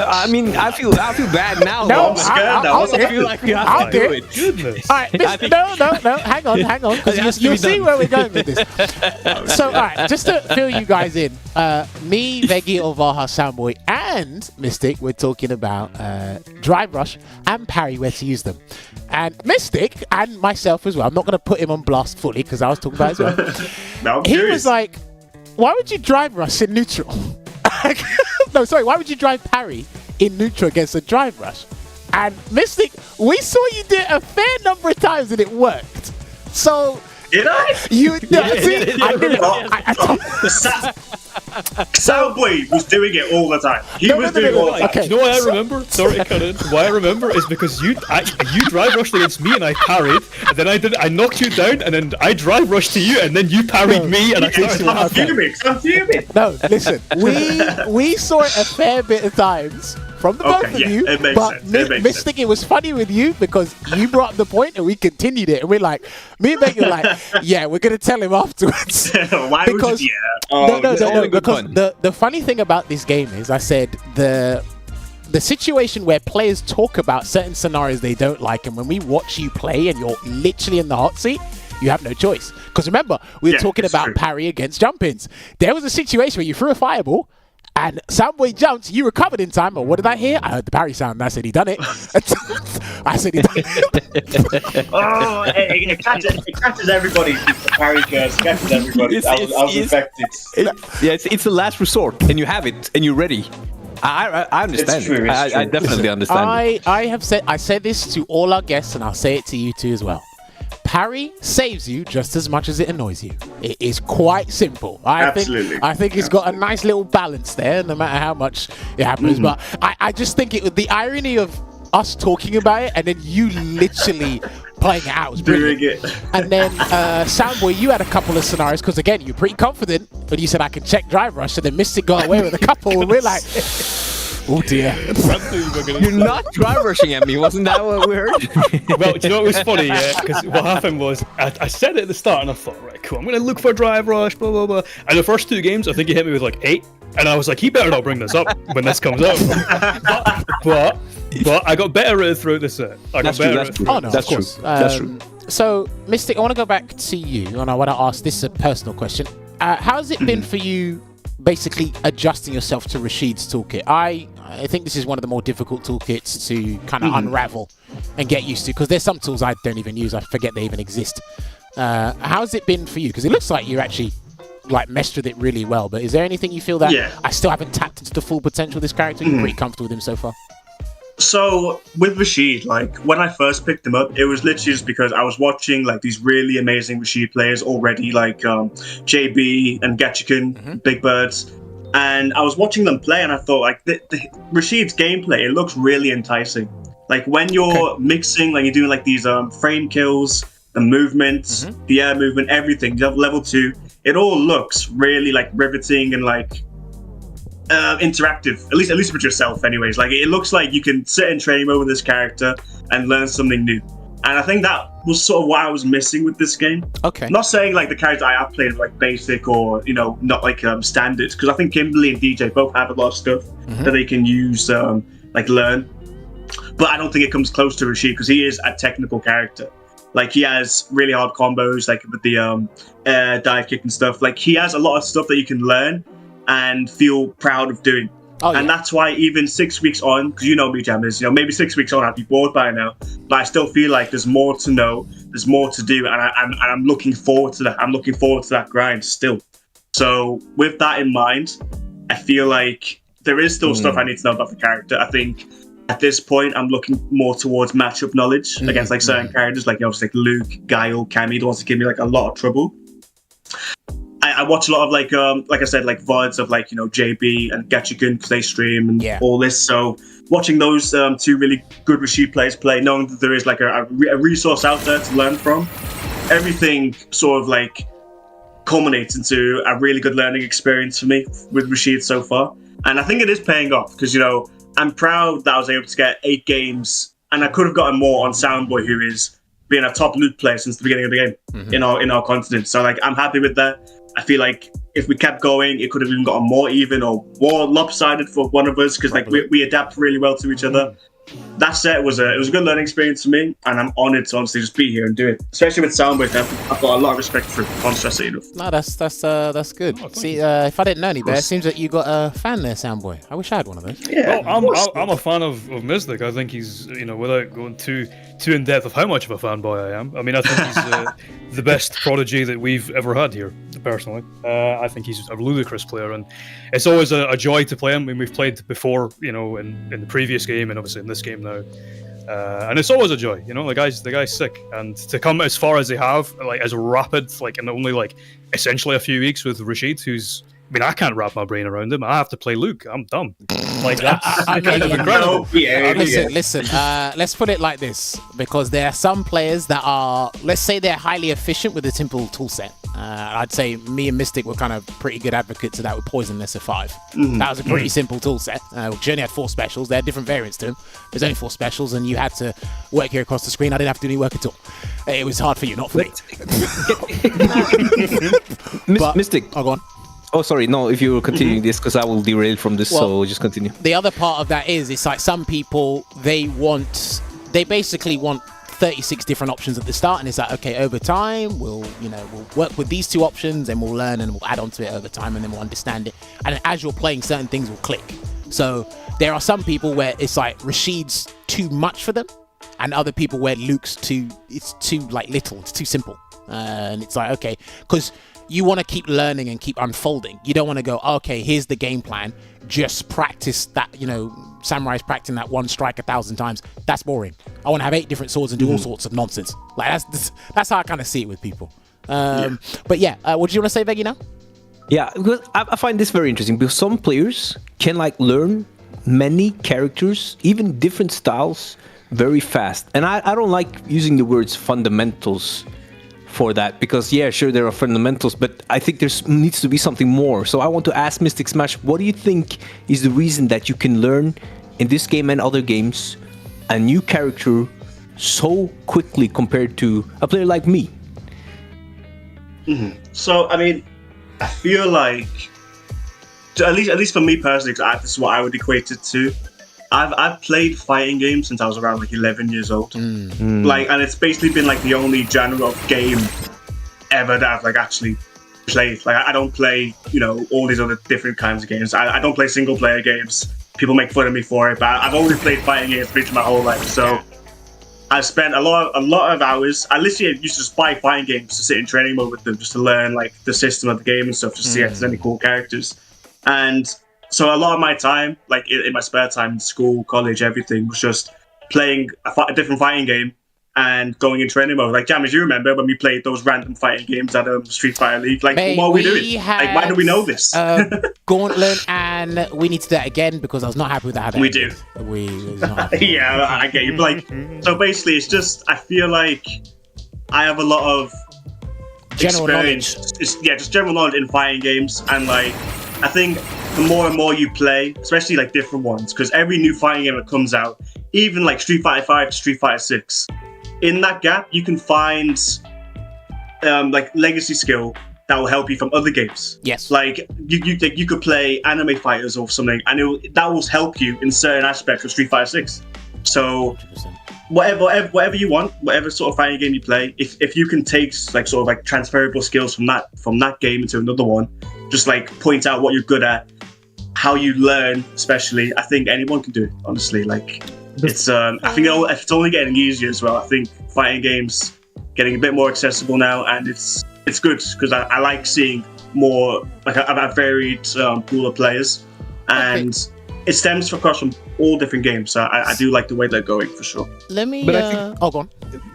I mean, I feel bad now. No, I'm scared now. I feel like you have to do it. Goodness. All right, no, hang on, because you'll see where we're going with this. So, all right, just to fill you guys in, me, Veggie, Olvaha, Soundboi, and Mystic, we're talking about drive rush and parry, where to use them. And Mystic, and myself as well, I'm not going to put him on blast fully, because I was talking about it as well. He was like, why would you drive rush in neutral? No, sorry, why would you drive parry in neutral against a drive rush? And Mystic, we saw you do it a fair number of times and it worked. So did I? Soundboi was doing it all the time. He was doing it all the time. Okay. You know why I remember? Sorry to cut in. Why I remember is because you drive rushed against me and I parried, and then I knocked you down, and then I drive rushed to you, and then you parried me, and I'm fuming. No, listen, we saw it a fair bit of times from the both of you, but Mystic, it was funny with you because you brought up the point and we continued it, and we're like, me and Becky were like, yeah, we're gonna tell him afterwards. Why because would no, because the funny thing about this game is, I said the situation where players talk about certain scenarios they don't like, and when we watch you play and you're literally in the hot seat, you have no choice. Because remember, we were Yeah, talking it's about true. parry against jump-ins. There was a situation where you threw a fireball, and Soundboi jumped, you recovered in time, and what did I hear? I heard the parry sound, and I said he done it. I said he done it. Oh, it catches everybody. The parry curse catches everybody. I was affected. It's the last resort, and you have it, and you're ready. I understand. It's true, it's I true. definitely understand. I said this to all our guests, and I'll say it to you too as well. Parry saves you just as much as it annoys you. It is quite simple. I think it's got a nice little balance there, no matter how much it happens. But I just think the irony of us talking about it and then you literally playing it out was brilliant. And then Soundboi, you had a couple of scenarios because again you're pretty confident, but you said I can check drive rush, and then Mystic got away with a couple, and we're like, oh dear. You're not drive rushing at me, wasn't that what we heard? Well, do you know what was funny? Yeah, because what happened was I said it at the start, and I thought, right, cool, I'm gonna look for drive rush, blah blah blah. And the first 2 games, I think he hit me with like 8, and I was like, he better not bring this up when this comes out. but I got better at it throughout the set. That's true. Oh no, That's of course. true. That's true. So, Mystic, I want to go back to you, and I want to ask this is a personal question. How has it been for you, basically adjusting yourself to Rashid's toolkit? I think this is one of the more difficult toolkits to kind of unravel and get used to, because there's some tools I don't even use. I forget they even exist. How's it been for you? Because it looks like you actually like meshed with it really well. But is there anything you feel that I still haven't tapped into the full potential of this character? You're pretty comfortable with him so far? So with Rashid, like when I first picked him up, it was literally just because I was watching like these really amazing Rashid players already, like JB and Getchikan, Big Birds, and I was watching them play, and I thought like the Rashid's gameplay, it looks really enticing. Like when you're mixing, like you're doing like these frame kills, the movements, the air movement, everything. You have level 2. It all looks really like riveting and like interactive, at least with yourself anyways. Like it looks like you can sit in training mode with this character and learn something new, and I think that was sort of what I was missing with this game. Not saying like the characters I have played like basic or not like standards, because I think Kimberly and DJ both have a lot of stuff that they can use like learn, but I don't think it comes close to Rashid because he is a technical character. Like he has really hard combos, like with the air dive kick and stuff. Like he has a lot of stuff that you can learn and feel proud of doing. And that's why even 6 weeks on, because you know me, Jammers, maybe 6 weeks on I'd be bored by now, but I still feel like there's more to know, there's more to do, and I'm looking forward to that. I'm looking forward to that grind still. So with that in mind, I feel like there is still stuff I need to know about the character. I think at this point I'm looking more towards matchup knowledge against like certain characters, like obviously like Luke, Guile, Cammy, the ones that give me like a lot of trouble. I watch a lot of like I said, like VODs of like JB and Getchikan because they stream and all this. So watching those 2 really good Rashid players play, knowing that there is like a resource out there to learn from, everything sort of like culminates into a really good learning experience for me with Rashid so far. And I think it is paying off because I'm proud that I was able to get 8 games, and I could have gotten more on Soundboi, who is being a top loot player since the beginning of the game in our continent. So like I'm happy with that. I feel like if we kept going, it could have even gotten more even or more lopsided for one of us because like we adapt really well to each other. That set was a good learning experience for me, and I'm honoured to honestly just be here and do it. Especially with Soundboi, I've got a lot of respect for him. Can't stress it enough. No, that's good. See, if I didn't know any better, it seems that you got a fan there, Soundboi. I wish I had one of those. Yeah, well, I'm a fan of Mystic. I think he's without going too in depth of how much of a fanboy I am. I mean, I think he's the best prodigy that we've ever had here. Personally, I think he's a ludicrous player, and it's always a joy to play him. I mean, we've played before, in the previous game, and obviously in this game now, and it's always a joy. The guy's sick, and to come as far as they have, like as rapid, like in only like essentially a few weeks with Rashid, who's. I mean, I can't wrap my brain around him. I have to play Luke. I'm dumb. Like that's kind of incredible. Listen. Let's put it like this, because there are some players that are, let's say, they're highly efficient with a simple toolset. I'd say me and Mystic were kind of pretty good advocates of that with Poisonless of 5. That was a pretty simple toolset. Journey had 4 specials. They had different variants to them. There's only 4 specials, and you had to work here across the screen. I didn't have to do any work at all. It was hard for you, not for me. Mystic. Oh, go on. Oh, sorry. No, if you were continuing this, because I will derail from this, so just continue. The other part of that is, it's like some people, they basically want 36 different options at the start, and it's like, okay, over time we'll work with these 2 options and we'll learn and we'll add on to it over time, and then we'll understand it, and as you're playing, certain things will click. So there are some people where it's like Rashid's too much for them, and other people where Luke's it's too like little, it's too simple, and it's like, okay, because you want to keep learning and keep unfolding. You don't want to go, okay, here's the game plan, just practice that, Samurai's practicing that one strike 1,000 times. That's boring. I want to have 8 different swords and do all sorts of nonsense. Like that's how I kind of see it with people. But yeah, what do you want to say, Veggie, now? Yeah, because I find this very interesting, because some players can like learn many characters, even different styles, very fast. And I don't like using the words fundamentals for that, because yeah, sure, there are fundamentals, but I think there needs to be something more. So I want to ask MysticSmash, what do you think is the reason that you can learn in this game and other games a new character so quickly compared to a player like me? So I mean, I feel like, at least for me personally, this is what I would equate it to. I've played fighting games since I was around like 11 years old. Like, and it's basically been like the only genre of game ever that I've like actually played. Like, I don't play, all these other different kinds of games. I don't play single player games. People make fun of me for it, but I've only played fighting games pretty much my whole life. So I've spent a lot of hours. I literally used to just buy fighting games to sit in training mode with them, just to learn like the system of the game and stuff, just to see if there's any cool characters. And so a lot of my time, like in my spare time, school, college, everything, was just playing a different fighting game and going in training mode. Like, Jammers, you remember when we played those random fighting games at Street Fighter League? Like, what are we doing? Like, why do we know this? Gauntlet, and we need to do that again because I was not happy with that. We do. Yeah, I get you. Like, so basically, it's just, I feel like I have a lot of general experience. Just general knowledge in fighting games, and like, I think the more and more you play, especially like different ones, because every new fighting game that comes out, even like Street Fighter 5 to Street Fighter 6, in that gap you can find like legacy skill that will help you from other games. Yes. Like you could play anime fighters or something, and that will help you in certain aspects of Street Fighter 6. So 100%. whatever you want, whatever sort of fighting game you play, if you can take like sort of like transferable skills from that game into another one, just like point out what you're good at, how you learn, especially, I think anyone can do it, honestly. Like, it's I think it's only getting easier as well. I think fighting games getting a bit more accessible now, and it's good because I like seeing more like a varied pool of players, and it stems across from all different games. So I do like the way they're going, for sure. Let me But I think- go on.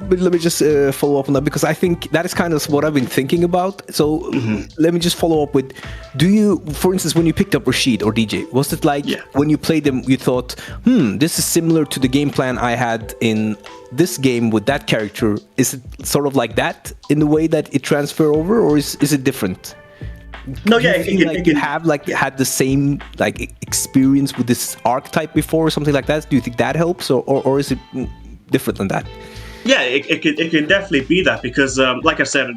But let me just follow up on that, because I think that is kind of what I've been thinking about. So let me just follow up with, do you, for instance, when you picked up Rashid or DJ, was it like when you played them, you thought, this is similar to the game plan I had in this game with that character? Is it sort of like that in the way that it transfer over, or is it different? No, Do you feel you have like had the same like experience with this archetype before or something like that? Do you think that helps, or is it different than that? Yeah, it can definitely be that, because like I said,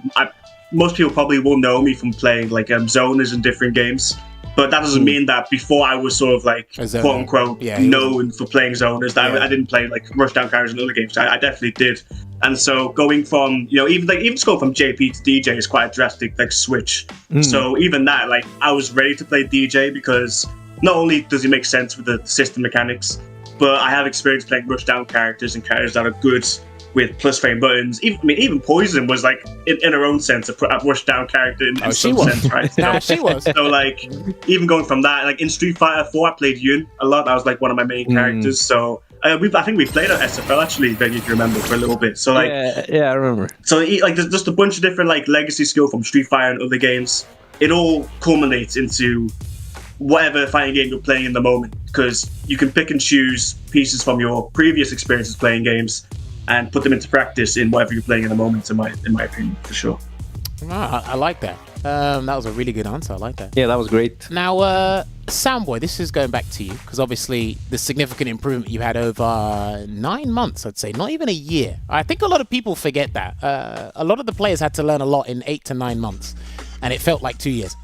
most people probably will know me from playing like zoners in different games, but that doesn't mean that before I was sort of like quote unquote known for playing zoners, that I didn't play like rushdown characters in other games. I definitely did. And so going from, even just going from JP to DJ is quite a drastic like switch. So even that, like, I was ready to play DJ because not only does he make sense with the system mechanics, but I have experience playing rushdown characters and characters that are good with plus frame buttons. Even Poison was like in her own sense a rushdown character in some sense, right? She was. So like, even going from that, like in Street Fighter 4, I played Yun a lot. That was like one of my main characters. So I think we played at SFL actually, Ben, if you remember, for a little bit. So like, yeah, I remember. So like, there's just a bunch of different like legacy skill from Street Fighter and other games. It all culminates into whatever fighting game you're playing in the moment, because you can pick and choose pieces from your previous experiences playing games and put them into practice in whatever you're playing in the moment, in my opinion, for sure. I like that. That was a really good answer. I like that. Yeah, that was great. Now, Soundboi, this is going back to you, because obviously the significant improvement you had over 9 months, I'd say, not even a year. I think a lot of people forget that. A lot of the players had to learn a lot in 8 to 9 months, and it felt like 2 years.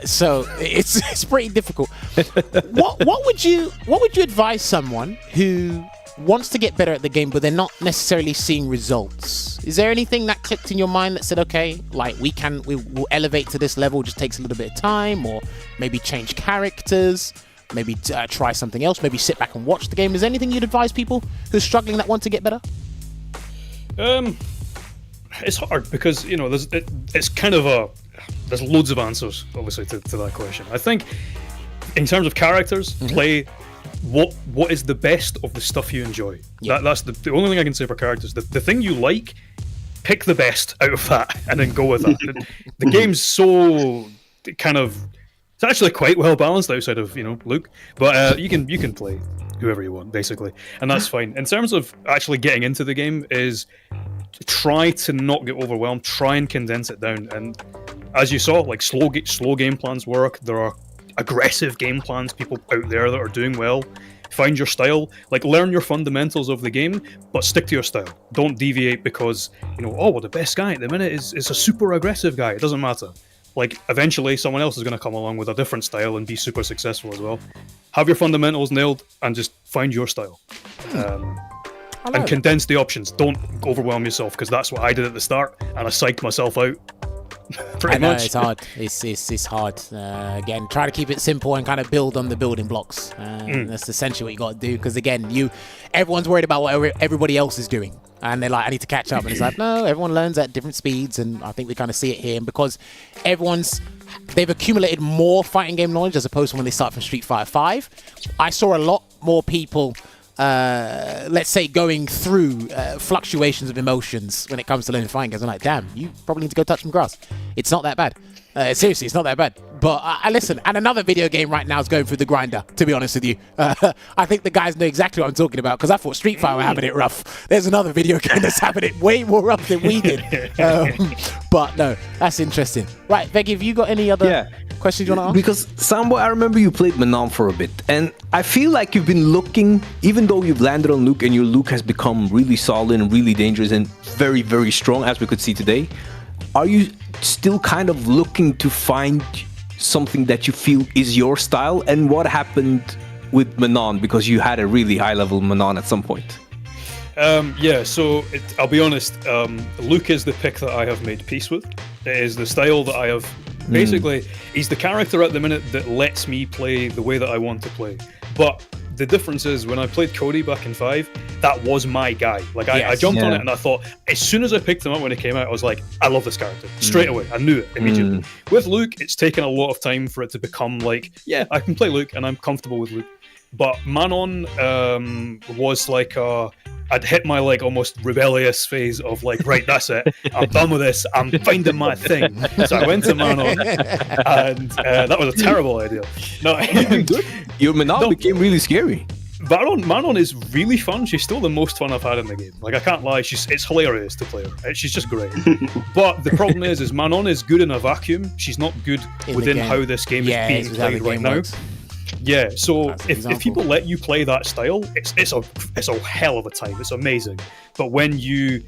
So it's pretty difficult. What would you advise someone who wants to get better at the game, but they're not necessarily seeing results. Is there anything that clicked in your mind that said, okay, like we'll elevate to this level, just takes a little bit of time, or maybe change characters, maybe try something else, maybe sit back and watch the game? Is there anything you'd advise people who are struggling that want to get better? It's hard because, you know, it's kind of there's loads of answers, obviously, to that question. I think in terms of characters, play what is the best of the stuff you enjoy. Yeah. That's the only thing I can say for characters. The thing you like, pick the best out of that and then go with that. The game's so kind of, it's actually quite well balanced outside of, you know, Luke, but you can play whoever you want, basically, and that's fine. In terms of actually getting into the game, is try to not get overwhelmed, try and condense it down, and as you saw, like slow game plans work. There are aggressive game plans, people out there that are doing well. Find your style, like learn your fundamentals of the game, but stick to your style. Don't deviate because, you know, oh, well, the best guy at the minute is a super aggressive guy. It doesn't matter. Like, eventually someone else is going to come along with a different style and be super successful as well. Have your fundamentals nailed and just find your style. And condense the options. Don't overwhelm yourself, because that's what I did at the start, and I psyched myself out. Pretty much. It's hard. It's hard. Again, try to keep it simple and kind of build on the building blocks. That's essentially what you got to do, because again, everyone's worried about what everybody else is doing, and they're like, I need to catch up, and it's like, no, everyone learns at different speeds, and I think we kind of see it here. And because they've accumulated more fighting game knowledge as opposed to when they start from Street Fighter 5, I saw a lot more people, let's say, going through fluctuations of emotions when it comes to learning fighting games. I'm like, damn, you probably need to go touch some grass. It's not that bad. Seriously, it's not that bad. But I listen, and another video game right now is going through the grinder, to be honest with you. I think the guys know exactly what I'm talking about, because I thought Street Fighter were having it rough. There's another video game that's having it way more rough than we did. But no, that's interesting. Right, Veggie, have you got any other questions you want to ask? Because, Soundboi, I remember you played Manon for a bit, and I feel like you've been looking, even though you've landed on Luke and your Luke has become really solid and really dangerous and very, very strong, as we could see today, are you still kind of looking to find something that you feel is your style? And what happened with Manon, because you had a really high level Manon at some point? So I'll be honest, Luke is the pick that I have made peace with. It is the style that I have, basically, he's the character at the minute that lets me play the way that I want to play. But the difference is, when I played Cody back in 5, that was my guy. Like, I jumped on it and I thought, as soon as I picked him up when it came out, I was like, I love this character. Straight away. I knew it immediately. With Luke, it's taken a lot of time for it to become like, yeah, I can play Luke and I'm comfortable with Luke. But Manon was like I'd hit my like almost rebellious phase of like, right, that's it. I'm done with this. I'm finding my thing. So I went to Manon, and that was a terrible idea. No, your Manon became really scary. Manon is really fun. She's still the most fun I've had in the game. Like, I can't lie, it's hilarious to play her. She's just great. But the problem is Manon is good in a vacuum. She's not good within how this game is being played right now. Yeah, so if people let you play that style, it's a hell of a time. It's amazing. But when you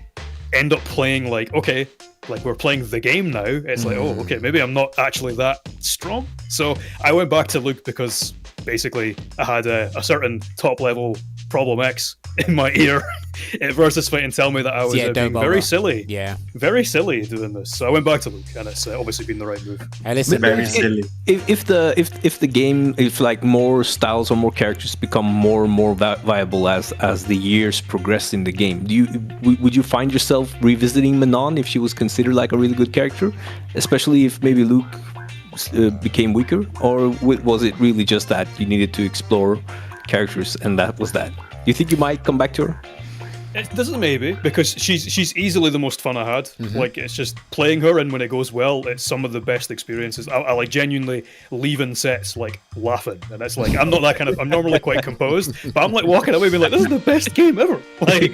end up playing like, okay, like we're playing the game now, it's like, oh, okay, maybe I'm not actually that strong. So I went back to Luke because basically I had a certain top level Problem X in my ear versus fight and tell me that I was being very silly. Yeah. Very silly doing this. So I went back to Luke, and it's obviously been the right move. Hey, listen, very silly. If the game, if like more styles or more characters become more and more viable as the years progress in the game, would you find yourself revisiting Manon if she was considered like a really good character, especially if maybe Luke became weaker, or was it really just that you needed to explore characters and that was that? Do you think you might come back to her? It doesn't, maybe, because she's easily the most fun I had. Like, it's just playing her, and when it goes well, it's some of the best experiences. I like genuinely leaving sets like laughing, and it's like, I'm not that kind of, I'm normally quite composed, but I'm like walking away being like, this is the best game ever. Like,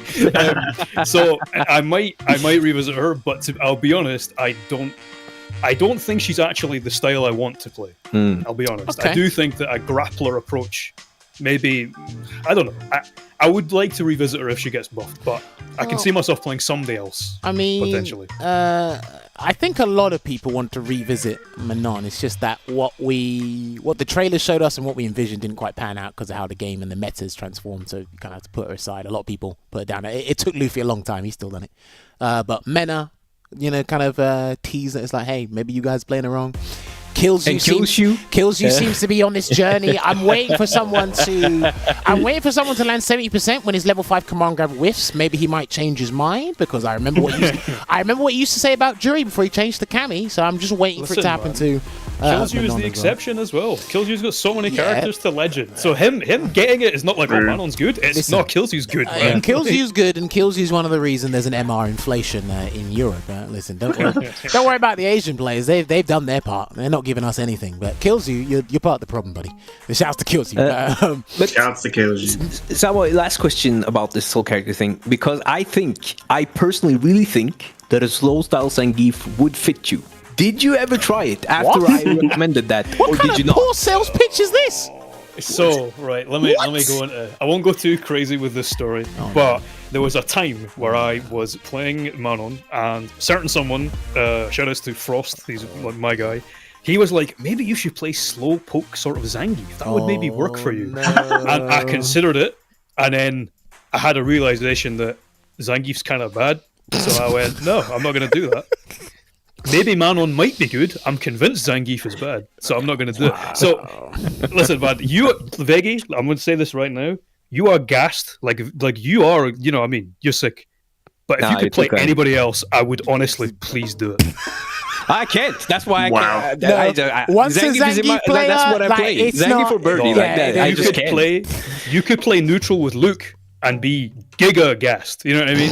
so I might revisit her, but I'll be honest, I don't think she's actually the style I want to play. I'll be honest. Okay. I do think that a grappler approach maybe I don't know. I would like to revisit her if she gets buffed, but I can see myself playing somebody else. I mean, potentially. I think a lot of people want to revisit Manon. It's just that what the trailer showed us and what we envisioned didn't quite pan out because of how the game and the metas transformed. So you kind of have to put her aside. A lot of people put her down. It took Luffy a long time. He's still done it. But Mena, kind of tease that it's like, hey, maybe you guys playing her wrong. Kills you seems to be on this journey. I'm waiting for someone to land 70% when his level 5 command grab whiffs. Maybe he might change his mind because I remember what he used to say about Jury before he changed to Cammy. So I'm just waiting for it to happen to Killsu is the exception as well. Killsu's got so many characters to legend. So him getting it is not like, oh, Manon's good. It's not Killsu's good. And Killsu's good, and Killsu's one of the reasons there's an MR inflation in Europe. Listen, don't worry about the Asian players. They've done their part. They're not giving us anything. But Killsu, you're part of the problem, buddy. The shouts to Killsu. Shouts to Killsu. Soundboi, last question about this whole character thing, because I personally really think that a slow style Zangief would fit you. Did you ever try it after I recommended that, or did you not? What poor sales pitch is this? So, right, let me go into. I won't go too crazy with this story, but there was a time where I was playing Manon, and certain someone, shout outs to Frost, he's like my guy. He was like, maybe you should play slow poke sort of Zangief. That would maybe work for you. No. And I considered it, and then I had a realization that Zangief's kind of bad. So I went, no, I'm not going to do that. Maybe Manon might be good. I'm convinced Zangief is bad, so I'm not going to do it. So, listen, man, Veggie, I'm going to say this right now. You are gassed, like you are. You're sick. But if you could play anybody else, I would honestly please do it. I can't. That's why I can't. Once Zangief is player, that's what I play. Zangief for Birdie, like that. I just can't. You could play neutral with Luke and be giga gassed. You know what I mean?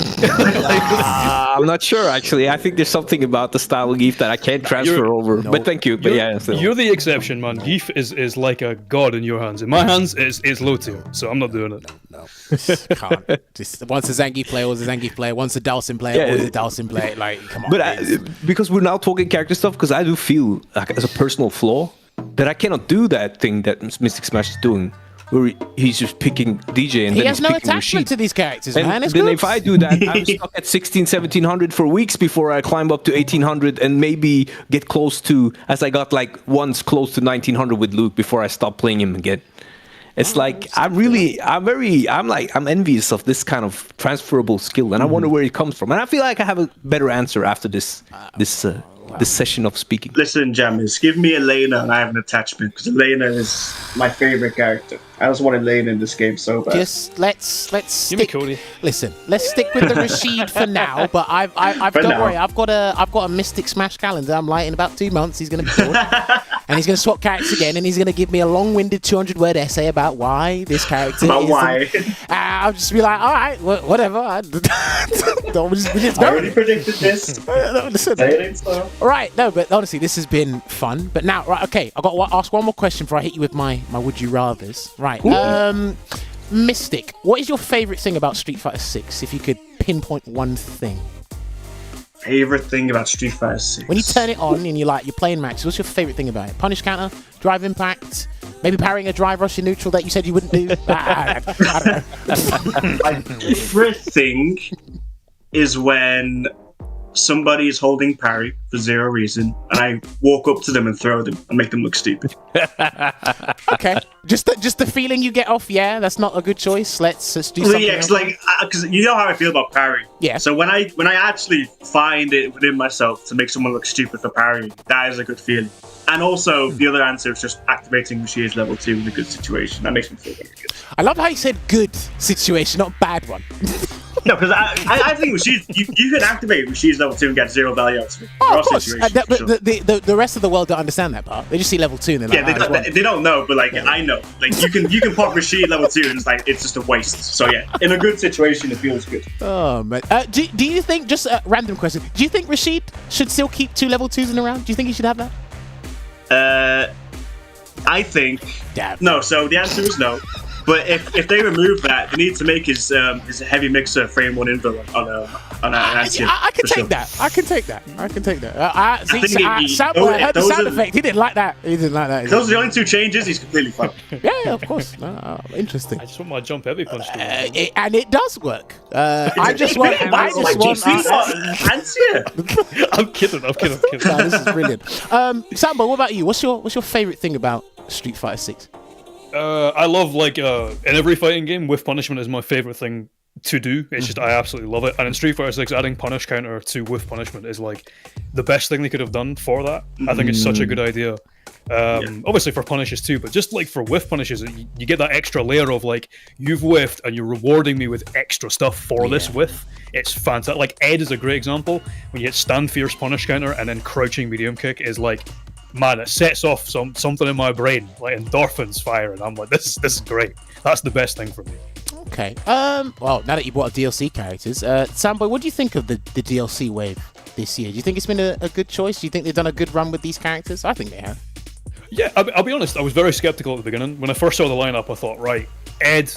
I'm not sure, actually. I think there's something about the style of Geef that I can't transfer over. But thank you. But you're the exception, man. Geef is like a god in your hands. In my hands, it's low tier. So I'm not doing it. No. Can't. Just once a Zangief player, always a Zangief player. Once a Dhalsim player, always a Dhalsim player. Like, come on. But because we're now talking character stuff, because I do feel, like, as a personal flaw, that I cannot do that thing that MysticSmash is doing, where he's just picking DJ and he then has he's no picking attachment Rashid. to these characters, And man. It's then good. if I do that, I'm stuck at 1700 for weeks before I climb up to 1800 and maybe get close to, as I got like once close to 1900 with Luke before I stop playing him again. It's like I'm envious of this kind of transferable skill, and I wonder where it comes from. And I feel like I have a better answer after this session of speaking. Listen, Jammers, give me Elena and I have an attachment, because Elena is my favorite character. I just want Elena in this game so bad. Just let's stick. Listen, let's stick with the Rashid for now. But I've don't worry, I've got a MysticSmash calendar. I'm light in about 2 months. He's gonna be bored, and he's gonna swap characters again, and he's gonna give me a long-winded 200-word essay about why this character. Why? I'll just be like, all right, whatever. I already predicted this. All right, no, but honestly, this has been fun. But now, right, okay, I've got to ask one more question before I hit you with my would you rathers. Right, Mystic, what is your favorite thing about Street Fighter 6? If you could pinpoint one thing. Favorite thing about Street Fighter 6? When you turn it on and you're playing matches, what's your favorite thing about it? Punish counter, drive impact, maybe parrying a drive rush in neutral that you said you wouldn't do. I don't know. My favorite thing is when somebody is holding parry for zero reason, and I walk up to them and throw them and make them look stupid. Okay, just the feeling you get off. Yeah, that's not a good choice. Let's do something. Yeah, because you know how I feel about parry. Yeah. So when I actually find it within myself to make someone look stupid for parrying, that is a good feeling. And also, the other answer is just activating Rashid's level 2 in a good situation. That makes me feel very good. I love how you said good situation, not bad one. No, because I think Rashid, you can activate Rashid's level 2 and get zero value out of it. Oh, of course. The rest of the world don't understand that part. They just see level 2 and they're like, they don't know, but I know. Like you can pop Rashid level 2 and it's just a waste. So yeah, in a good situation, it feels good. Oh man, do you think, just a random question, do you think Rashid should still keep 2 level 2s in a round? Do you think he should have that? I think no. So the answer is no. But if they remove that, they need to make his heavy mixer frame one input on an anti. I can take that. I can take that. I heard the sound effect. He didn't like that. Those are the only two changes. He's completely fine. Yeah, of course. Interesting. I just want my jump heavy punch to work. And it does work. I just want. I'm kidding. No, this is brilliant. Soundboi, what about you? What's your favorite thing about Street Fighter 6? I love in every fighting game, whiff punishment is my favorite thing to do. It's just I absolutely love it. And in Street Fighter 6, adding punish counter to whiff punishment is like the best thing they could have done for that. I think it's such a good idea. Obviously for punishes too, but just like for whiff punishes, you get that extra layer of like, you've whiffed and you're rewarding me with extra stuff for this whiff. It's fantastic. Like Ed is a great example. When you hit stand fierce punish counter and then crouching medium kick is like, man, it sets off something in my brain, like endorphins fire, and I'm like, this is great. That's the best thing for me. Okay. Well, now that you brought up DLC characters, Soundboi, what do you think of the DLC wave this year? Do you think it's been a good choice? Do you think they've done a good run with these characters? I think they have. Yeah, I'll be honest. I was very skeptical at the beginning. When I first saw the lineup, I thought, right, Ed,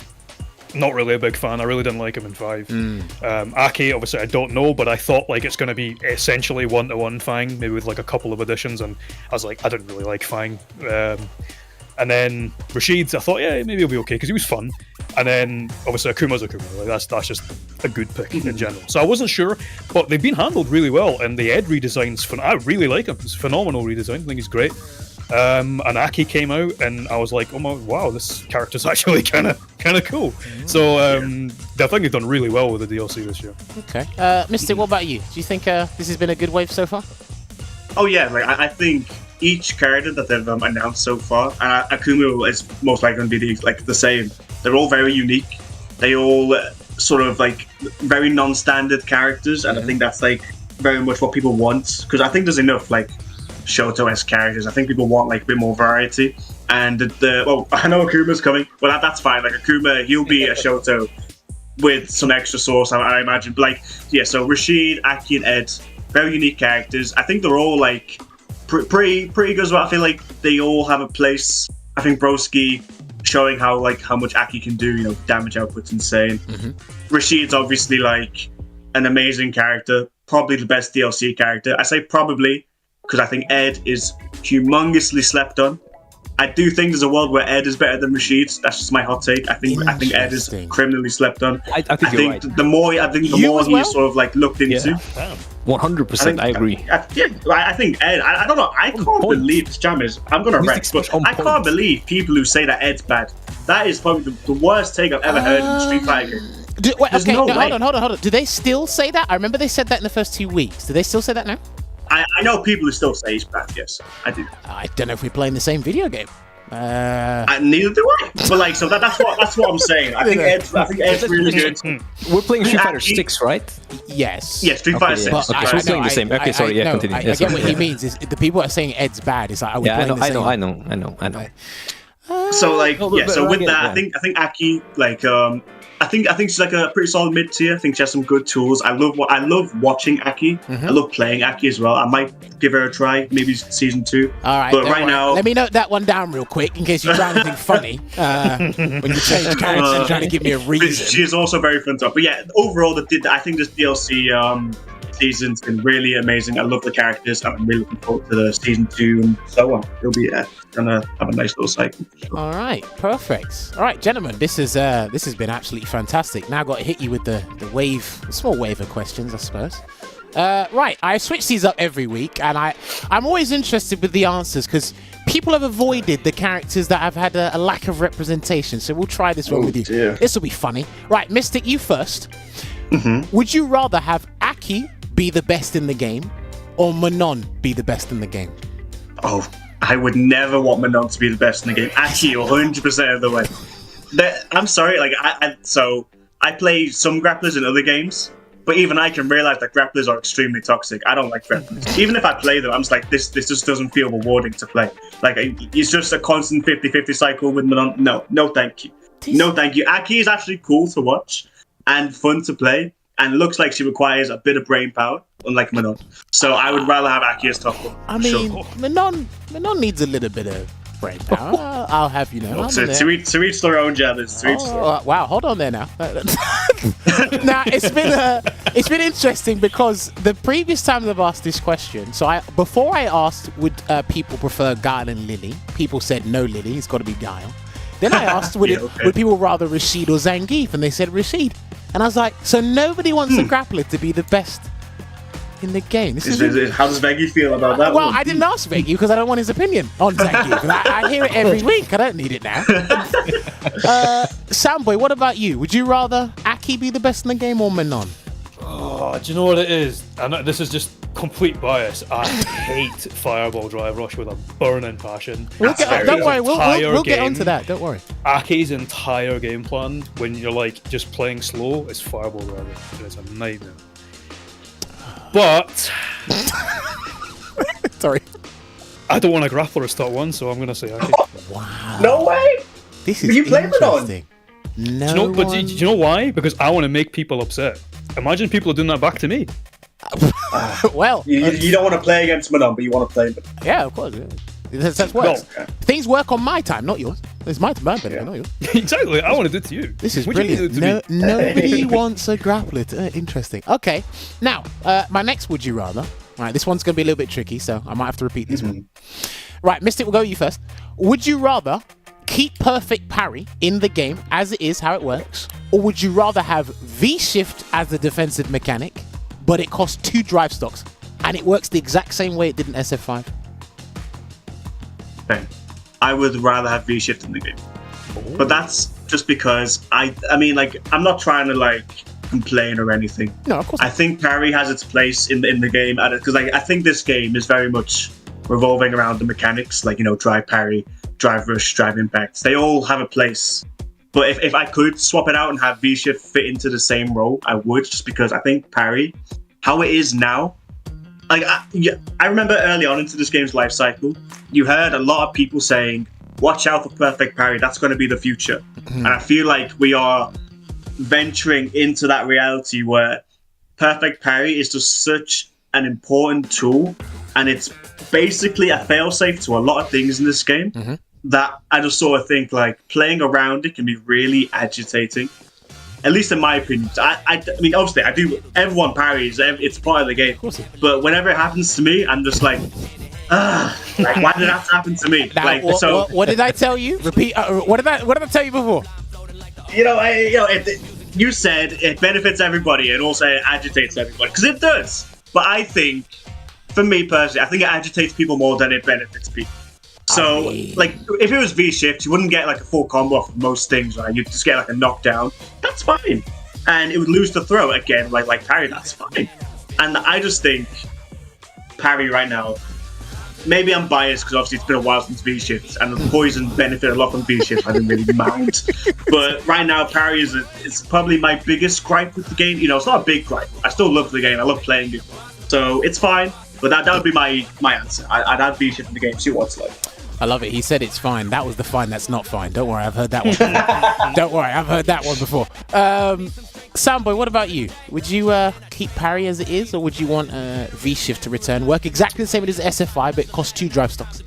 not really a big fan. I really didn't like him in 5. Aki, obviously, I don't know, but I thought like it's going to be essentially 1-to-1 Fang, maybe with like a couple of additions, and I was like, I didn't really like Fang. And then Rashid, I thought, yeah, maybe he'll be okay because he was fun. And then obviously Akuma's Akuma. Like that's just a good pick in general. So I wasn't sure, but they've been handled really well. And the Ed redesigns, I really like him. It's a phenomenal redesign. I think he's great. And Aki came out, and I was like, oh my, wow, this character's actually kind of cool. So I think they've done really well with the DLC this year. Okay, Mystic, what about you? Do you think this has been a good wave so far? Oh yeah, like I think each character that they've announced so far, Akuma is most likely going to be the same. They're all very unique. They all sort of like very non-standard characters, and I think that's like very much what people want, because I think there's enough like Shoto-esque characters. I think people want like a bit more variety. And I know Akuma's coming. Well, that's fine. Like Akuma, he'll be a Shoto with some extra sauce, I imagine. But like, yeah. So Rashid, Aki, and Ed, very unique characters. I think they're all like pretty good as well. I feel like they all have a place. I think Broski showing how much Aki can do. You know, damage output's insane. Rashid's obviously like an amazing character. Probably the best DLC character. I say probably, because I think Ed is humongously slept on. I do think there's a world where Ed is better than Rashid. That's just my hot take. I think Ed is criminally slept on. I think you're right. The more he's sort of like looked into. 100%, I agree. I think Ed. I don't know. I can't believe this jammers. I'm gonna wreck, but I can't believe people who say that Ed's bad. That is probably the worst take I've ever heard in the Street Fighter game. Hold on. Do they still say that? I remember they said that in the first 2 weeks. Do they still say that now? I know people who still say he's bad. Yes, I do. I don't know if we're playing the same video game. Neither do I. But like, so that's what I'm saying. I think Ed's really good. We're playing Street Fighter 6, right? Yes. Yeah, Street Fighter 6. Okay, so we're playing the same. Okay, sorry. Yeah, continue. I get what he means. Is the people that are saying Ed's bad? It's like, are we playing the same? I know. So like, So with that, I think Aki like I think she's like a pretty solid mid tier. I think she has some good tools. I love watching Aki. I love playing Aki as well. I might give her a try, maybe season 2. All right, but right now, let me note that one down real quick in case you found anything funny when you change characters and trying to give me a reason. She is also very fun to talk. But yeah, overall, I think this DLC season's been really amazing. I love the characters, and I'm really looking forward to the season 2 and so on. It'll be gonna have a nice little cycle. All right, perfect. All right, gentlemen, this has been absolutely fantastic. Now I've got to hit you with the small wave of questions, I suppose. Right, I switch these up every week, and I'm always interested with the answers because people have avoided the characters that have had a lack of representation. So we'll try this one with you. This will be funny. Right, Mystic, you first. Would you rather have Aki be the best in the game or Manon be the best in the game? Oh, I would never want Manon to be the best in the game. Aki, 100% of the way. I'm sorry, like I play some grapplers in other games, but even I can realize that grapplers are extremely toxic. I don't like grapplers. Even if I play them, I'm just like, this just doesn't feel rewarding to play. Like, it's just a constant 50-50 cycle with Manon. No, thank you. No, thank you. Aki is actually cool to watch and fun to play, and looks like she requires a bit of brain power, unlike Manon. So I would rather have Aki as top one. I mean, sure. Manon needs a little bit of brain power. I'll have you know. I'm So there. to each their own, Jabbers. To each their own. Wow, hold on there now. Now it's been interesting because the previous times I've asked this question, before I asked would people prefer Guile and Lily, people said no, Lily, it's got to be Guile. Then I asked would people rather Rashid or Zangief, and they said Rashid, and I was like, so nobody wants a grappler to be the best in the game. How does Veggie feel about that? Well, one? I didn't ask Veggie because I don't want his opinion on Zangief. I hear it every week. I don't need it now. Soundboi, what about you? Would you rather Aki be the best in the game or Manon? Oh, do you know what it is? And this is just complete bias. I hate Fireball Drive Rush with a burning passion. Don't worry, we'll get onto that. Don't worry. Aki's entire game plan, when you're like just playing slow, is Fireball Drive Rush. It's a nightmare. But sorry, I don't want a grappler as top one, so I'm gonna say Aki. Wow. No way. This is you play interesting. No. Do you know why? Because I want to make people upset. Imagine people are doing that back to me. Well, you don't want to play against Manon, but you want to play. Yeah, of course. That's works. No. Things work on my time, not yours. It's my time, not yours. Exactly. I want to do it to you. This is brilliant. Nobody wants a grappler. Interesting. Okay. Now, my next would you rather. All right, this one's going to be a little bit tricky, so I might have to repeat this one. Right, Mystic, we'll go with you first. Would you rather keep perfect parry in the game as it is, how it works, or would you rather have V-shift as the defensive mechanic, but it costs 2 drive stocks, and it works the exact same way it did in SF5? Okay. I would rather have V-shift in the game. Ooh. But that's just because I mean, like, I'm not trying to, like, complain or anything. No, of course not. I think parry has its place in the game, because I think this game is very much revolving around the mechanics, like, you know, drive parry, drive rush, drive impact. They all have a place. But if I could swap it out and have V-shift fit into the same role, I would, just because I think parry, how it is now, like, I remember early on into this game's life cycle, you heard a lot of people saying, watch out for perfect parry, that's going to be the future. And I feel like we are venturing into that reality where perfect parry is just such an important tool, and it's basically a failsafe to a lot of things in this game, that I just sort of think, like, playing around it can be really agitating. At least in my opinion. I mean, obviously, I do. Everyone parries. It's part of the game. But whenever it happens to me, I'm just like, like, why did that happen to me? Now, like, what did I tell you? Repeat. What did I tell you before? You said it benefits everybody and also it agitates everybody, because it does. But I think, for me personally, I think it agitates people more than it benefits people. So, like, if it was V-shift, you wouldn't get, like, a full combo off of most things, right? You'd just get, like, a knockdown. That's fine. And it would lose the throw again, like parry, that's fine. And I just think parry right now, maybe I'm biased because obviously it's been a while since V-shift, and the poison benefit a lot from V-shift. I didn't really mind. But right now, parry is probably my biggest gripe with the game. You know, it's not a big gripe. I still love the game. I love playing it. So it's fine. But that would be my answer. I'd have V-shift in the game, see what it's like. I love it. He said it's fine. That was the fine that's not fine. Don't worry, I've heard that one. Don't worry, I've heard that one before. Soundboi, what about you? Would you keep parry as it is, or would you want V-shift to return? Work exactly the same as SF5, but it costs 2 drive stocks.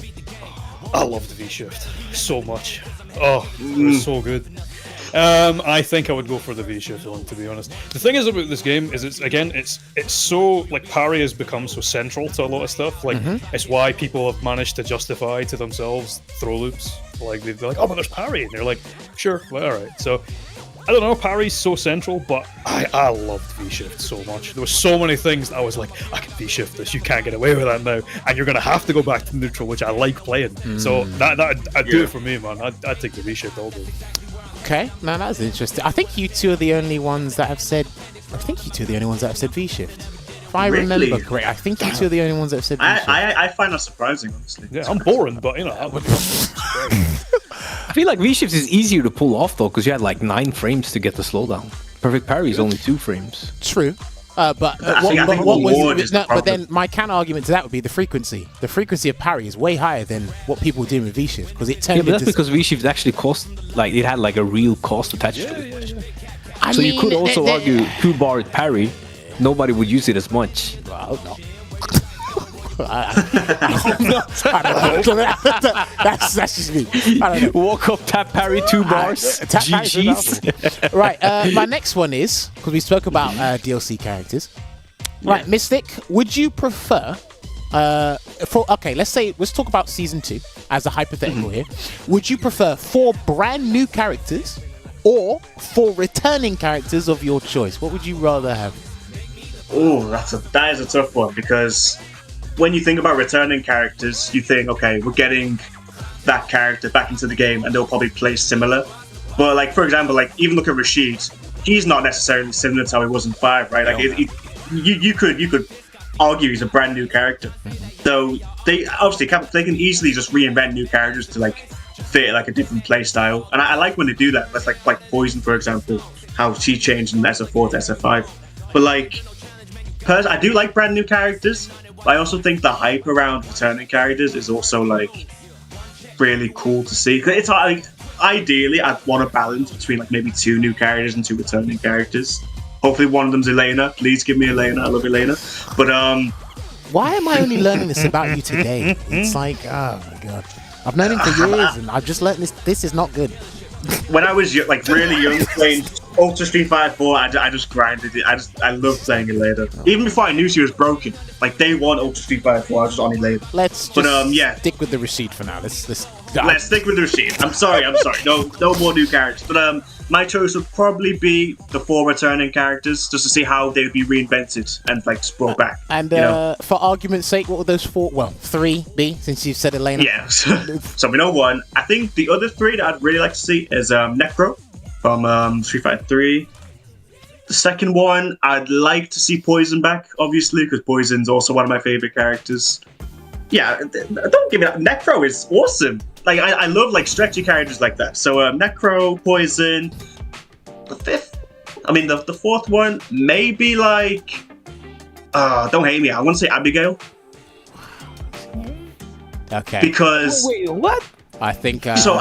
I love the V-shift so much. Oh, it was so good. I think I would go for the V-shift one, to be honest. The thing is about this game is it's so, like, parry has become so central to a lot of stuff. Like, it's why people have managed to justify to themselves throw loops. Like, they'd be like, oh, but there's parry, and they're like, sure, well, all right. So I don't know, parry's so central, but I loved V-shift so much. There were so many things that I was like, I can V-shift this, you can't get away with that now, and you're gonna have to go back to neutral, which I like playing. So I'd do it for me, man. I'd take the V-shift all day. Okay, now that's interesting. I think you two are the only ones that have said. V-shift. If I remember correct, I think you two are the only ones that have said V-shift. I find that surprising, honestly. Yeah, I'm boring, but you know. I feel like V-shift is easier to pull off though, because you had like 9 frames to get the slowdown. Perfect parry is only 2 frames. True. But then my counter argument to that would be the frequency. The frequency of parry is way higher than what people do with V-shift, because it turned but that's because V-shift actually cost, like, it had like a real cost attached to it. So you could also argue 2-bar parry, nobody would use it as much. Well, no. I don't know. That's just me. I don't know. Walk up, tap parry, 2 bars. Tap parry, 2 bars. GG's. Right, my next one is, because we spoke about DLC characters. Right, Mystic, would you prefer, let's talk about Season 2 as a hypothetical here. Would you prefer 4 brand new characters or 4 returning characters of your choice? What would you rather have? Oh, that is a tough one, because when you think about returning characters, you think, okay, we're getting that character back into the game and they'll probably play similar. But like, for example, like even look at Rashid, he's not necessarily similar to how he was in 5, right? Like you could argue he's a brand new character. So they can easily just reinvent new characters to like fit like a different play style. And I like when they do that. That's like Poison, for example, how she changed from SF4 to SF5. But like, I do like brand new characters. But I also think the hype around returning characters is also like really cool to see. It's like, ideally, I'd want a balance between like maybe 2 new characters and 2 returning characters. Hopefully, one of them's Elena. Please give me Elena. I love Elena. But why am I only learning this about you today? It's like, oh my god, I've known him for years, and I've just learned this. This is not good. When I was like really young, playing Ultra Street Fighter 4, I just grinded it. I loved playing Elena. Even before I knew she was broken, like day 1 Ultra Street Fighter 4, I was just on Elena. Let's just stick with the receipt for now. Let's stick with the receipt. I'm sorry. No more new characters. But my choice would probably be the 4 returning characters, just to see how they would be reinvented and like just brought back. And for argument's sake, what would those 4? Well, 3 be, since you've said Elena. Yeah. So we know 1. I think the other 3 that I'd really like to see is Necro from Street Fighter 3. The second one, I'd like to see Poison back, obviously, because Poison's also one of my favorite characters. Yeah, don't give me that. Necro is awesome. Like, I love like stretchy characters like that. So Necro, Poison. The 4th one, maybe like... don't hate me, I want to say Abigail. Okay. Because... Wait, what? I think... so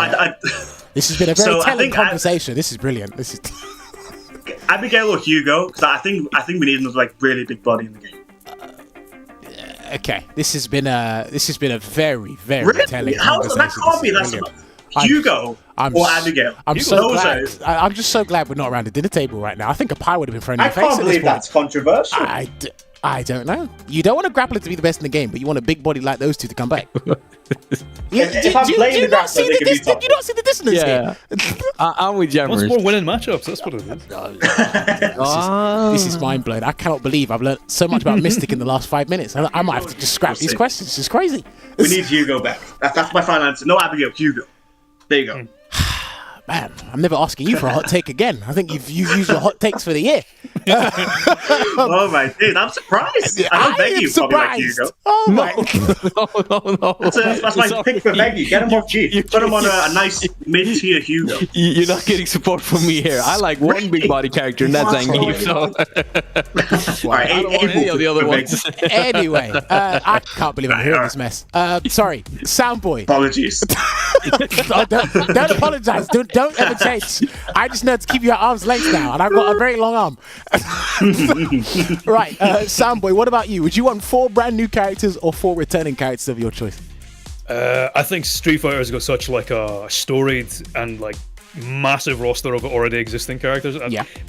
this has been a very telling conversation. This is brilliant. This is... Abigail or Hugo, because I think we need another like really big body in the game. Okay, this has been a very, very really? telling How conversation. That can't be Hugo or Abigail. I'm so glad. I'm just so glad we're not around the dinner table right now. I think a pie would have been thrown in your face. I can't believe that's controversial. I don't know. You don't want a grappler to be the best in the game, but you want a big body like those 2 to come back. If I'm playing the grappler, they can be top. You don't see the dissonance here. I'm with Jammers. What's more winning matchups? That's what it is. This is mind blowing. I cannot believe I've learned so much about Mystic in the last 5 minutes. I might have to just scrap these questions. It's crazy. We need Hugo back. That's my final answer. No Abigail, Hugo. There you go. Man, I'm never asking you for a hot take again. I think you've used your hot takes for the year. Oh my dude, I'm surprised. I know Veggie probably like Hugo. Oh my! No. That's my pick for Veggie. Get him off cheap. Put him on a nice mid-tier Hugo. You're not getting support from me here. I like one big body character, and that's Zangief. So Alright, I don't want any of the other ones. Anyway, I can't believe I'm hearing this mess. Sorry, Soundboi. Apologies. Don't apologize. Don't ever change. I just know to keep you at arm's length now, and I've got a very long arm. Right, Soundboi, what about you? Would you want 4 brand new characters or 4 returning characters of your choice? I think Street Fighter's got such like a storied and like massive roster of already existing characters.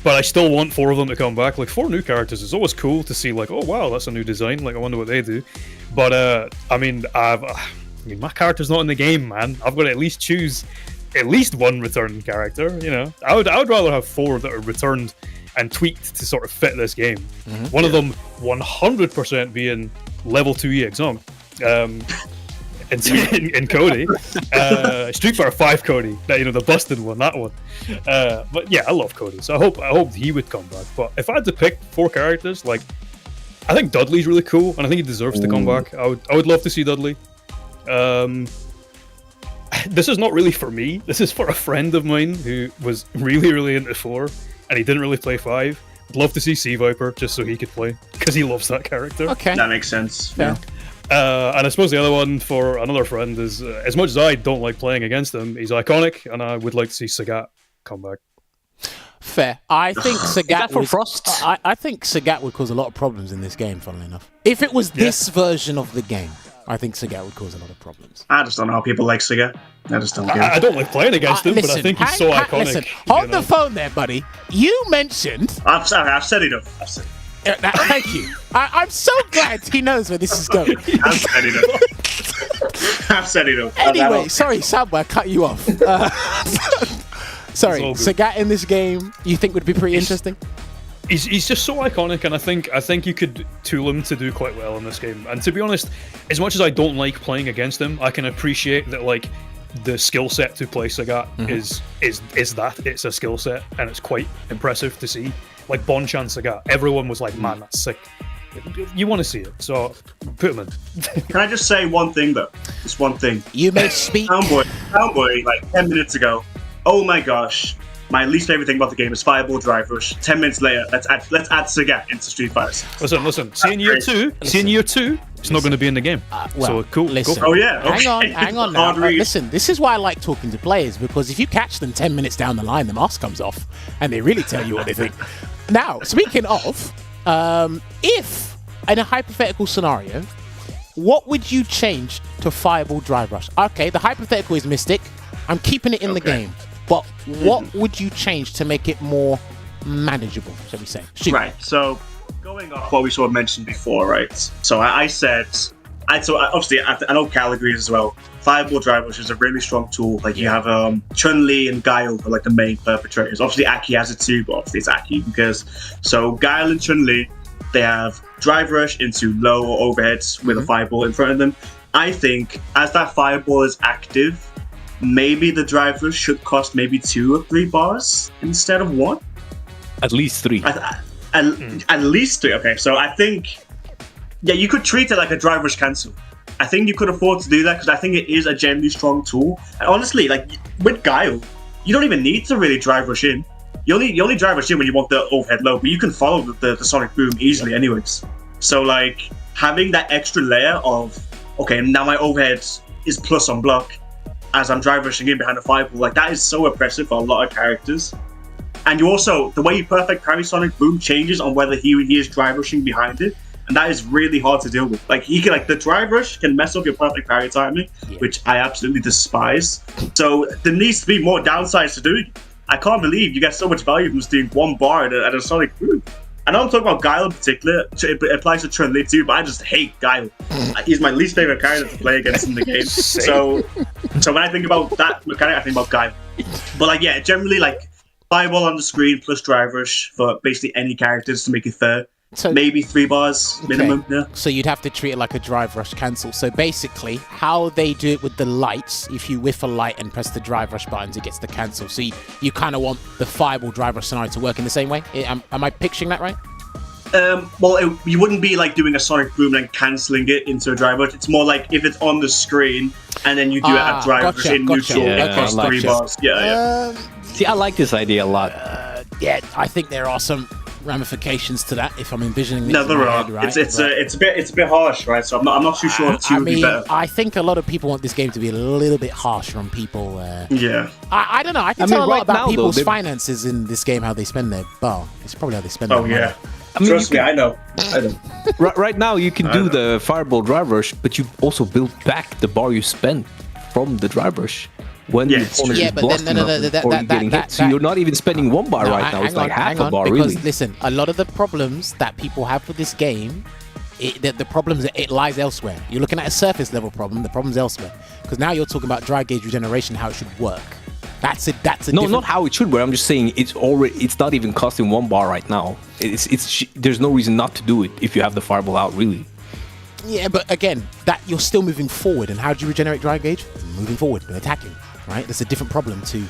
But I still want 4 of them to come back. Like 4 new characters is always cool to see. Like, oh wow, that's a new design. Like, I wonder what they do. But my character's not in the game, man. I've got to at least choose at least 1 returned character. You know, I would rather have 4 that are returned and tweaked to sort of fit this game. One of them 100% being level 2 EXO. In Cody, Street Fighter 5 Cody, the busted one, that one. But yeah, I love Cody, so I hope he would come back. But if I had to pick 4 characters, like I think Dudley's really cool, and I think he deserves to come back. I would love to see Dudley. This is not really for me. This is for a friend of mine who was really, really into 4, and he didn't really play 5. I'd love to see Sea Viper just so he could play, because he loves that character. Okay, that makes sense. Yeah. And I suppose the other one for another friend is, as much as I don't like playing against him, he's iconic, and I would like to see Sagat come back. Fair. I think Sagat that for was, Frost? I think Sagat would cause a lot of problems in this game, funnily enough. If it was this version of the game, I think Sagat would cause a lot of problems. I just don't know how people like Siga. I just don't get I it. don't like playing against him, but I think he's so iconic. Listen, hold the phone there, buddy. You mentioned... I've said enough. I've said thank you. I'm so glad he knows where this is going. I've said enough. I've said enough. Anyway, sorry, Soundboi, I cut you off. Sorry, Sagat in this game, you think would be pretty interesting? He's just so iconic, and I think you could tool him to do quite well in this game. And to be honest, as much as I don't like playing against him, I can appreciate that like the skill set to play Sagat is that it's a skill set, and it's quite impressive to see. Like Bonchan Sagat, everyone was like, "Man, that's sick." You want to see it, so put him in. Can I just say one thing though? Just one thing. You may speak. Soundboi, like 10 minutes ago. Oh my gosh. My least favorite thing about the game is Fireball Drive Rush. 10 minutes later, let's add Sagat into Street Fighter 6. Listen. See in year two, it's not going to be in the game. So cool. Listen, go. Oh yeah. Okay. Hang on now. Listen, this is why I like talking to players, because if you catch them 10 minutes down the line, the mask comes off and they really tell you what they think. Now, speaking of, if in a hypothetical scenario, what would you change to Fireball Drive Rush? Okay, the hypothetical is Mystic. I'm keeping it in the game. But what would you change to make it more manageable, shall we say? Right, so going off what we sort of mentioned before, right? So I said, obviously, I know Cal agrees as well. Fireball Drive Rush is a really strong tool. Like, you have Chun-Li and Guile are like the main perpetrators. Obviously, Aki has it too, but obviously it's Aki so Guile and Chun-Li, they have Drive Rush into low or overheads with a fireball in front of them. I think as that fireball is active, maybe the Drive Rush should cost maybe 2 or 3 bars instead of 1. At least 3. At least 3. Okay, so I think, you could treat it like a Drive Rush cancel. I think you could afford to do that because I think it is a genuinely strong tool. And honestly, like with Guile, you don't even need to really Drive Rush in. You only Drive Rush in when you want the overhead low, but you can follow the Sonic Boom easily anyways. So like having that extra layer of, okay, now my overhead is plus on block as I'm Drive Rushing in behind the fireball, like that is so oppressive for a lot of characters. And you also, the way you perfect parry Sonic Boom changes on whether he is Drive Rushing behind it. And that is really hard to deal with. Like he can, like the Drive Rush can mess up your perfect parry timing, which I absolutely despise. So there needs to be more downsides to doing it. I can't believe you get so much value from just doing 1 bar at a Sonic Boom. I know I'm talking about Guile in particular, it applies to Chun-Li too, but I just hate Guile. He's my least favorite character to play against in the game. So when I think about that mechanic, I think about Guile. But like, yeah, generally like fireball on the screen plus Drive Rush for basically any characters to make it fair. So maybe 3 bars minimum. Okay. Yeah. So you'd have to treat it like a Drive Rush cancel. So basically, how they do it with the lights, if you whiff a light and press the Drive Rush buttons, it gets the cancel. So you kind of want the Fireball Drive Rush scenario to work in the same way. Am I picturing that right? Well, you wouldn't be like doing a Sonic Boom and cancelling it into a Drive Rush. It's more like if it's on the screen and then you do it at Drive Rush in neutral across 3 bars. See, I like this idea a lot. I think there are some ramifications to that if I'm envisioning this. No, there are. Right? It's a bit harsh, right? So I'm not too sure if 2 would be better. I think a lot of people want this game to be a little bit harsher on people. I don't know. I can tell a lot about people's finances in this game, how they spend their bar. It's probably how they spend their money. Trust me, I know. Right now, you can do the Fireball Drive Rush, but you also build back the bar you spent from the Drive Rush when the opponent is blocking or you're getting hit. So you're not even spending 1 bar right now. It's like half a bar, because, really. Listen, a lot of the problems that people have with this game, the problems, it lies elsewhere. You're looking at a surface level problem, the problem's elsewhere. Because now you're talking about drive gauge regeneration, how it should work. That's a no, not how it should work. I'm just saying it's not even costing 1 bar right now. There's no reason not to do it if you have the fireball out, really. Yeah, but again, that you're still moving forward, and how do you regenerate drive gauge? Moving forward, and attacking, right? That's a different problem to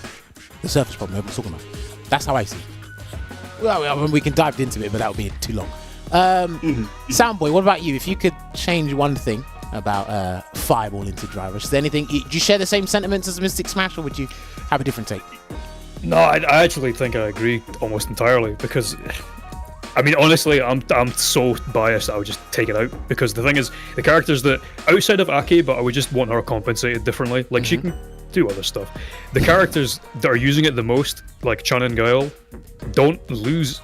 the surface problem everyone's talking about. That's how I see it. Well, we can dive into it, but that would be too long. Soundboi, what about you? If you could change one thing about Fireball into Drive Rush, is there anything? Do you share the same sentiments as MysticSmash, or would you have a different take? No, I actually think I agree almost entirely, because I mean, honestly, I'm so biased that I would just take it out, because the thing is, the characters that outside of Aki, but I would just want her compensated differently. Like she can do other stuff. The characters that are using it the most, like Chun and Guile, don't lose.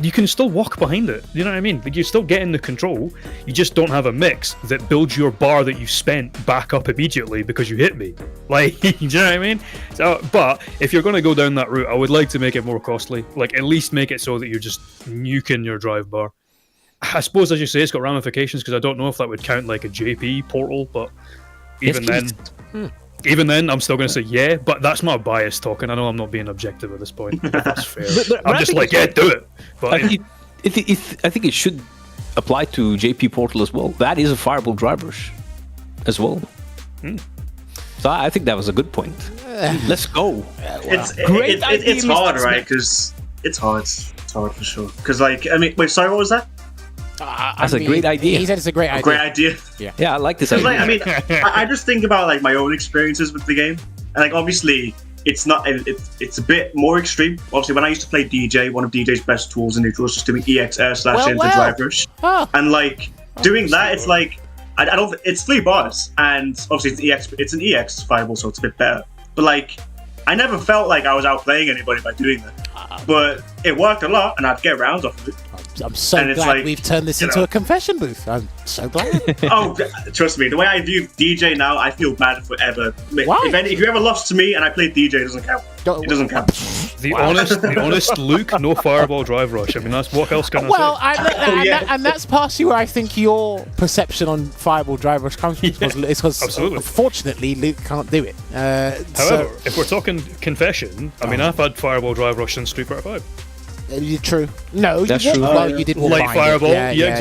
You can still walk behind it. You know what I mean? Like, you're still getting the control. You just don't have a mix that builds your bar that you spent back up immediately because you hit me. Like, you know what I mean? So, but if you're going to go down that route, I would like to make it more costly. Like, at least make it so that you're just nuking your drive bar. I suppose, as you say, it's got ramifications because I don't know if that would count like a JP portal, but even Even then, I'm still going to say yeah, but that's my bias talking. I know I'm not being objective at this point. If that's fair. I'm just like, yeah, do it. But I think it should apply to JP Portal as well. That is a fireball driver as well. So I think that was a good point. Let's go. It's hard, right? Because it's hard. It's hard for sure. Because, like, I mean, wait, sorry, what was that? That's a great idea. He said it's a great idea. Great idea. Yeah, I like this idea. Like, I mean, I just think about like my own experiences with the game, and like obviously it's not. It's a bit more extreme. Obviously, when I used to play DJ, one of DJ's best tools in neutral was just doing EX air slash into drive rush, and like doing that, it's like I don't. It's 3 bars, and obviously it's an EX fireball, so it's a bit better. But like, I never felt like I was outplaying anybody by doing that. But it worked a lot, and I'd get rounds off of it. I'm so glad like, we've turned this into a confession booth. I'm so glad. Oh, trust me, the way I view DJ now, I feel bad forever. If you ever lost to me and I played DJ, it doesn't count. It doesn't count. The honest Luke, no fireball drive rush. I mean, that's what else can I say? And that's partially where I think your perception on fireball drive rush comes from. It's because unfortunately Luke can't do it. However, if we're talking confession, I mean, I've had fireball drive rush in Street Fighter 5. True. No, that's true. true. Well, you did Light fireball. Yeah,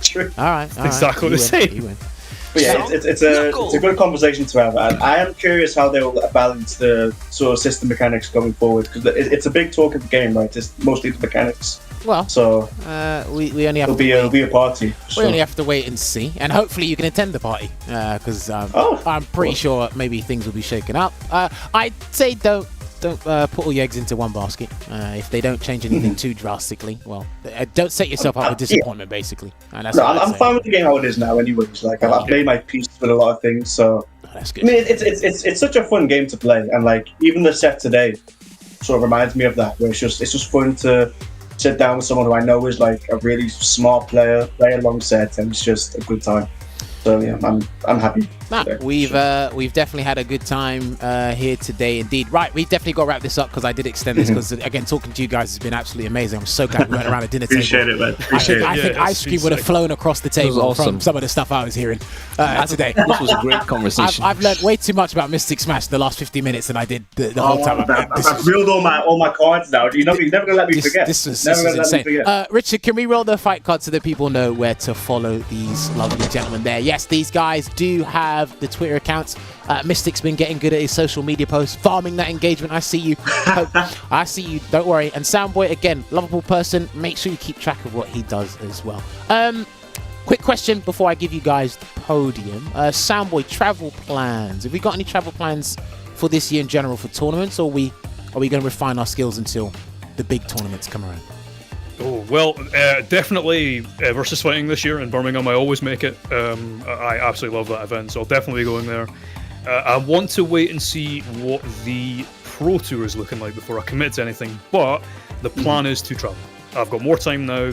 True. All right. Exactly the same. But yeah, it's a good conversation to have, and I am curious how they will balance the sort of system mechanics going forward, because it's a big talk of the game, right? It's mostly the mechanics. Well, so we only have it'll be a party. We only have to wait and see, and hopefully you can attend the party, because I'm pretty sure maybe things will be shaken up. I'd say don't put all your eggs into one basket. If they don't change anything too drastically, well, don't set yourself up with disappointment, basically. And that's I'm fine with the game how it is now, anyways. Like I've made my peace with a lot of things, so that's good. I mean, it's such a fun game to play, and like even the set today sort of reminds me of that, where it's just fun to sit down with someone who I know is like a really smart player, play a long set, and it's just a good time. So yeah, I'm happy. We've definitely had a good time here today, indeed. Right, we've definitely got to wrap this up because I did extend this because again, talking to you guys has been absolutely amazing. I'm so glad we went around a dinner table. Appreciate it, man. I think ice cream would have flown across the table from some of the stuff I was hearing today. This was a great conversation. I've learned way too much about MysticSmash the last 50 minutes than I did the whole time. I've reeled all my cards now. You're never gonna let me forget. This was insane. Richard, can we roll the fight card so that people know where to follow these lovely gentlemen there? Yes, these guys do have the Twitter accounts. Mystic's been getting good at his social media posts, farming that engagement. I see you. I see you. Don't worry. And Soundboi, again, lovable person. Make sure you keep track of what he does as well. Quick question before I give you guys the podium. Soundboi, travel plans. Have we got any travel plans for this year in general for tournaments, or are we going to refine our skills until the big tournaments come around? Oh, well, definitely versus fighting this year in Birmingham. I always make it. I absolutely love that event, so I'll definitely be going there. I want to wait and see what the Pro Tour is looking like before I commit to anything, but the plan is to travel. I've got more time now,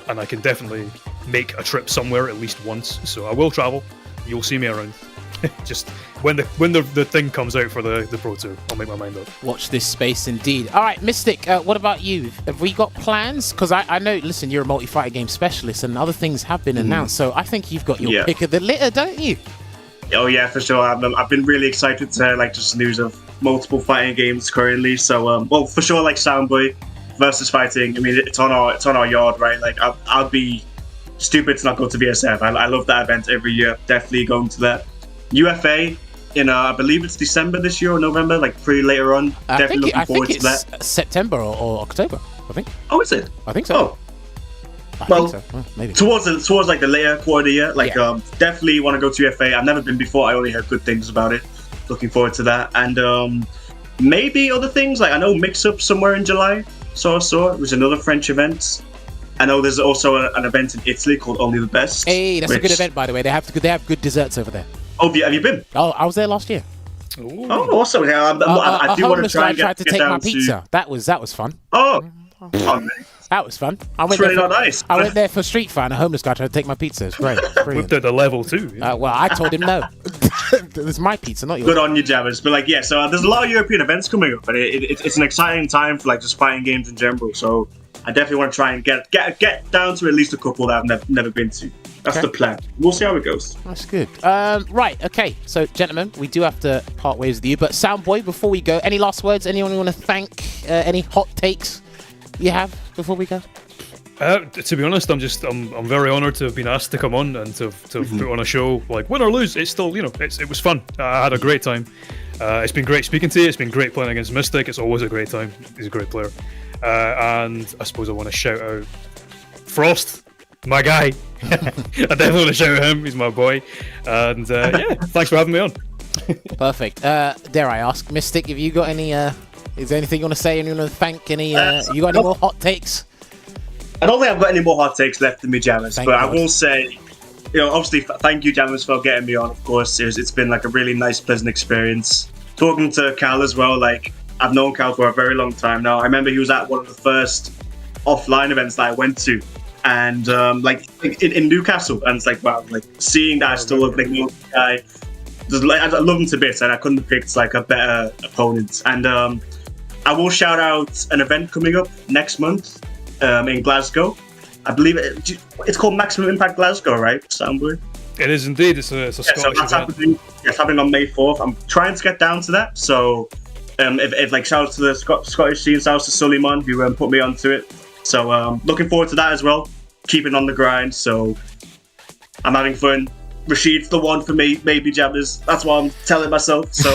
and I can definitely make a trip somewhere at least once, so I will travel. You'll see me around. Just when the thing comes out for the Pro Tour, I'll make my mind up. Watch this space indeed. All right, Mystic, what about you? Have we got plans? Because I know, listen, you're a multi-fighter game specialist and other things have been announced, so I think you've got your pick of the litter, don't you? Oh yeah, for sure. I've been really excited to like just news of multiple fighting games currently. So well, for sure, like Soundboi versus fighting. I mean, it's on our yard, right? Like I'll be stupid to not go to VSF. I love that event every year. Definitely going to that. UFA in I believe it's December this year or November, like pretty later on. Definitely looking forward to that. September or October, I think. Oh, is it? I think so. Oh. Maybe towards like the later quarter of the year, like definitely want to go to UFA. I've never been before. I only heard good things about it. Looking forward to that, and maybe other things like I know Mix Up somewhere in July. So it was another French event. I know there's also an event in Italy called Only the Best. Hey, that's a good event, by the way. They have good desserts over there. Oh, have you been? Oh, I was there last year. Oh, awesome! Yeah, I do want to try and tried to take my down pizza. That was fun. Oh, man. That was fun. It's really not nice. I went there for Street Fighter, and a homeless guy tried to take my pizza. It's great. It's brilliant. Whipped out the level too. Well, I told him no. It's my pizza, not yours. Good on you, Jammers. But like, yeah, so there's a lot of European events coming up, and it's an exciting time for like just fighting games in general. So I definitely want to try and get down to at least a couple that I've never been to. That's the plan. We'll see how it goes. That's good. Right, okay. So, gentlemen, we do have to part ways with you. But Soundboi, before we go, any last words? Anyone you want to thank? Any hot takes you have before we go? To be honest, I'm very honoured to have been asked to come on and to put on a show. Like, win or lose, it's still, it was fun. I had a great time. It's been great speaking to you. It's been great playing against Mystic. It's always a great time. He's a great player. And I suppose I want to shout out Frost, my guy. I definitely want to shout out him. He's my boy. And yeah, thanks for having me on. Perfect. Dare I ask, Mystic, have you got any? Is there anything you want to say? Anyone want to thank? Any? You got any more hot takes? I don't think I've got any more hot takes left in me, Jammers, but I will say, obviously, thank you, Jammers, for getting me on. Of course, it's been like a really nice, pleasant experience. Talking to Cal as well, like I've known Cal for a very long time now. I remember he was at one of the first offline events that I went to, and like in Newcastle, and it's like wow, like seeing that I still look like the guy. I love him to bits, and I couldn't have picked like a better opponent. And I will shout out an event coming up next month. In Glasgow, I believe it's called Maximum Impact Glasgow, right, Soundboi? It is indeed. It's a Scottish event. It's happening on May 4th. I'm trying to get down to that. So, if like shout out to the Scottish scene, shout out to Suleiman who put me onto it. So, looking forward to that as well. Keeping on the grind. So, I'm having fun. Rashid's the one for me, maybe Jammers. That's what I'm telling myself. So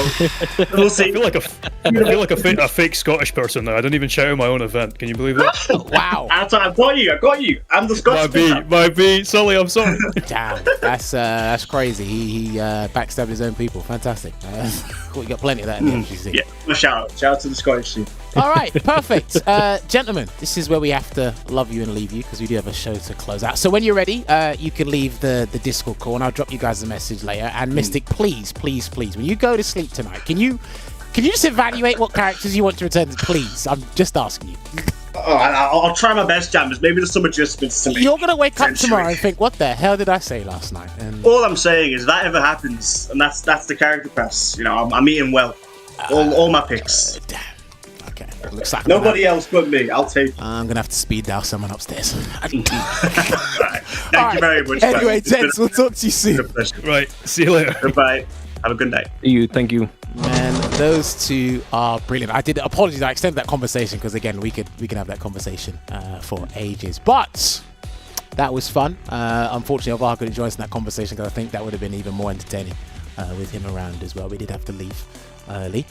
we'll see. I feel like a fake Scottish person now. I don't even shout out my own event. Can you believe that? Wow! I got you. I'm the Scottish. Might be. Sully, I'm sorry. Damn, that's crazy. He backstabbed his own people. Fantastic. We got plenty of that in the MGC. Yeah, shout out to the Scottish team. All right, perfect. Gentlemen, this is where we have to love you and leave you because we do have a show to close out. So when you're ready, you can leave the Discord call and I'll drop you guys a message later. And Mystic, please, when you go to sleep tonight, can you just evaluate what characters you want to return to, please? I'm just asking you. I'll try my best, Jammers. Maybe there's some adjustments to make. You're going to wake up tomorrow and think, what the hell did I say last night? And all I'm saying is that ever happens, and that's the character pass. I'm eating well. All my picks. Damn. Okay. Looks like nobody else but me. I'll take. I'm gonna have to speed dial someone upstairs. Thank you very much. Anyway, gents, we'll talk to you soon. Right. See you later. Goodbye. Have a good night. Thank you. Man, those two are brilliant. I did apologies. I extended that conversation because again, we can have that conversation for ages. But that was fun. Unfortunately, Alvar couldn't join us in that conversation because I think that would have been even more entertaining with him around as well. We did have to leave early.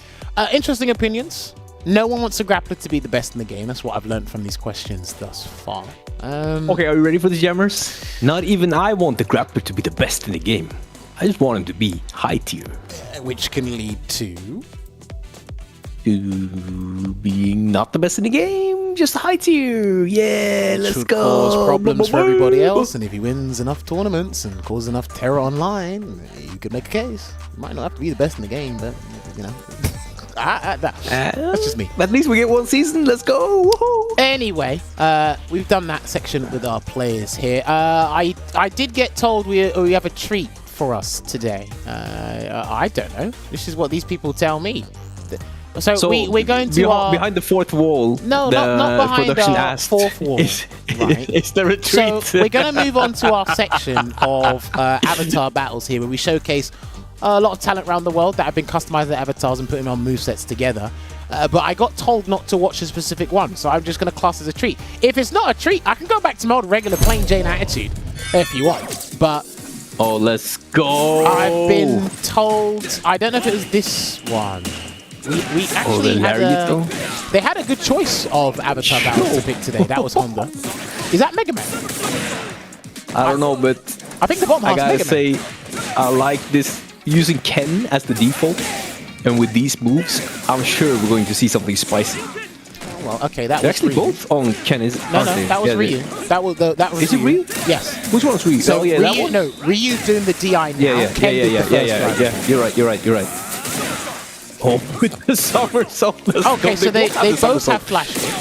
Interesting opinions. No one wants a grappler to be the best in the game. That's what I've learned from these questions thus far. Okay, are you ready for the Jammers? Not even I want the grappler to be the best in the game. I just want him to be high tier. Which can lead to being not the best in the game, just high tier. Yeah, which let's would go. Cause problems for everybody else, and if he wins enough tournaments and causes enough terror online, you could make a case. He might not have to be the best in the game, but that's just me. At least we get one season. Let's go. Woohoo. Anyway, we've done that section with our players here. I did get told we have a treat for us today. I don't know. This is what these people tell me. So we're going to behind the fourth wall. No, not behind our fourth wall. Right. Is there a treat? So we're going to move on to our section of avatar battles here, where we showcase a lot of talent around the world that have been customizing their avatars and putting on movesets together. But I got told not to watch a specific one, so I'm just going to class as a treat. If it's not a treat, I can go back to my old regular plain Jane attitude if you want. But let's go. I've been told. I don't know if it was this one. We actually they had a good choice of avatar battles to pick today. That was Honda. Is that Mega Man? I don't know, but I think the bottom half I gotta say, I like this using Ken as the default, and with these moves, I'm sure we're going to see something spicy. well, okay, that They're was actually Ryu. both on Ken, is No, that was Ryu. That was Is it Ryu? Yes. Which one's Ryu? So oh, yeah, that Ryu, one? no, Ryu's doing the DI now. Yeah. Ken did the first run. You're right. Oh, with the somersault. Okay, so they both have flash kick.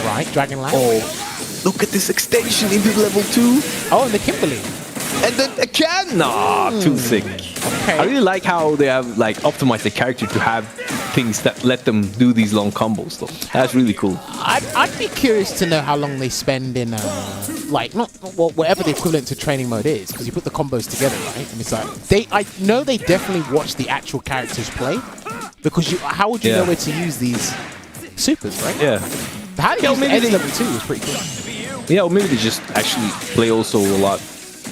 Right, Dragon Lash. Oh, look at this extension into level 2. Oh, and the Kimberly. And then again, nah, too sick. Okay. I really like how they have like optimized the character to have things that let them do these long combos though. That's really cool. I'd be curious to know how long they spend in like whatever the equivalent to training mode is, because you put the combos together, right? And it's like I know they definitely watch the actual characters play, because how would you know where to use these supers, right? Yeah. How do you use the edge level 2 is pretty cool. Yeah, or maybe they just actually play also a lot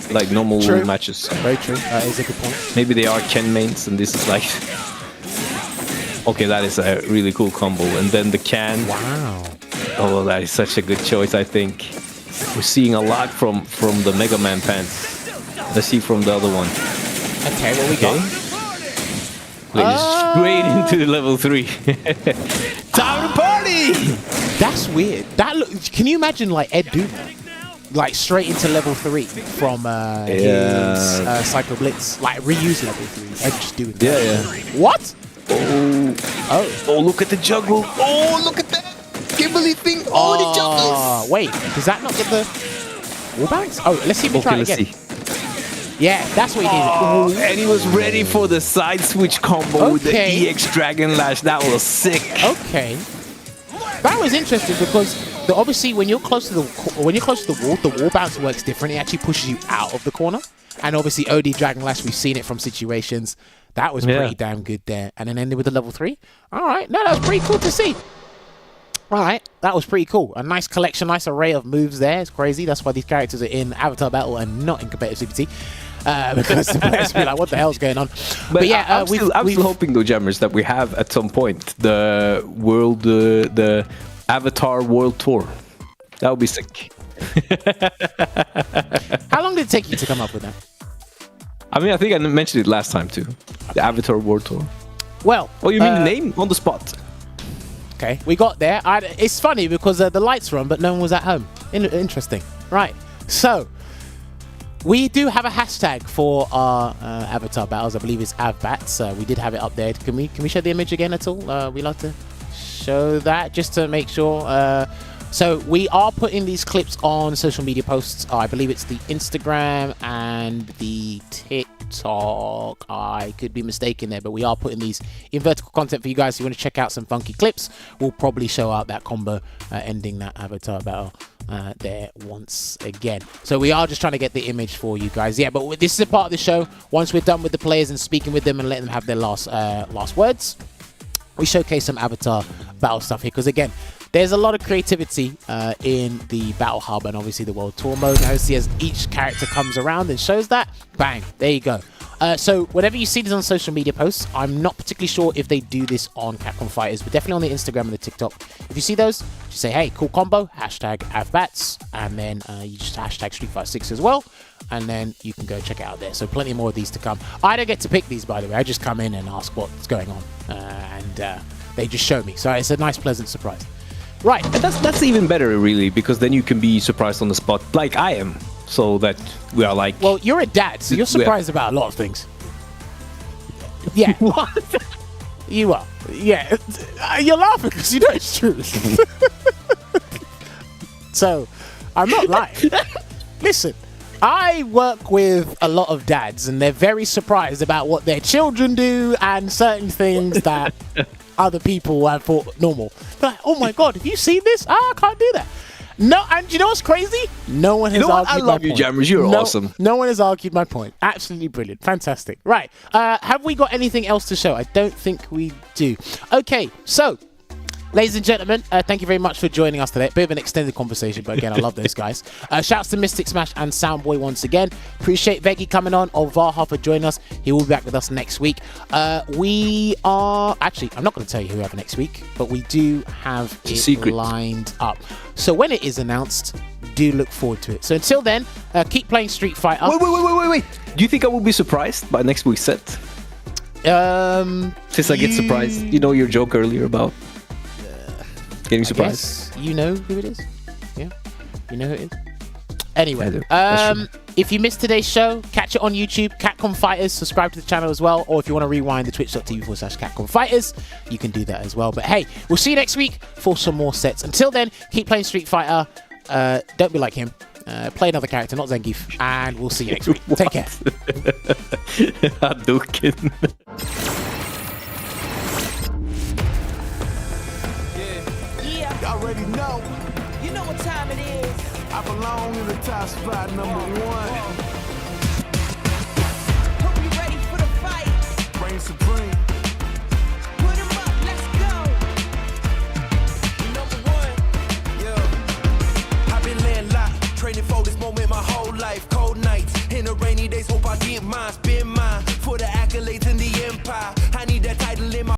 like normal matches. Very true. That is a good point. Maybe they are Ken mains and this is like... Okay, that is a really cool combo. And then the can. Wow. Oh, that is such a good choice, I think. We're seeing a lot from the Mega Man pants. Let's see from the other one. Okay, what we got? Straight into level 3. Time to party! That's weird. Can you imagine like Ed doing that? Like straight into level 3 from his Psycho Blitz. Like reuse level 3. Ed just doing that. Yeah. What? Oh, look at the juggle. Oh, look at that. Kimberly thing. Oh, the juggles. Wait, does that not get the wall bounce? Oh, let's see if we try it again. Yeah, that's what he did. Oh, and he was ready for the side switch combo with the EX Dragon Lash. That was sick. Okay. That was interesting because obviously when you're close to the wall bounce works different. It actually pushes you out of the corner. And obviously OD Dragon Lash, we've seen it from situations. That was pretty damn good there. And then ended with the level 3. All right. No, that was pretty cool to see. All right. That was pretty cool. A nice collection, nice array of moves there. It's crazy. That's why these characters are in Avatar Battle and not in competitive CPT. Because the players be like, what the hell's going on? But yeah, I'm still hoping though, Jammers, that we have at some point the the Avatar World Tour. That would be sick. How long did it take you to come up with that? I mean, I think I mentioned it last time too. The Avatar World Tour. Well, oh, you mean the name on the spot? Okay, we got there. It's funny because the lights were on, but no one was at home. Interesting. Right. So we do have a hashtag for our Avatar battles. I believe it's AvBats. We did have it up there. Can we show the image again at all? We like to show that just to make sure. So we are putting these clips on social media posts. I believe it's the Instagram and the TikTok. I could be mistaken there, but we are putting these in vertical content for you guys. If you want to check out some funky clips, we'll probably show out that combo ending that Avatar battle there once again. So we are just trying to get the image for you guys. Yeah, but this is a part of the show. Once we're done with the players and speaking with them and letting them have their last words, we showcase some Avatar battle stuff here, because again, there's a lot of creativity in the Battle Hub and obviously the World Tour mode. And obviously as each character comes around and shows that, bang, there you go. So whenever you see this on social media posts, I'm not particularly sure if they do this on Capcom Fighters, but definitely on the Instagram and the TikTok. If you see those, just say, hey, cool combo, hashtag AvBats, and then you just hashtag Street Fighter 6 as well, and then you can go check it out there. So plenty more of these to come. I don't get to pick these, by the way. I just come in and ask what's going on, and they just show me. So it's a nice, pleasant surprise. Right. And that's even better, really, because then you can be surprised on the spot, like I am. So that we are like... Well, you're a dad, so you're surprised about a lot of things. Yeah. What? You are. Yeah. You're laughing because you know it's true. So, I'm not lying. Listen, I work with a lot of dads, and they're very surprised about what their children do and certain things that other people have thought normal. They're like, oh my God, have you seen this? I can't do that. No, and you know what's crazy? No one has argued my point. I love you, Jammers. You're awesome. No one has argued my point. Absolutely brilliant. Fantastic. Right. Have we got anything else to show? I don't think we do. Okay, so... Ladies and gentlemen, thank you very much for joining us today. Bit of an extended conversation, but again, I love those guys. Shouts to MysticSmash and Soundboi once again. Appreciate Veggie coming on, or Vaha for joining us. He will be back with us next week. We are... Actually, I'm not going to tell you who we have next week, but we do have it lined up. So when it is announced, do look forward to it. So until then, keep playing Street Fighter. Wait. Do you think I will be surprised by next week's set? Since I get surprised. You know your joke earlier about... Getting surprised. You know who it is? Yeah? You know who it is? Anyway, I do. That's true. if you missed today's show, catch it on YouTube, Capcom Fighters. Subscribe to the channel as well. Or if you want to rewind the twitch.tv/Capcom Fighters, you can do that as well. But hey, we'll see you next week for some more sets. Until then, keep playing Street Fighter. Don't be like him. Play another character, not Zangief. And we'll see you next week. Take care. Hadouken. Yeah. Y'all already know. You know what time it is. I belong in the top spot, #1. Hope you ready for the fight. Reign supreme.